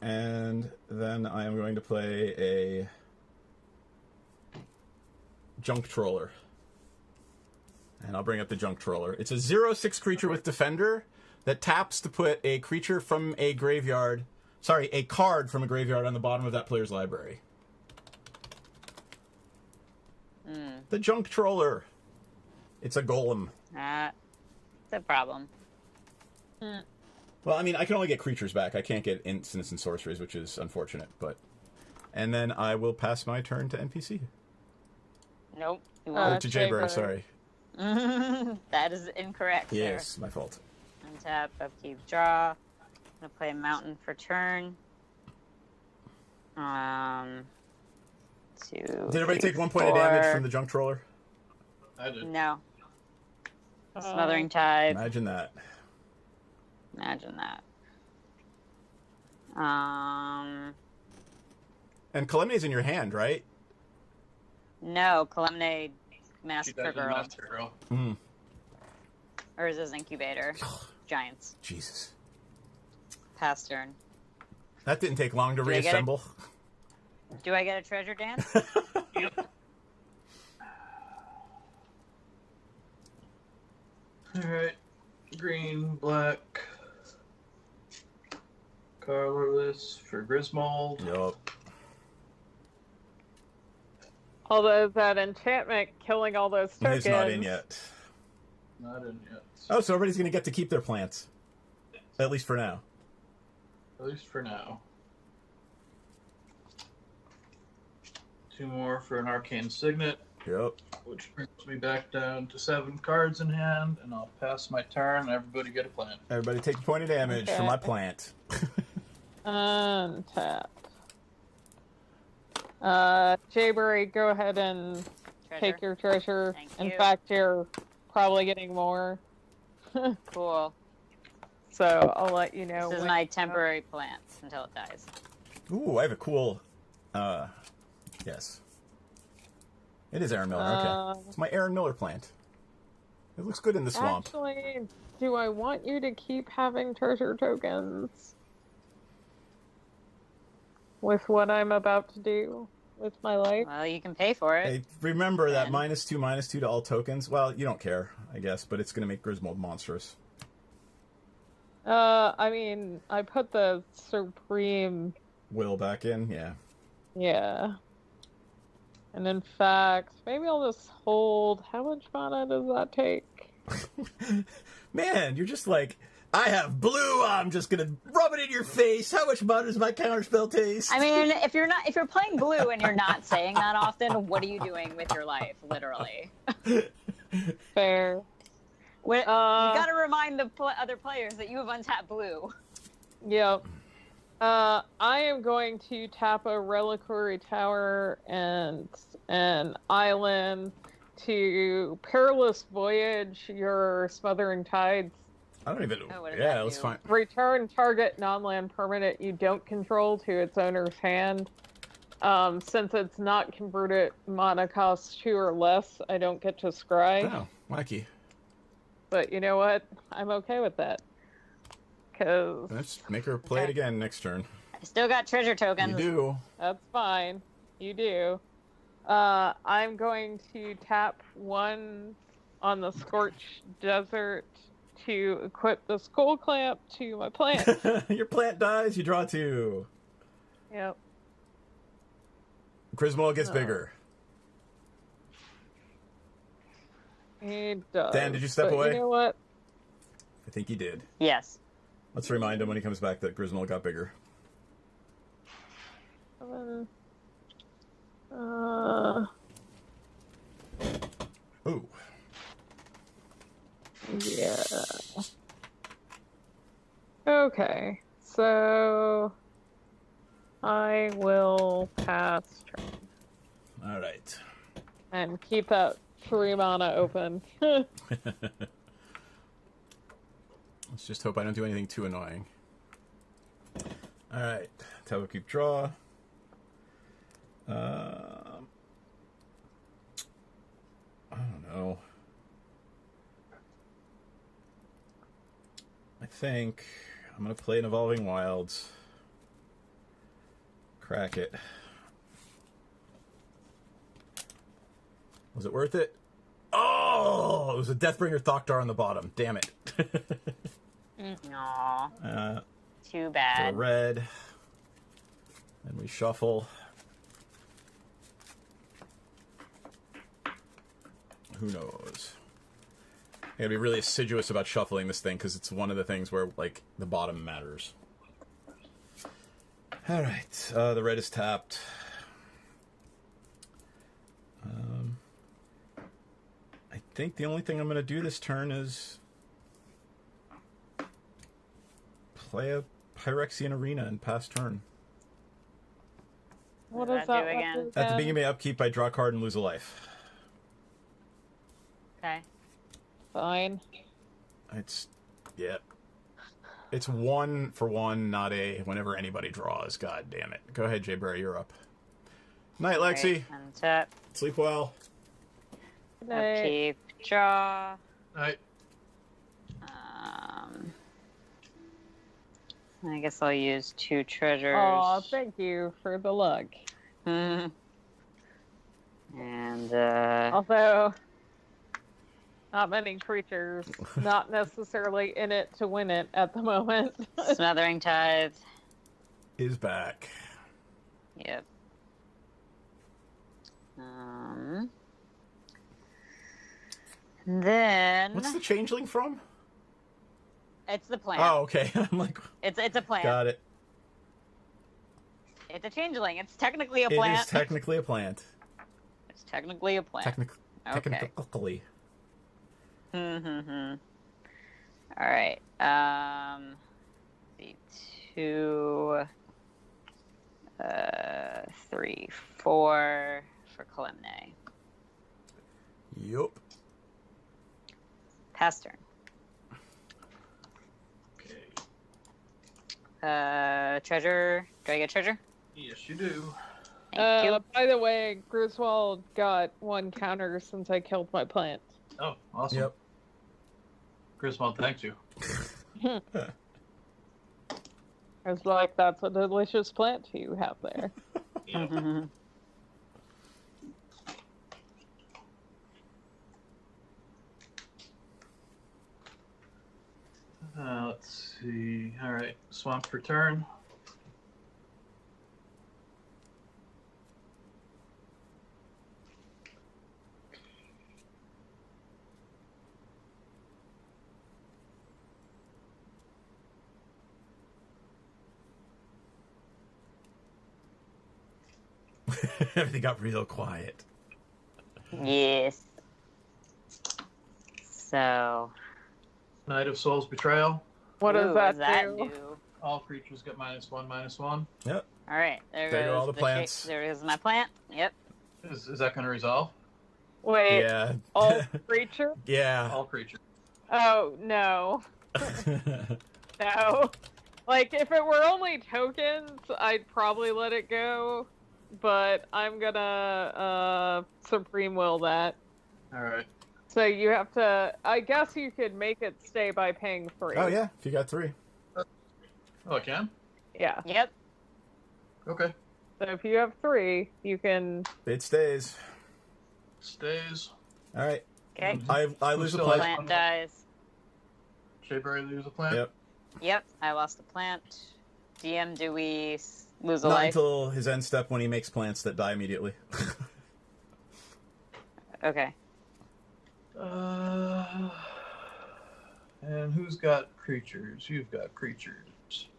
and then I am going to play a Junk Troller. And I'll bring up the Junk Troller. It's a 0/6 creature with Defender that taps to put a creature from a graveyard. Sorry, a card from a graveyard on the bottom of that player's library. The Junk Troller. It's a golem. It's a problem. Well, I mean, I can only get creatures back. I can't get instants and sorceries, which is unfortunate. And then I will pass my turn to NPC. Nope. To Jayberry, sorry. That is incorrect. Yes, sir. My fault. Untap, upkeep, draw. I'm gonna play Mountain for turn. 2. Did everybody take 1 point of damage from the Junk Troller? I did. No. Smothering Tide. Imagine that. And Calemne's in your hand, right? No, Calemne Massacre Girl. Mm. Or is this Incubator? Giants. Jesus. Pass turn. That didn't take long to reassemble. Do I get a treasure, Dan? Alright. Green, black. Colorless for Griswold. Yup. Although that enchantment killing all those tokens... It's not in yet. Not in yet. Oh, so everybody's going to get to keep their plants. At least for now. At least for now. 2 more for an Arcane Signet. Yep. Which brings me back down to 7 cards in hand, and I'll pass my turn. Everybody get a plant. Everybody take a point of damage for my plant. Untap. Jayberry, go ahead and take your treasure. In fact, you're probably getting more. Cool. So I'll let you know. This is my temporary plant until it dies. Ooh, I have a cool... yes. It is Aaron Miller, okay. It's my Aaron Miller plant. It looks good in the swamp. Actually, do I want you to keep having treasure tokens? With what I'm about to do with my life? Well, you can pay for it. Hey, remember that -2/-2 to all tokens? Well, you don't care, I guess, but it's going to make Griswold monstrous. I mean, I put the Supreme... Will back in? Yeah. Yeah. And in fact, maybe I'll just hold... How much mana does that take? Man, you're just like I have blue. I'm just gonna rub it in your face. How much mana does my counterspell taste? I mean, if you're playing blue and you're not saying that often, what are you doing with your life, literally? Fair. You got to remind the other players that you have untapped blue. Yep. I am going to tap a reliquary tower and an island to perilous voyage your smothering tides. I don't even. Yeah, that's fine. Return target non-land permanent you don't control to its owner's hand. Since it's not converted mana cost 2 or less, I don't get to scry. Oh, wacky. But you know what? I'm okay with that. Cause Let's make her play it again next turn. I still got treasure tokens. You do. that's fine. You do. I'm going to tap 1 on the Scorched Desert to equip the Skull Clamp to my plant. Your plant dies, you draw 2. Yep. Griswold gets bigger. He does. Dan, did you step away? You know what? I think he did. Yes. Let's remind him when he comes back that Griswold got bigger. Ooh. Yeah. Okay. So I will pass turn All right. and keep that 3 mana open. Let's just hope I don't do anything too annoying. All right. Tabo keep draw. I don't know. I think I'm going to play an Evolving Wilds. Crack it. Was it worth it? Oh! It was a Deathbringer Thokdar on the bottom. Damn it. Aww. Too For bad. red. And we shuffle. Who knows? I gotta be really assiduous about shuffling this thing because it's one of the things where, like, the bottom matters. Alright, the red is tapped. I think the only thing I'm gonna do this turn is play a Phyrexian Arena and pass turn. What does does that that do again? At the beginning of my upkeep, I draw a card and lose a life. Okay. Fine. It's, yeah. It's 1 for 1, not a whenever anybody draws. God damn it. Go ahead, Jay Barry, you're up. Night, Lexi. Untap. Sleep well. Good night. Upkeep. Draw. Alright. I guess I'll use 2 treasures. Aw, thank you for the luck. And Although, not many creatures, not necessarily in it to win it at the moment. Smothering Tithe. Is back. Yep. Then What's the changeling from? it's the plant. Oh, okay. I'm like, It's a plant. got it. It's a changeling. It's technically a plant. It is technically a plant. It's technically a plant. Okay. Technically. All right. See, 2, 3, 4 for Kalemne. Yup. Pass turn. Okay. Treasure. Do I get treasure? Yes, you do. Thank you. By the way, Griswold got 1 counter since I killed my plant. Oh, awesome. Yep. Griswold, thanks you. I was like, that's a delicious plant you have there. Yep. Let's see. All right, swamp for turn. Everything got real quiet. Yes. So. Knight of Souls Betrayal. What does that do? All creatures get -1/-1. Yep. All right. There go goes all the plants. There goes my plant. Yep. Is that going to resolve? Wait. Yeah. All creature? Yeah. All creatures. Oh, no. No. Like, if it were only tokens, I'd probably let it go. But I'm gonna, Supreme Will that. Alright. So you have to... I guess you could make it stay by paying 3. Oh, yeah. If you got 3. Oh, I can? Yeah. Yep. Okay. So if you have 3, you can... It stays. Stays. All right. Okay. I lose a still plant. Plant dies. Jayberry lose a plant? Yep. Yep. I lost a plant. DM, do we lose a Not life? until his end step when he makes plants that die immediately. Okay. And who's got creatures? You've got creatures.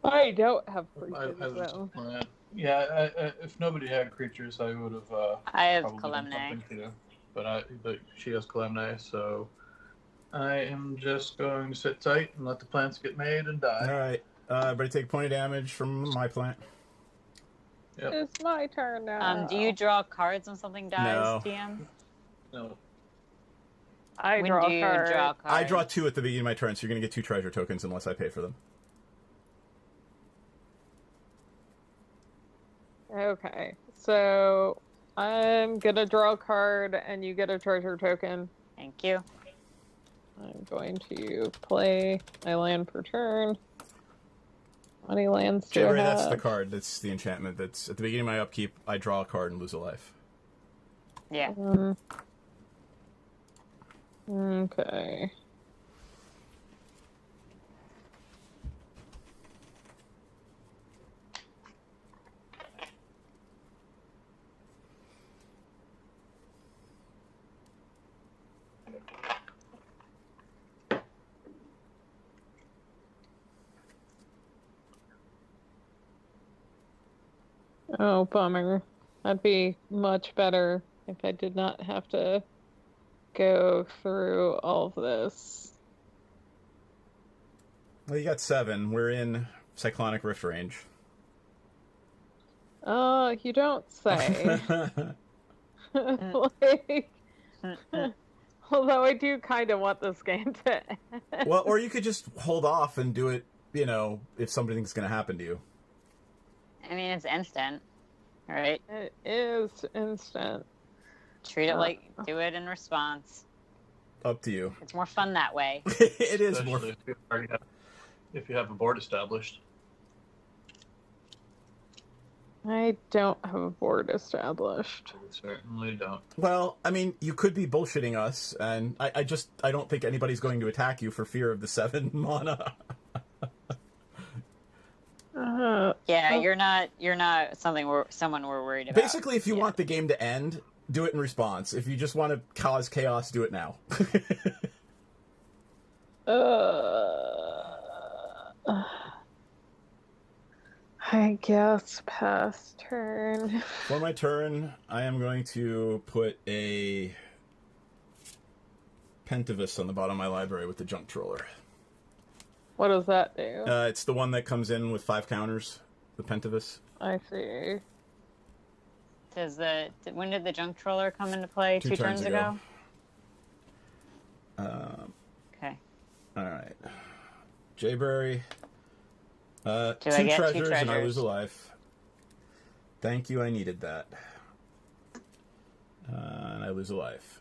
I don't have I creatures, lose a though. plant. Yeah, if nobody had creatures, I would have. I have probably done Kalemne. something too. But she has Kalemne, so I am just going to sit tight and let the plants get made and die. All right. Everybody take a point of damage from my plant. Yep. It's my turn now. Do you draw cards when something dies, No. DM? No. I When draw do you cards. draw cards? I draw 2 at the beginning of my turn, so you're going to get 2 treasure tokens unless I pay for them. Okay, so I'm gonna draw a card and you get a treasure token. Thank you. I'm going to play my land per turn. How many lands do I Jayberry, have? that's the card. That's the enchantment. That's at the beginning of my upkeep. I draw a card and lose a life. Yeah. Okay. Oh, bummer. That'd be much better if I did not have to go through all of this. Well, you got 7. We're in Cyclonic Rift range. You don't say. Like, although I do kind of want this game to end. Well, or you could just hold off and do it, if something's going to happen to you. I mean, it's instant, right? It is instant. Treat it like, do it in response. Up to you. It's more fun that way. It is more. Especially if you have a board established. I don't have a board established. You certainly don't. Well, I mean, you could be bullshitting us, and I don't think anybody's going to attack you for fear of the 7 mana. Yeah, you're not someone we're worried about. Basically, if you want the game to end, do it in response. If you just want to cause chaos, do it now. I guess pass turn. For my turn, I am going to put a Pentavus on the bottom of my library with the Junk Troller. What does that do? It's the one that comes in with 5 counters, the Pentavus. I see. When did the Junk Troller come into play? 2 turns ago? Okay. All right. Jayberry. 2 treasures and I lose a life. Thank you, I needed that. And I lose a life.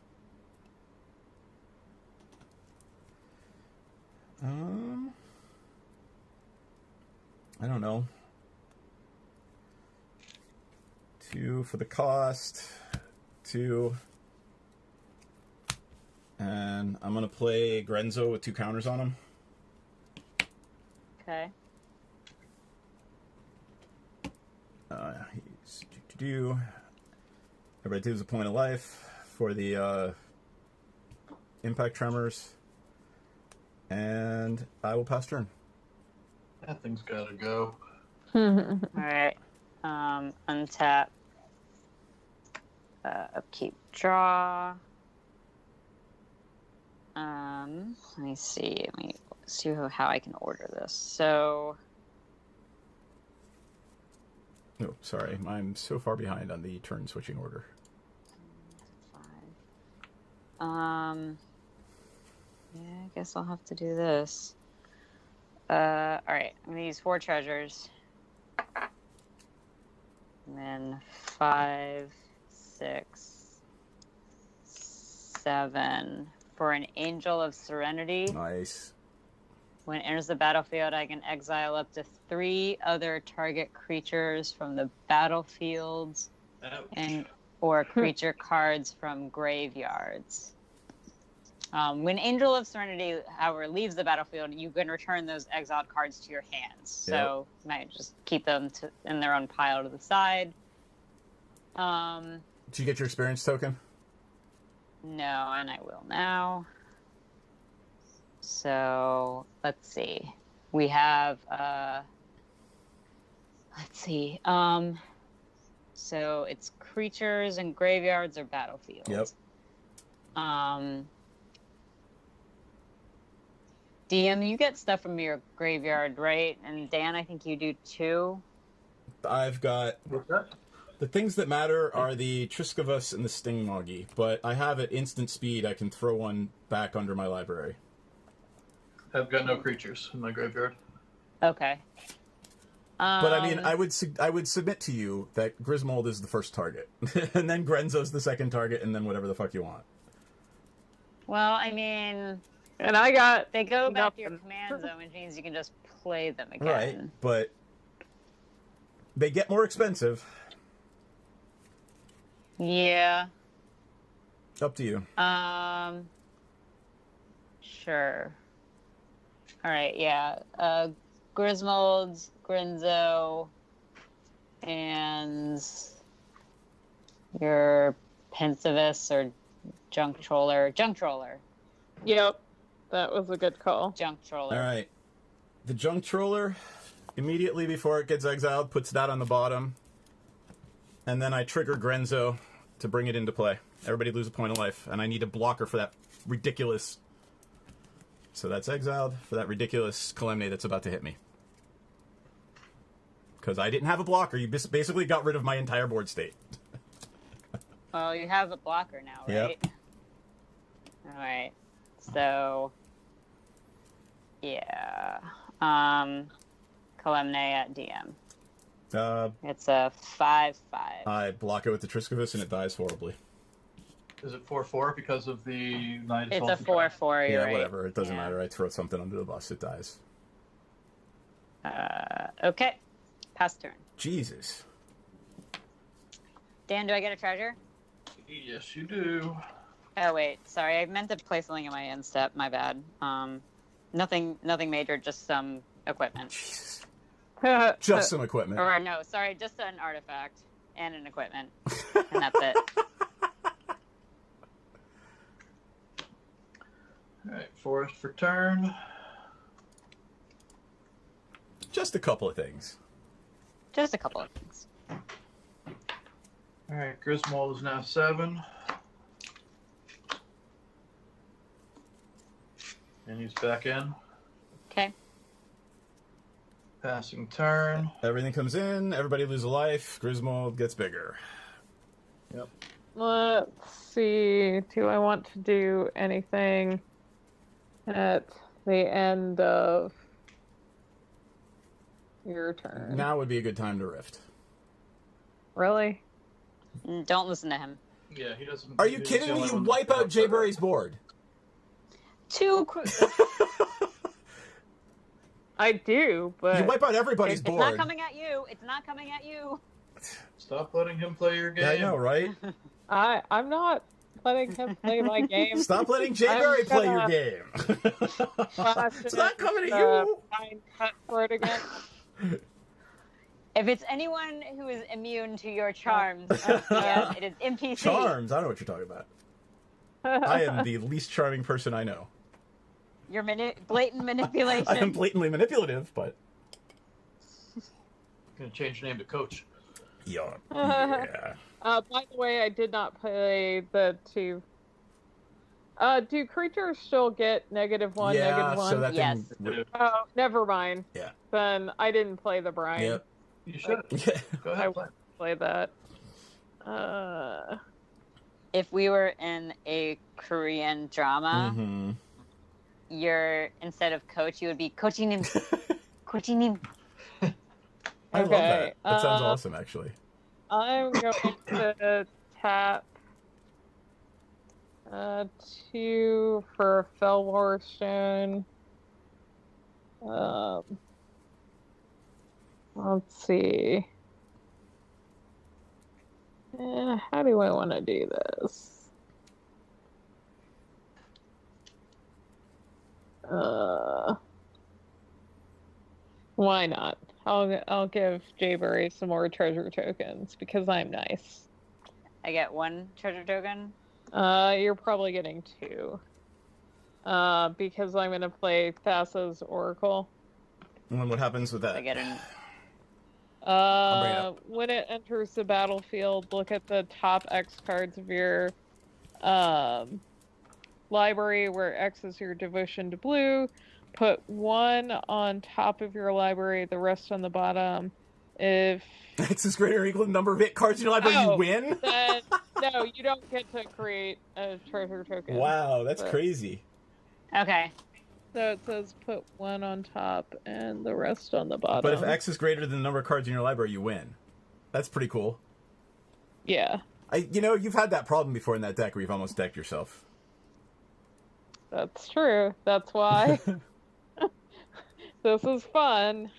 I don't know. 2 for the cost. 2. And I'm going to play Grenzo with 2 counters on him. Okay. Everybody takes a point of life for the impact tremors. And I will pass turn. That thing's gotta go. Alright. Untap. Upkeep, draw. Let me see. Let me see how I can order this. So. Oh, sorry. I'm so far behind on the turn switching order. 5. Yeah, I guess I'll have to do this. Alright, I'm gonna use 4 treasures. And then 5, 6, 7 for an Angel of Serenity. Nice. When it enters the battlefield, I can exile up to 3 other target creatures from the battlefields or creature cards from graveyards. When Angel of Serenity, however, leaves the battlefield, you can return those exiled cards to your hands. So you might just keep them in their own pile to the side. Did you get your experience token? No, and I will now. So let's see. We have let's see. So it's creatures and graveyards or battlefields. Yep. DM, you get stuff from your graveyard, right? And Dan, I think you do too. I've got... What's that? The things that matter are the Triscovus and the Stingmoggy, but I have at instant speed, I can throw one back under my library. I've got no creatures in my graveyard. Okay. But I mean, I would submit to you that Griswold is the first target, and then Grenzo's the second target, and then whatever the fuck you want. Well, I mean... And I got... They go back to your command zone, which means you can just play them again. Right, but they get more expensive. Yeah. Up to you. Sure. Alright, yeah. Griswold, Grenzo, and your Pensivus or Junk Troller. Junk Troller. Yep. That was a good call. Junk Troller. All right. The Junk Troller, immediately before it gets exiled, puts that on the bottom. And then I trigger Grenzo to bring it into play. Everybody lose a point of life. And I need a blocker for that ridiculous... So that's exiled for that ridiculous Calamity that's about to hit me. Because I didn't have a blocker. You basically got rid of my entire board state. Well, you have a blocker now, right? Yep. Alright. So... Yeah. Calamne at DM. It's a 5/5. I block it with the Triscovus and it dies horribly. Is it 4/4 because of the 9 to 12? It's a 4/4. Yeah, right. whatever. It doesn't matter. I throw something under the bus. It dies. Okay. Pass turn. Jesus. Dan, do I get a treasure? Yes, you do. Oh wait, sorry. I meant to play something in my end step. My bad. Nothing major. Just some equipment. Jesus. Just some equipment. Or no, sorry, just an artifact and an equipment, and that's it. Alright, forest for turn. Just a couple of things. Just a couple of things. Alright, Griswold is now 7. And he's back in. Okay. Passing turn. Everything comes in, everybody loses a life, Griswold gets bigger. Yep. Let's see. Do I want to do anything at the end of your turn? Now would be a good time to rift. Really? Don't listen to him. Yeah, he doesn't. Are you kidding me? You wipe out Jayberry's board. I do, but... You wipe out everybody's board. It's not coming at you. It's not coming at you. Stop letting him play your game. Yeah, I know, right? I'm not letting him play my game. Stop letting Jayberry play your game. It's not coming at you. Cut for it again. If it's anyone who is immune to your charms, yeah, it is NPC. Charms? I don't know what you're talking about. I am the least charming person I know. Your blatant manipulation. I am blatantly manipulative, but... I'm going to change your name to Coach. Yeah. By the way, I did not play the 2. Do creatures still get -1, Yeah, -1? so that Yes. thing... Oh, never mind. Yeah. Then I didn't play the brine. Yep. You should. Go ahead. Play that. If we were in a Korean drama, Mm-hmm. you're instead of coach, you would be coaching. Coaching. I love that. That sounds awesome, actually. I'm going to tap 2 for Fellwar Stone. Let's see. How do I want to do this? Why not? I'll give Jayberry some more treasure tokens because I'm nice. I get 1 treasure token. You're probably getting 2. Because I'm gonna play Thassa's Oracle. And what happens with that? I get an. I'll bring it up. When it enters the battlefield, look at the top X cards of your library, where X is your devotion to blue. Put 1 on top of your library, the rest on the bottom. If X is greater or equal to the number of hit cards in your library, you win? Then, no, you don't get to create a treasure token. Wow, that's crazy. Okay. So it says put 1 on top and the rest on the bottom. But if X is greater than the number of cards in your library, you win. That's pretty cool. Yeah. You've had that problem before in that deck where you've almost decked yourself. That's true. That's why. This is fun.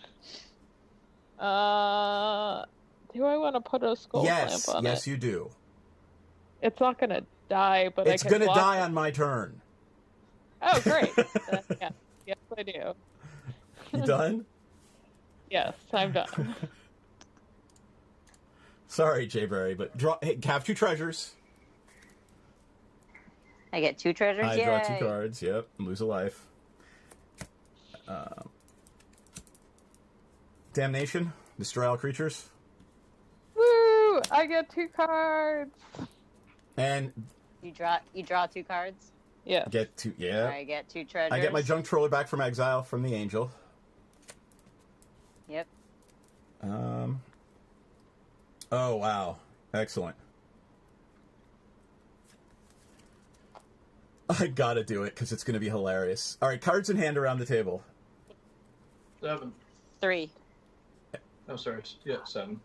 Do I want to put a skull clamp on it? Yes, you do. It's not going to die, but it's going to die on my turn. Oh, great. Yeah. Yes, I do. You done? Yes, I'm done. Sorry, Jayberry, but have 2 treasures. I get 2 treasures. I draw 2 cards. Yep, lose a life. Damnation. Destroy all creatures. Woo! I get 2 cards. And you draw 2 cards. Yeah. Get 2. Yeah. I get 2 treasures. I get my junk troller back from exile from the angel. Yep. Oh wow! Excellent. I gotta do it because it's gonna be hilarious. All right, cards in hand around the table. 7. 3. I'm sorry. Yeah, 7.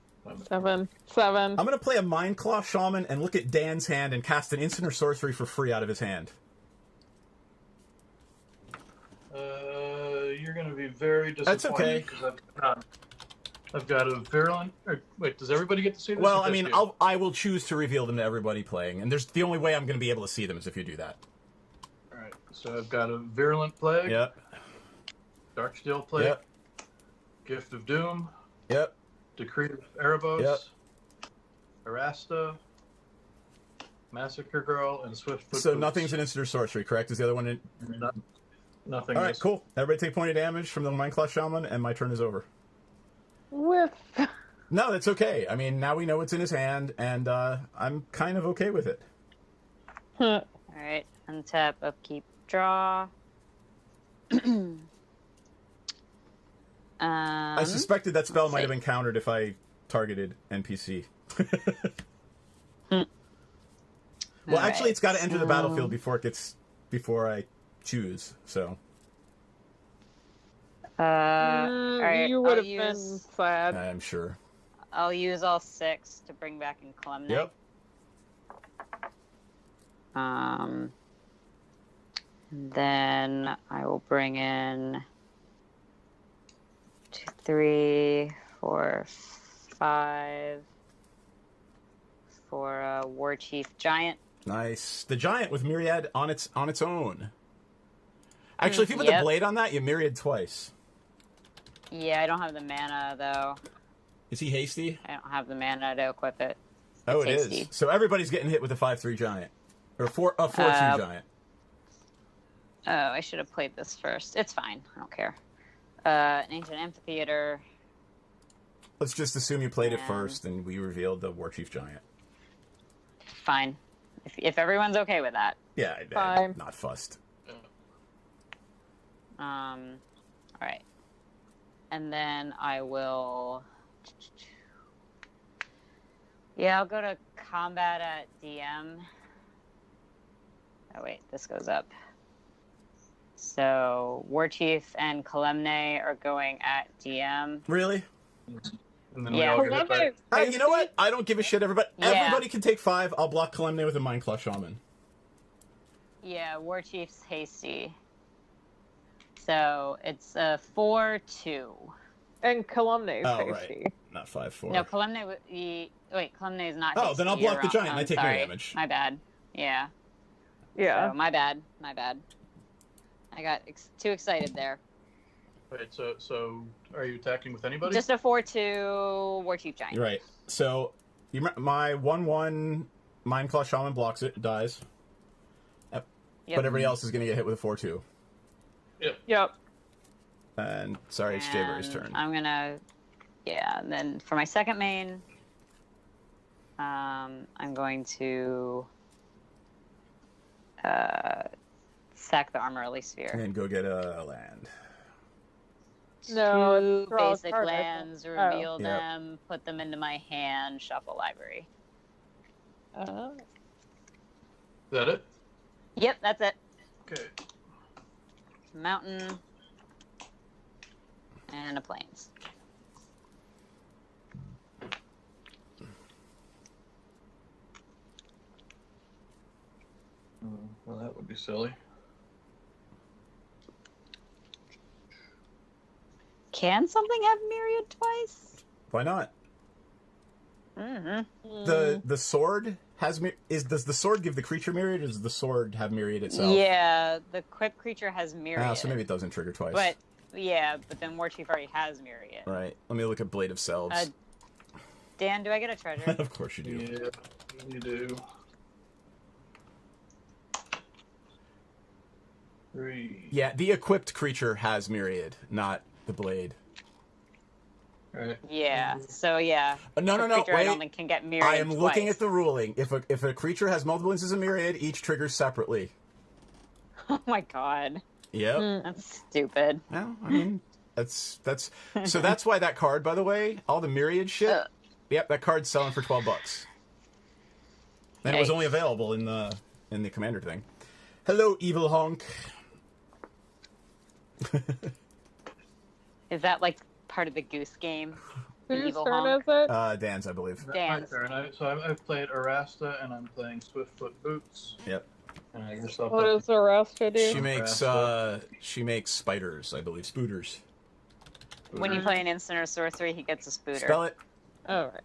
7. I'm gonna play a Mindclaw Shaman and look at Dan's hand and cast an instant or sorcery for free out of his hand. You're gonna be very disappointed. That's okay. I've got a virulent. Wait, does everybody get to see this? Well, I mean, I will choose to reveal them to everybody playing, and the only way I'm going to be able to see them is if you do that. All right. So I've got a virulent plague. Yep. Darksteel plague. Yep. Gift of Doom. Yep. Decree of Erebos. Yep. Arasta. Massacre Girl and Swiftfoot. So nothing's an instant or sorcery, correct? Is the other one? Nothing. All right, cool. Everybody take point of damage from the Mindclaw Shaman, and my turn is over. Whiff. No, that's okay. I mean, now we know what's in his hand, and I'm kind of okay with it. All right. Untap, upkeep, draw. I suspected that spell might have been countered if I targeted NPC. Well, actually, it's got to enter the battlefield before I choose. So. All right, you would have been sad. I'm sure. I'll use all 6 to bring back in Clemnic. Yep. Then I will bring in 2, 3, 4, 5 for a War Chief Giant. Nice. The Giant with Myriad on its own. Actually, if you put the blade on that, you Myriad twice. Yeah, I don't have the mana, though. Is he hasty? I don't have the mana to equip it. Oh, it is. So everybody's getting hit with a 5/3 Giant. Or a 4/2 Giant. Oh, I should have played this first. It's fine. I don't care. An Ancient Amphitheater. Let's just assume you played it first and we revealed the War Chief Giant. Fine. If everyone's okay with that. Yeah, Fine. I'm not fussed. All right. And then I will... Yeah, I'll go to combat at DM. Oh, wait, this goes up. So, War Chief and Kalemne are going at DM. Really? And then Yeah. we all get it back. You know what? I don't give a shit. Yeah. Everybody can take 5. I'll block Kalemne with a Mind Claw Shaman. Yeah, War Chief's hasty. So, it's a 4-2. And Kalemne's Oh, hasty. right. Not 5-4. No, Kalemne... Wait, Kalemne is not Oh, hasty. then I'll block You're the wrong. giant. I I'm take no sorry. damage. My bad. Yeah. Yeah. So, my bad. I got too excited there. Wait, so are you attacking with anybody? Just a 4-2 War Chief Giant. You're right. So, my 1-1 Mind Claw Shaman blocks it, dies. Yep. But everybody else is going to get hit with a 4-2. Yep. And, sorry, it's Jayberry's turn. I'm going to... Yeah, and then for my second main, I'm going to sack the Armor Release Sphere. And go get a land. No, Two draw a basic card, I lands, think. reveal Yep. them, put them into my hand, shuffle library. Is that it? Yep, that's it. Okay. Mountain and a plains. Well, that would be silly. Can something have myriad twice? Why not? Mm-hmm. The sword has does the sword give the creature myriad, or does the sword have myriad itself? Yeah, the equipped creature has myriad. Ah, so maybe it doesn't trigger twice. But yeah, but then War Chief already has myriad. Right. Let me look at Blade of Selves. Dan, do I get a treasure? Of course you do. Yeah, you do. 3. Yeah, the equipped creature has myriad, not the blade. Right. Yeah. So yeah. No, the creature wait. I don't think can get myriad. I am looking twice. at the ruling. If a creature has multiple instances of myriad, each triggers separately. Oh my god. Yep. That's stupid. Well, I mean, that's so that's why that card, by the way, all the myriad shit. Yep, that card's selling for $12. And it was only available in the commander thing. Hello, evil honk. Is that like part of the goose game? The Whose evil turn honk? is it? Dan's, I believe. Dan's. My turn. I've played Arasta, and I'm playing Swiftfoot Boots. Yep. And I guess I'll What does the rest do? She makes spiders, I believe, spooters. When you play an instant or sorcery, he gets a spooter. Spell it. All right.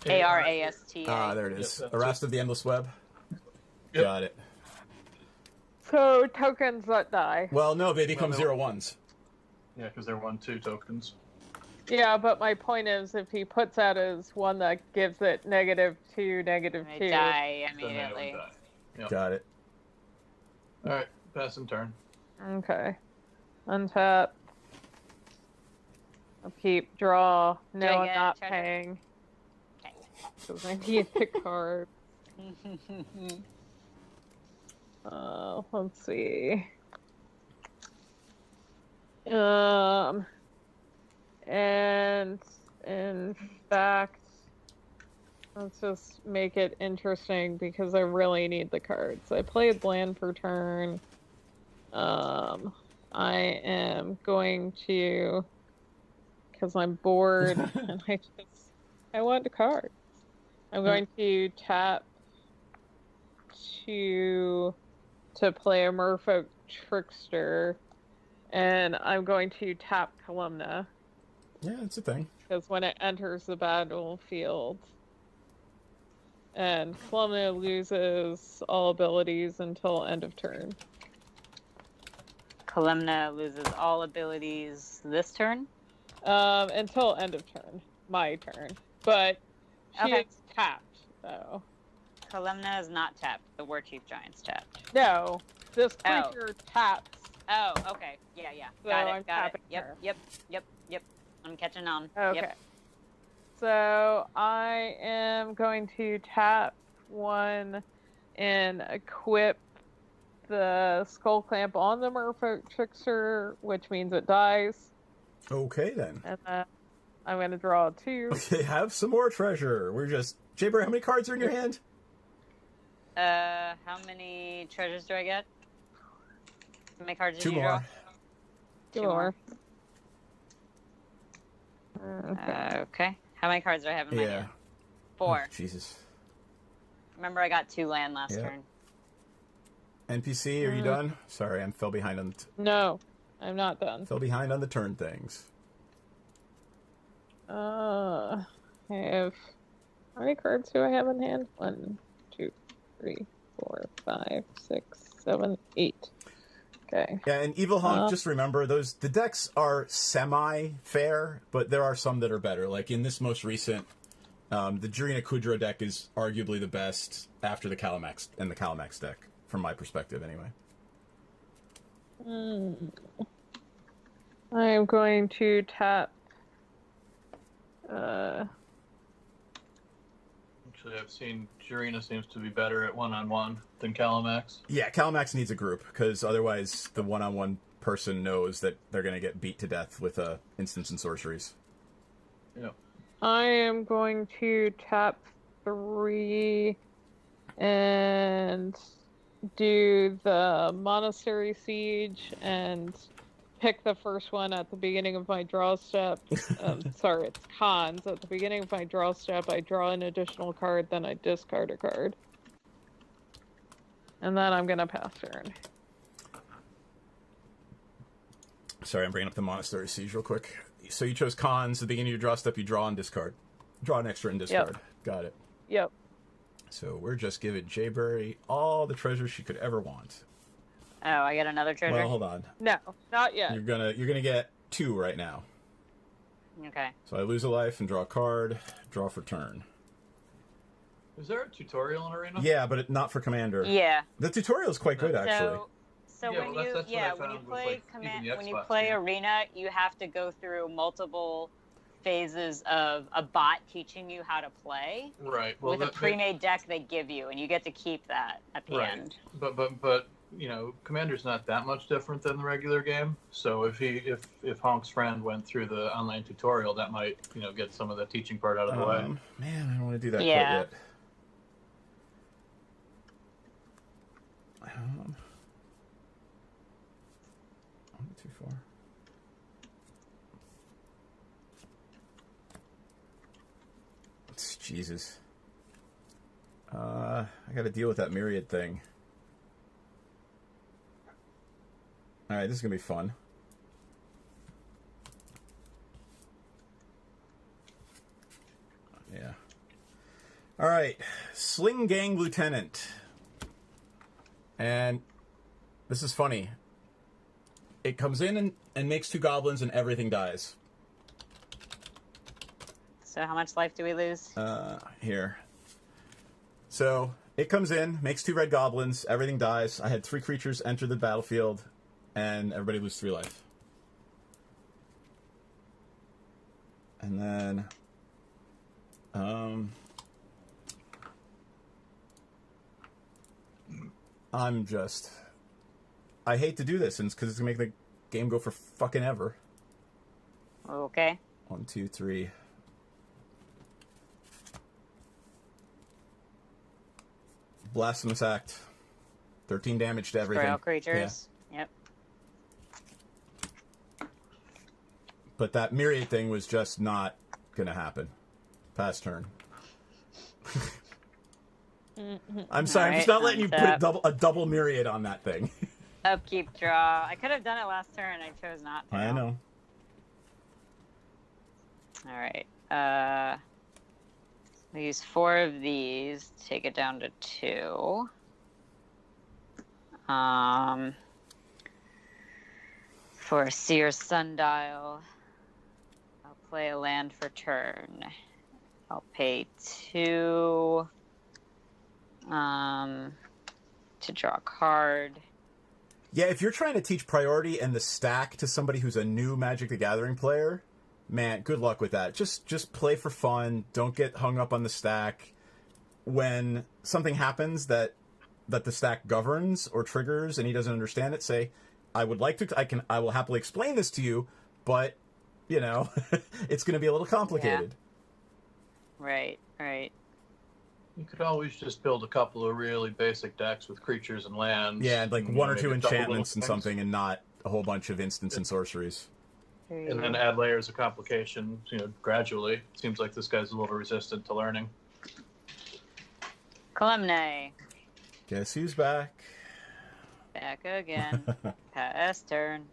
Arasta. Ah, there it is. Yep, Arrest of the Endless Web. Yep. Got it. So tokens that die. Well, no, they become Well, no. 0/1s. Yeah, because they're 1/2 tokens. Yeah, but my point is, if he puts out his one that gives it -2, They -2. die Then they would immediately. die. Yep. Got it. All right, passing turn. Okay. Untap. Upkeep. Draw. No, I I'm get not treasure? paying. Okay. Because I need the card. Let's see. And in fact, let's just make it interesting because I really need the cards. I played land per turn. I am going to, because I'm bored and I want the cards. I'm going to tap to play a Merfolk Trickster, and I'm going to tap Columna. Yeah, it's a thing. Because when it enters the battlefield, and Columna loses all abilities until end of turn. Kalemna loses all abilities this turn. Until end of turn, my turn. But she Okay. is tapped, though. Kalemna is not tapped. The War Chief Giant's tapped. No, this Oh. creature taps. Oh, okay. Yeah. So Got it. I'm Got it. tapping her. Yep. I'm catching on. Okay. Yep. So I am going to tap one and equip the Skull Clamp on the Merfolk Trickster, which means it dies. Okay, then. And then I'm going to draw 2. Okay, have some more treasure. We're just... Jaber, how many cards are in your hand? How many treasures do I get? How many cards did you draw? 2 more. Okay. How many cards do I have in my hand? 4. Oh, Jesus. Remember, I got 2 land last turn. NPC, are you done? Sorry, I fell behind on... No, I'm not done. Fell behind on the turn things. I have... How many cards do I have in hand? 1, 2, 3, 4, 5, 6, 7, 8. Okay. Yeah, and Evil Honk, just remember, the decks are semi-fair, but there are some that are better. Like in this most recent, the Jirina Kudro deck is arguably the best after the Calamax and the Calamax deck, from my perspective, anyway. I am going to tap. Actually, I've seen Jirina seems to be better at one-on-one than Calamax. Yeah, Calamax needs a group, because otherwise the one-on-one person knows that they're going to get beat to death with instants and sorceries. Yep. I am going to tap 3 and do the Monastery Siege and pick the first one at the beginning of my draw step. Sorry, it's cons. At the beginning of my draw step, I draw an additional card, then I discard a card. And then I'm going to pass turn. Sorry, I'm bringing up the Monastery Siege real quick. So you chose cons. At the beginning of your draw step, you draw and discard. Draw an extra and discard. Yep. Got it. Yep. So we're just giving Jayberry all the treasure she could ever want. Oh, I get another treasure? Well, hold on. No, not yet. You're gonna get 2 right now. Okay. So I lose a life and draw a card. Draw for turn. Is there a tutorial in Arena? Yeah, but not for Commander. Yeah. The tutorial is quite good, actually. So Yeah, when well, when you play Arena, you have to go through multiple phases of a bot teaching you how to play. Right. Well, with a pre-made deck they give you, and you get to keep that at the end. But you know, Commander's not that much different than the regular game. So if Honk's friend went through the online tutorial, that might, you know, get some of the teaching part out of the way. Man, I don't want to do that quite Yeah. yet. 1, 2, 4. Jesus. I got to deal with that myriad thing. All right, this is gonna be fun. Yeah. All right, Sling Gang Lieutenant. And this is funny. It comes in and makes 2 goblins and everything dies. So how much life do we lose? Here. So it comes in, makes 2 red goblins, everything dies. I had 3 creatures enter the battlefield, and everybody loses 3 life. And then, I hate to do this, because it's gonna make the game go for fucking ever. Okay. 1, 2, 3. Blasphemous Act. 13 damage to everything. Destroy all creatures. Yeah. Yep. But that myriad thing was just not gonna happen. Pass turn. I'm sorry, I'm just not letting you put a double myriad on that thing. Upkeep, draw. I could have done it last turn. I chose not to. I know. All right. We use 4 of these. Take it down to 2. For a Seer Sundial, I'll play a land for turn. I'll pay 2 to draw a card. Yeah, if you're trying to teach priority and the stack to somebody who's a new Magic the Gathering player, man, good luck with that. Just play for fun. Don't get hung up on the stack. when something happens that the stack governs or triggers and he doesn't understand it, say, I will happily explain this to you, but, you know, it's going to be a little complicated. Yeah. Right. You could always just build a couple of really basic decks with creatures and lands. Yeah, and like one or two enchantments and things. something, and not a whole bunch of instants and sorceries. And then add layers of complication, gradually. It seems like this guy's a little resistant to learning. Kalemne. Guess who's back? Back again. Pass turn.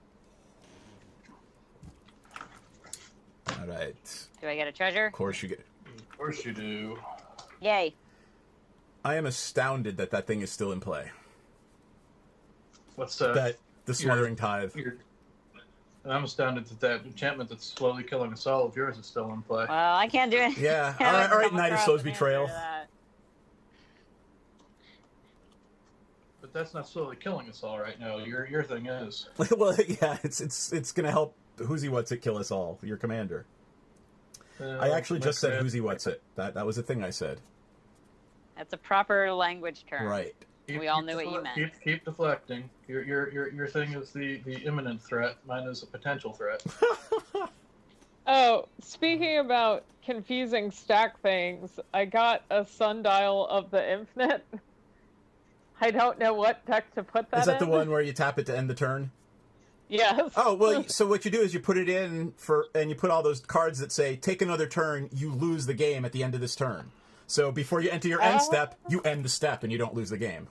All right. Do I get a treasure? Of course you get. Of course you do. Yay. I am astounded that thing is still in play. What's that? The Smothering Tithe. I'm astounded that enchantment that's slowly killing us all of yours is still in play. Well, I can't do it. Yeah. All right. Night of Slow's Betrayal. But that's not slowly killing us all right now. Your thing is. Well, yeah. It's gonna help. Who's what's it kill us all? Your commander. I actually just said who's what's it. That was a thing I said. That's a proper language term. Right. We all knew what you meant. Keep deflecting. Your thing is the imminent threat. Mine is a potential threat. Oh, speaking about confusing stack things, I got a Sundial of the Infinite. I don't know what deck to put that in. Is that the one where you tap it to end the turn? Yes. Oh, well, so what you do is you put it in and you put all those cards that say, take another turn, you lose the game at the end of this turn. So before you enter your end step, you end the step and you don't lose the game.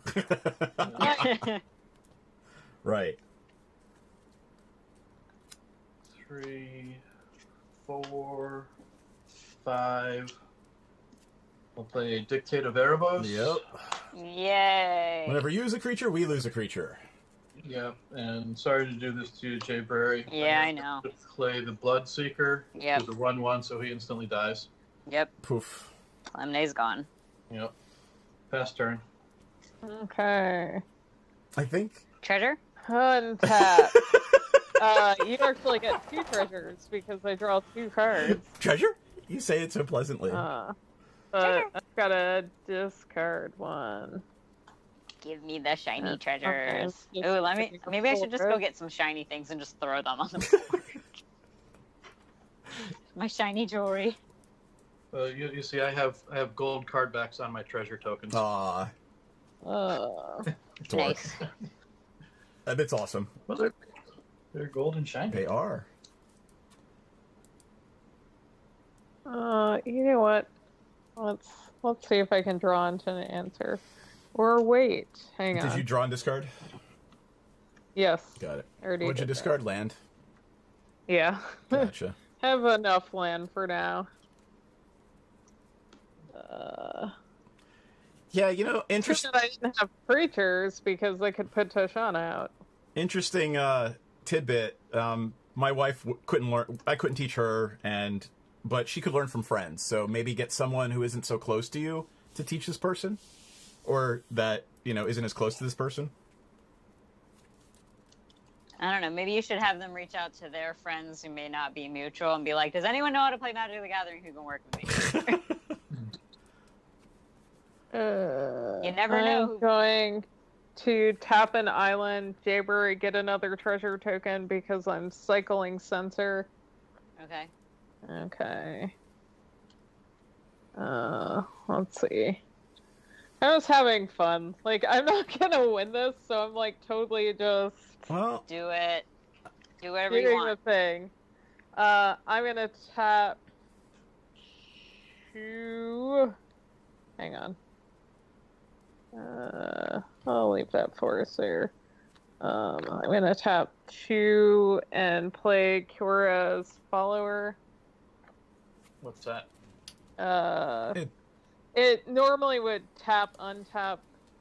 Right. 3, 4, 5. We'll play Dictate of Erebos. Yep. Yay. Whenever you lose a creature, we lose a creature. Yep, and sorry to do this to you, Jay Berry. Yeah, I know. To play the Bloodseeker. Yep. It's a 1/1, so he instantly dies. Yep. Poof. Lemonade's gone. Yep. Pass turn. Okay. I think. Treasure? Untap. You actually get 2 treasures because I draw 2 cards. Treasure? You say it so pleasantly. But I've got to discard 1. Give me the shiny treasures. Okay. Ooh, maybe I should just go get some shiny things and just throw them on the board. My shiny jewelry. You see, I have gold card backs on my treasure tokens. Aw. Nice. That's awesome. Well, they're gold and shiny. They are. You know what? Let's see if I can draw into an answer. Or wait, hang on. Did you draw and discard? Yes. Got it. Already What'd you discard? Land? Yeah. Gotcha. Have enough land for now. Yeah, interesting. I didn't have creatures because I could put Toshana out. Interesting tidbit. My wife couldn't learn. I couldn't teach her, but she could learn from friends. So maybe get someone who isn't so close to you to teach this person, or that isn't as close to this person. I don't know. Maybe you should have them reach out to their friends who may not be mutual and be like, does anyone know how to play Magic the Gathering who can work with me? You never know. I'm going to tap an island, Jaybury, get another treasure token because I'm cycling Censor. Okay. Okay. Let's see. I was having fun. Like, I'm not gonna win this, so I'm like totally just do it. Do whatever you want. The thing. I'm gonna tap 2. Hang on. I'll leave that for us there. I'm gonna tap 2 and play Kura's Follower. What's that? It normally would tap, untap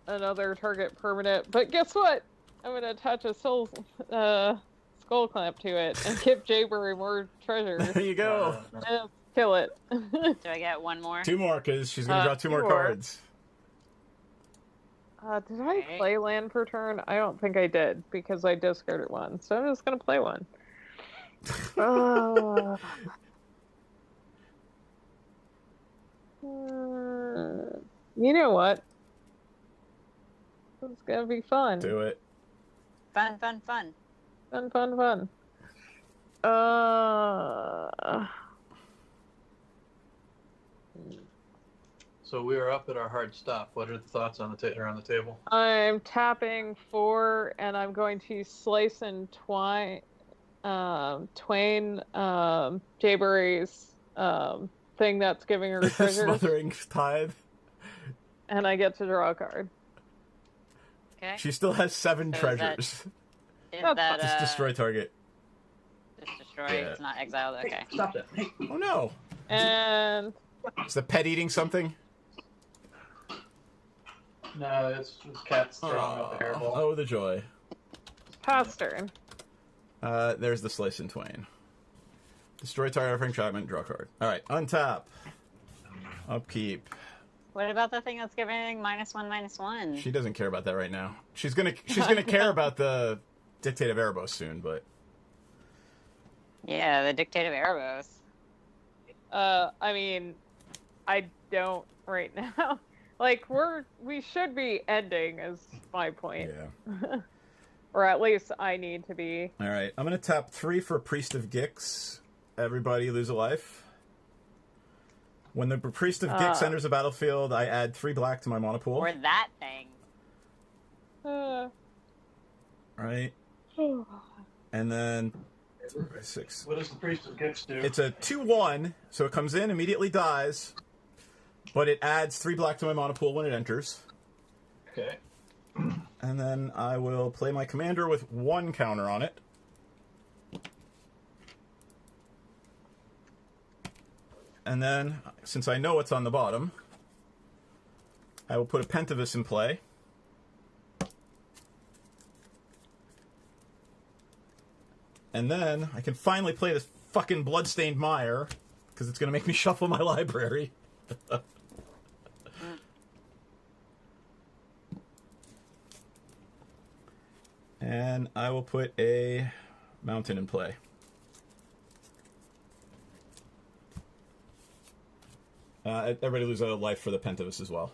another target permanent, but guess what? I'm gonna attach a skull clamp to it and give Jaybury more treasures. There you go. And kill it. Do I get one more? 2 more, because she's gonna draw 2 more cards. Did I play land per turn? I don't think I did, because I discarded 1. So I'm just gonna play 1. You know what? It's gonna be fun. Do it. Fun, fun, fun. Fun, fun, fun. So we are up at our hard stop. What are the thoughts on around the table? I'm tapping 4, and I'm going to slice and twain Jayberry's thing that's giving her treasures. Smothering Tithe. And I get to draw a card. Okay. She still has 7 treasures. Just destroy target. Just destroy. Yeah. It's not exiled. Okay. Hey, stop that. Hey. Oh no. And is the pet eating something? No, it's cat's throwing up a hairball. Oh, the joy. Pass turn. There's the slice and twain. Destroy target offering entrapment, draw card. Alright, untap. Upkeep. What about the thing that's giving -1/-1? She doesn't care about that right now. She's gonna care about the Dictate of Erebos soon, but yeah, the Dictate of Erebos. I mean, I don't right now. Like, we should be ending, is my point. Yeah. Or at least I need to be. Alright, I'm gonna tap 3 for Priest of Gix. Everybody lose a life. When the Priest of Gix enters the battlefield, I add 3 black to my mana pool. Or that thing. Right. And then 6. What does the Priest of Gix do? It's a 2/1, so it comes in, immediately dies, but it adds 3 black to my mana pool when it enters. Okay. And then I will play my commander with 1 counter on it. And then, since I know what's on the bottom, I will put a Pentavus in play. And then I can finally play this fucking Bloodstained Mire, because it's going to make me shuffle my library. And I will put a Mountain in play. Everybody lose a life for the Pentavus as well.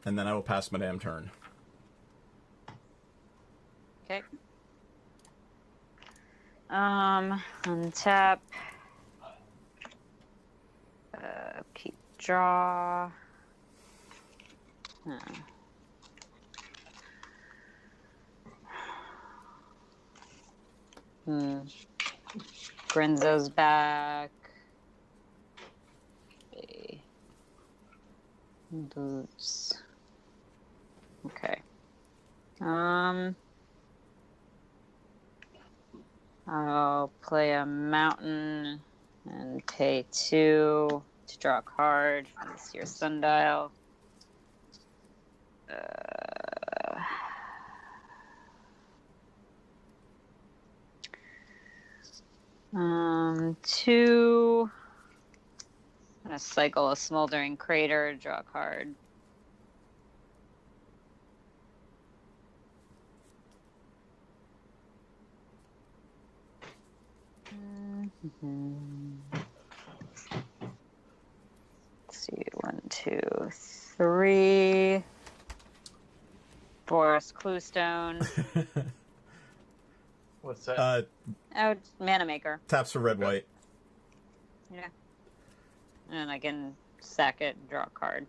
And then I will pass my damn turn. Okay. Untap. Keep draw. Grenzo's back. Boots. Okay. I'll play a mountain and pay 2 to draw a card from the Seer Sundial. 2. I'm gonna cycle a Smoldering Crater, draw a card. Let's see, 1, 2, 3. Forest Cluestone. What's that? It's Mana Maker. Taps for red, white. Yeah. And I can sack it and draw a card.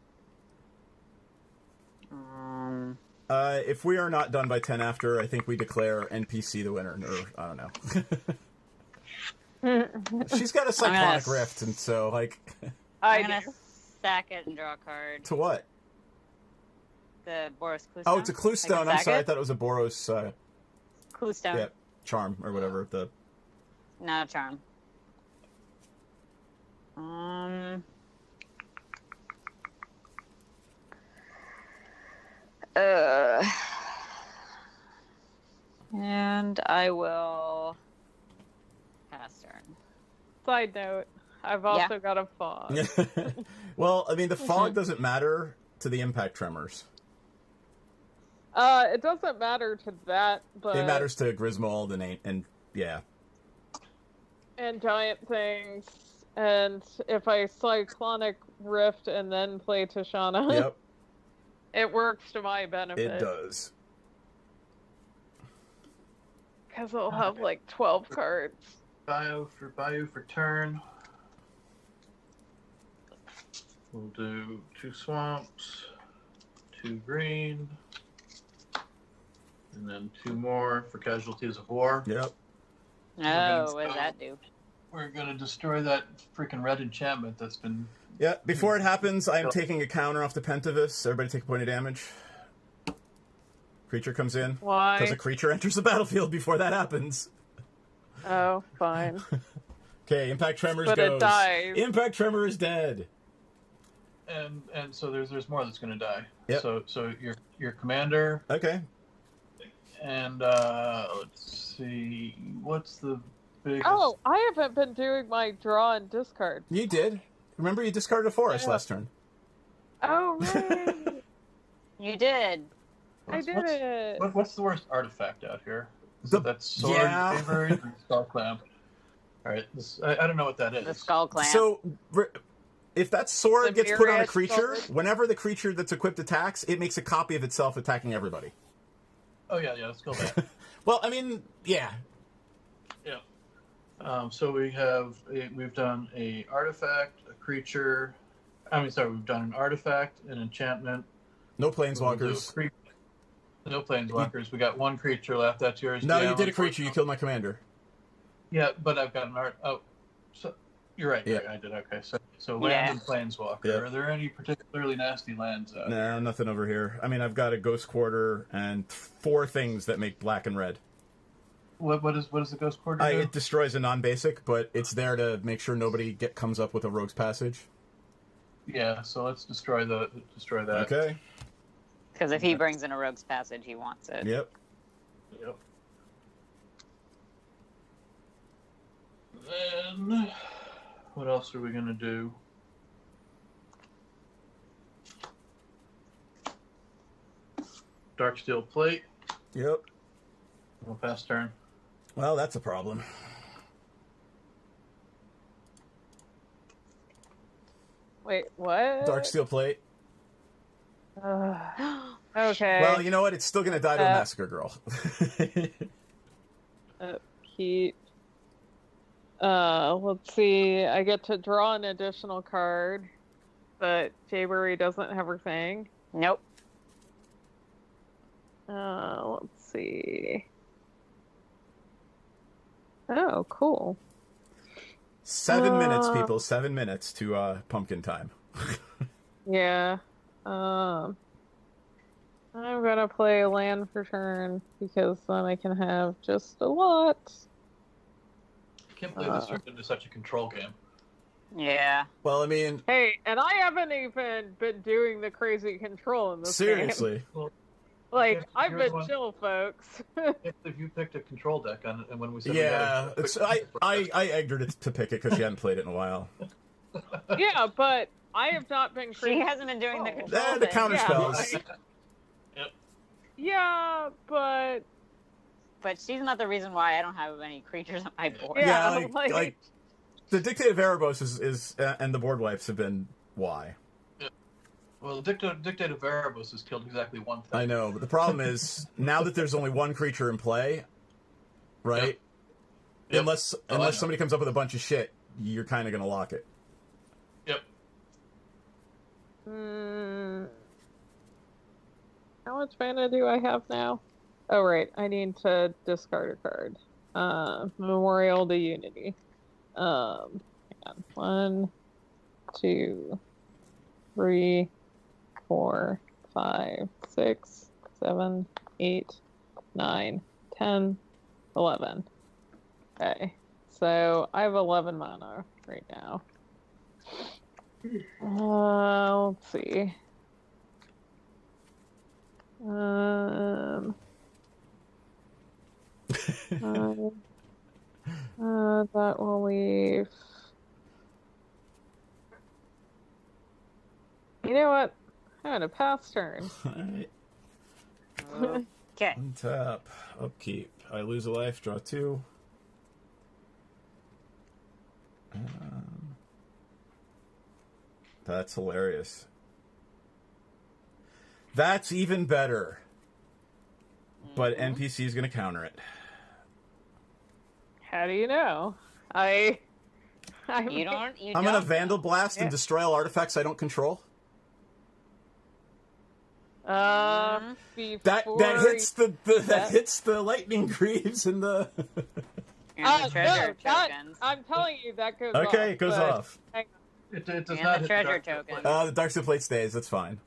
If we are not done by 10 after, I think we declare NPC the winner. Or, I don't know. She's got a Cyclonic Rift, and so, like... I'm going to sack it and draw a card. To what? The Boros Cluestone. Oh, it's a Cluestone. I'm sorry, I thought it was a Boros... Cluestone. Yeah, Charm, or whatever. No, Charm. And I will pass turn. Side note, I've also got a fog. Well, I mean, the fog doesn't matter to the impact tremors. It doesn't matter to that, but... It matters to Griswold and yeah. And Giant Things, And if I Cyclonic Rift and then play Tishana, Yep. It works to my benefit. It does. Because I'll have like 12 cards. Bayou for turn. We'll do 2 swamps, 2 green, and then 2 more for casualties of war. Yep. Oh, what does that do? We're gonna destroy that freaking red enchantment that's been. Yeah. Before it happens, I am taking a counter off the Pentavis. Everybody take a point of damage. Creature comes in. Why? Because a creature enters the battlefield before that happens. Oh, fine. Okay, Impact Tremors But goes. it dies. Impact Tremor is dead. And so there's more that's gonna die. Yep. So your commander. Okay. And let's see, what's the biggest? Oh, I haven't been doing my draw and discard. You did. Remember, you discarded a forest last turn. Oh, right. You did. I did it. What's the worst artifact out here? That's sword, Yeah. Avery, and skull clamp. All right, I don't know what that is. The skull clamp. So, if that sword gets put on a Myriad creature, sword. whenever the creature that's equipped attacks, it makes a copy of itself attacking everybody. Oh yeah, let's go back. Well, I mean, yeah. Yeah. So we've done a artifact, a creature. We've done an artifact, an enchantment. No planeswalkers. No planeswalkers. We got 1 creature left. That's yours. No, DM, you did a creature. You killed my commander. Yeah, but I've got an art. Oh, so you're right. Yeah. I did. Okay. So land and planeswalker. Yeah. Are there any particularly nasty lands out? No, nothing over here. I mean, I've got a Ghost Quarter and 4 things that make black and red. What does the Ghost Quarter do? It destroys a non-basic, but it's there to make sure nobody comes up with a Rogue's Passage. Yeah. So let's destroy that. Okay. Because if he brings in a Rogue's Passage, he wants it. Yep. Yep. Then, what else are we gonna do? Darksteel Plate. Yep. We'll pass turn. Well, that's a problem. Wait, what? Darksteel Plate. Okay. Well, you know what? It's still going to die to a Massacre Girl. Keep. Let's see. I get to draw an additional card, but Jayberry doesn't have her thing. Nope. Let's see. Oh, cool. 7 minutes, people. 7 minutes to pumpkin time. Yeah. I'm gonna play a land for turn because then I can have just a lot. I can't believe this turned into such a control game. Yeah. Well, I mean... Hey, and I haven't even been doing the crazy control in this seriously. game. Well, Like, I've been one. chill, folks. If you picked a control deck and when we said Yeah, I egged her to pick it because she hadn't played it in a while. Yeah, but I have not been She crazy. hasn't been doing the control The thing. counter Yeah, spells. like- Yep. Yeah, but But she's not the reason why I don't have any creatures on my board. Yeah. like the Dictate of Erebos is and the board wipes have been why. Well, the Dictate of Erebos has killed exactly 1 thing. I know, but the problem is now that there's only 1 creature in play, right? Yep. Unless somebody comes up with a bunch of shit, you're kind of going to lock it. Yep. How much mana do I have now? Oh, right. I need to discard a card. Memorial to Unity. Hang on. 1, 2, 3, 4, 5, 6, 7, 8, 9, 10, 11. Okay. So I have 11 mana right now. Let's see. That will leave. You know what? I'm gonna pass turn. Alright. Okay. Untap. Upkeep. I lose a life, draw 2. That's hilarious. That's even better. But NPC is going to counter it. How do you know? I'm I'm going to Vandal Blast and destroy all artifacts I don't control. That hits the lightning greaves and the treasure tokens. I'm telling you, that goes off. Okay, it goes off. It does And not the hit treasure Dark token. Plate. The Dark Steel Plate stays. That's fine.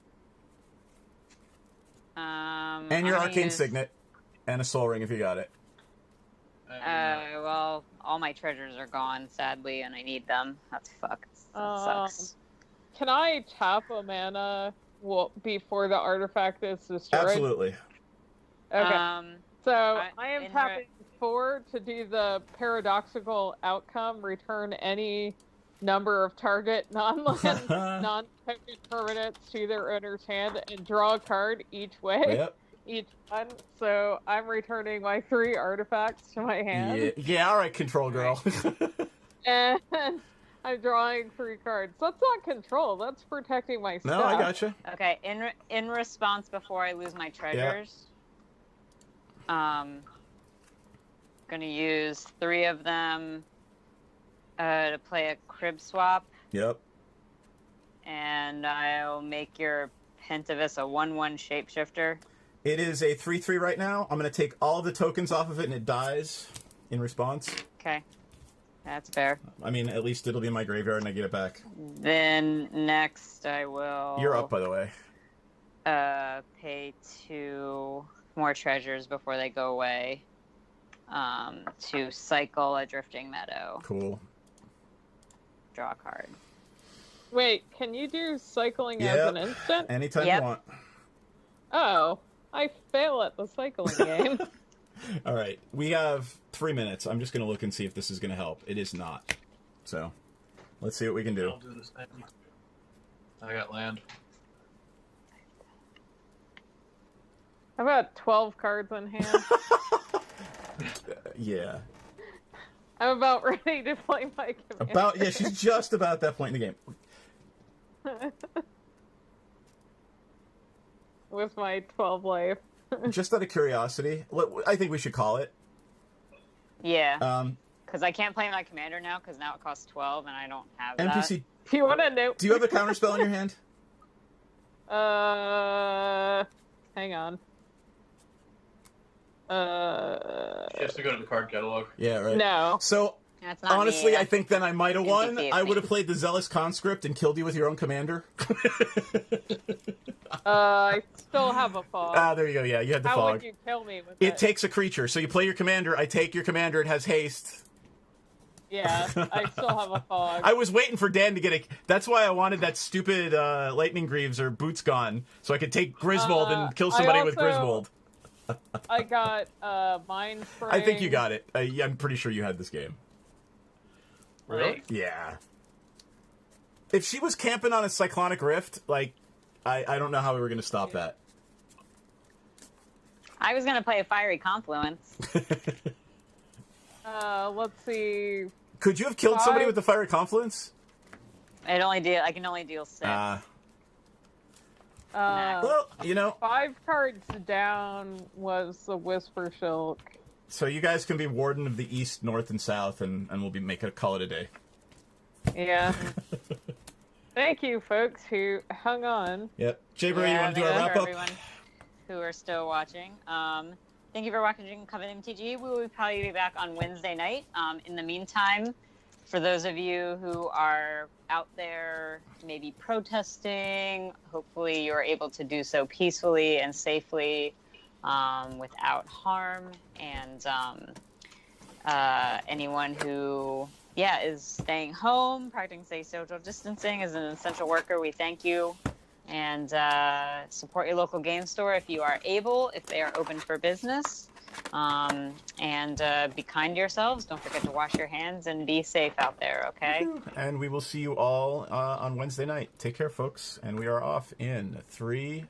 And your Arcane Signet. And a Soul Ring if you got it. Well, all my treasures are gone, sadly, and I need them. That sucks. Can I tap a mana before the artifact is destroyed? Absolutely. Okay. So I am tapping 4 to do the paradoxical outcome. Return any number of target non-land, non-token permanents to their owner's hand and draw a card each way. Yep. Each one. So I'm returning my 3 artifacts to my hand. Yeah, all right, control girl. And I'm drawing 3 cards. That's not control. That's protecting my stuff. No, I gotcha. Okay, in response, before I lose my treasures, gonna use 3 of them to play a crib swap. Yep. And I'll make your Pentavis a 1/1 shapeshifter. It is a 3/3 right now. I'm going to take all of the tokens off of it and it dies in response. Okay. That's fair. I mean, at least it'll be in my graveyard and I get it back. Then next I will... You're up, by the way. Pay 2 more treasures before they go away to cycle a Drifting Meadow. Cool. Draw a card. Wait, can you do cycling as an instant? Anytime you want. Oh, I fail at the cycling game. All right, we have 3 minutes. I'm just going to look and see if this is going to help. It is not. So, let's see what we can do. I'll do the same. I got land. How about 12 cards in hand? Yeah. I'm about ready to play my commander. She's just about at that point in the game. With my 12 life. Just out of curiosity, I think we should call it. Yeah. Because I can't play my commander now, because now it costs 12, and I don't have NPC, Do you want to know? do you have a counterspell in your hand? Hang on. She has to go to the card catalog. Yeah, right. No. So, That's not honestly, me. I think then I might have won. NPC is I would me. have played the Zealous Conscript and killed you with your own commander. I still have a fog. There you go. Yeah, you had the How fog. would you kill me with It takes a creature. So you play your commander. I take your commander. It has haste. Yeah, I still have a fog. I was waiting for Dan to get a... That's why I wanted that stupid Lightning Greaves or Boots Gone, so I could take Griswold and kill somebody with Griswold. I got Mind Spring. I think you got it. I'm pretty sure you had this game. Really? Yeah. If she was camping on a Cyclonic Rift, like, I don't know how we were going to stop that. I was going to play a Fiery Confluence. Let's see. Could you have killed somebody with the Fiery Confluence? I can only deal 6. Well, you know. 5 cards down was the Whisper Silk. So you guys can be Warden of the East, North, and South, and we'll be making a call it a day. Yeah. Thank you, folks, who hung on. Yep. Jay Bro, you want to do our wrap up? Everyone who are still watching. Thank you for watching Coven MTG. We will probably be back on Wednesday night. In the meantime, for those of you who are out there maybe protesting, hopefully you're able to do so peacefully and safely without harm. And anyone who is staying home, practicing safe social distancing as an essential worker, we thank you. And support your local game store if you are able, if they are open for business. And be kind to yourselves. Don't forget to wash your hands and be safe out there, okay? And we will see you all on Wednesday night. Take care, folks. And we are off in 3,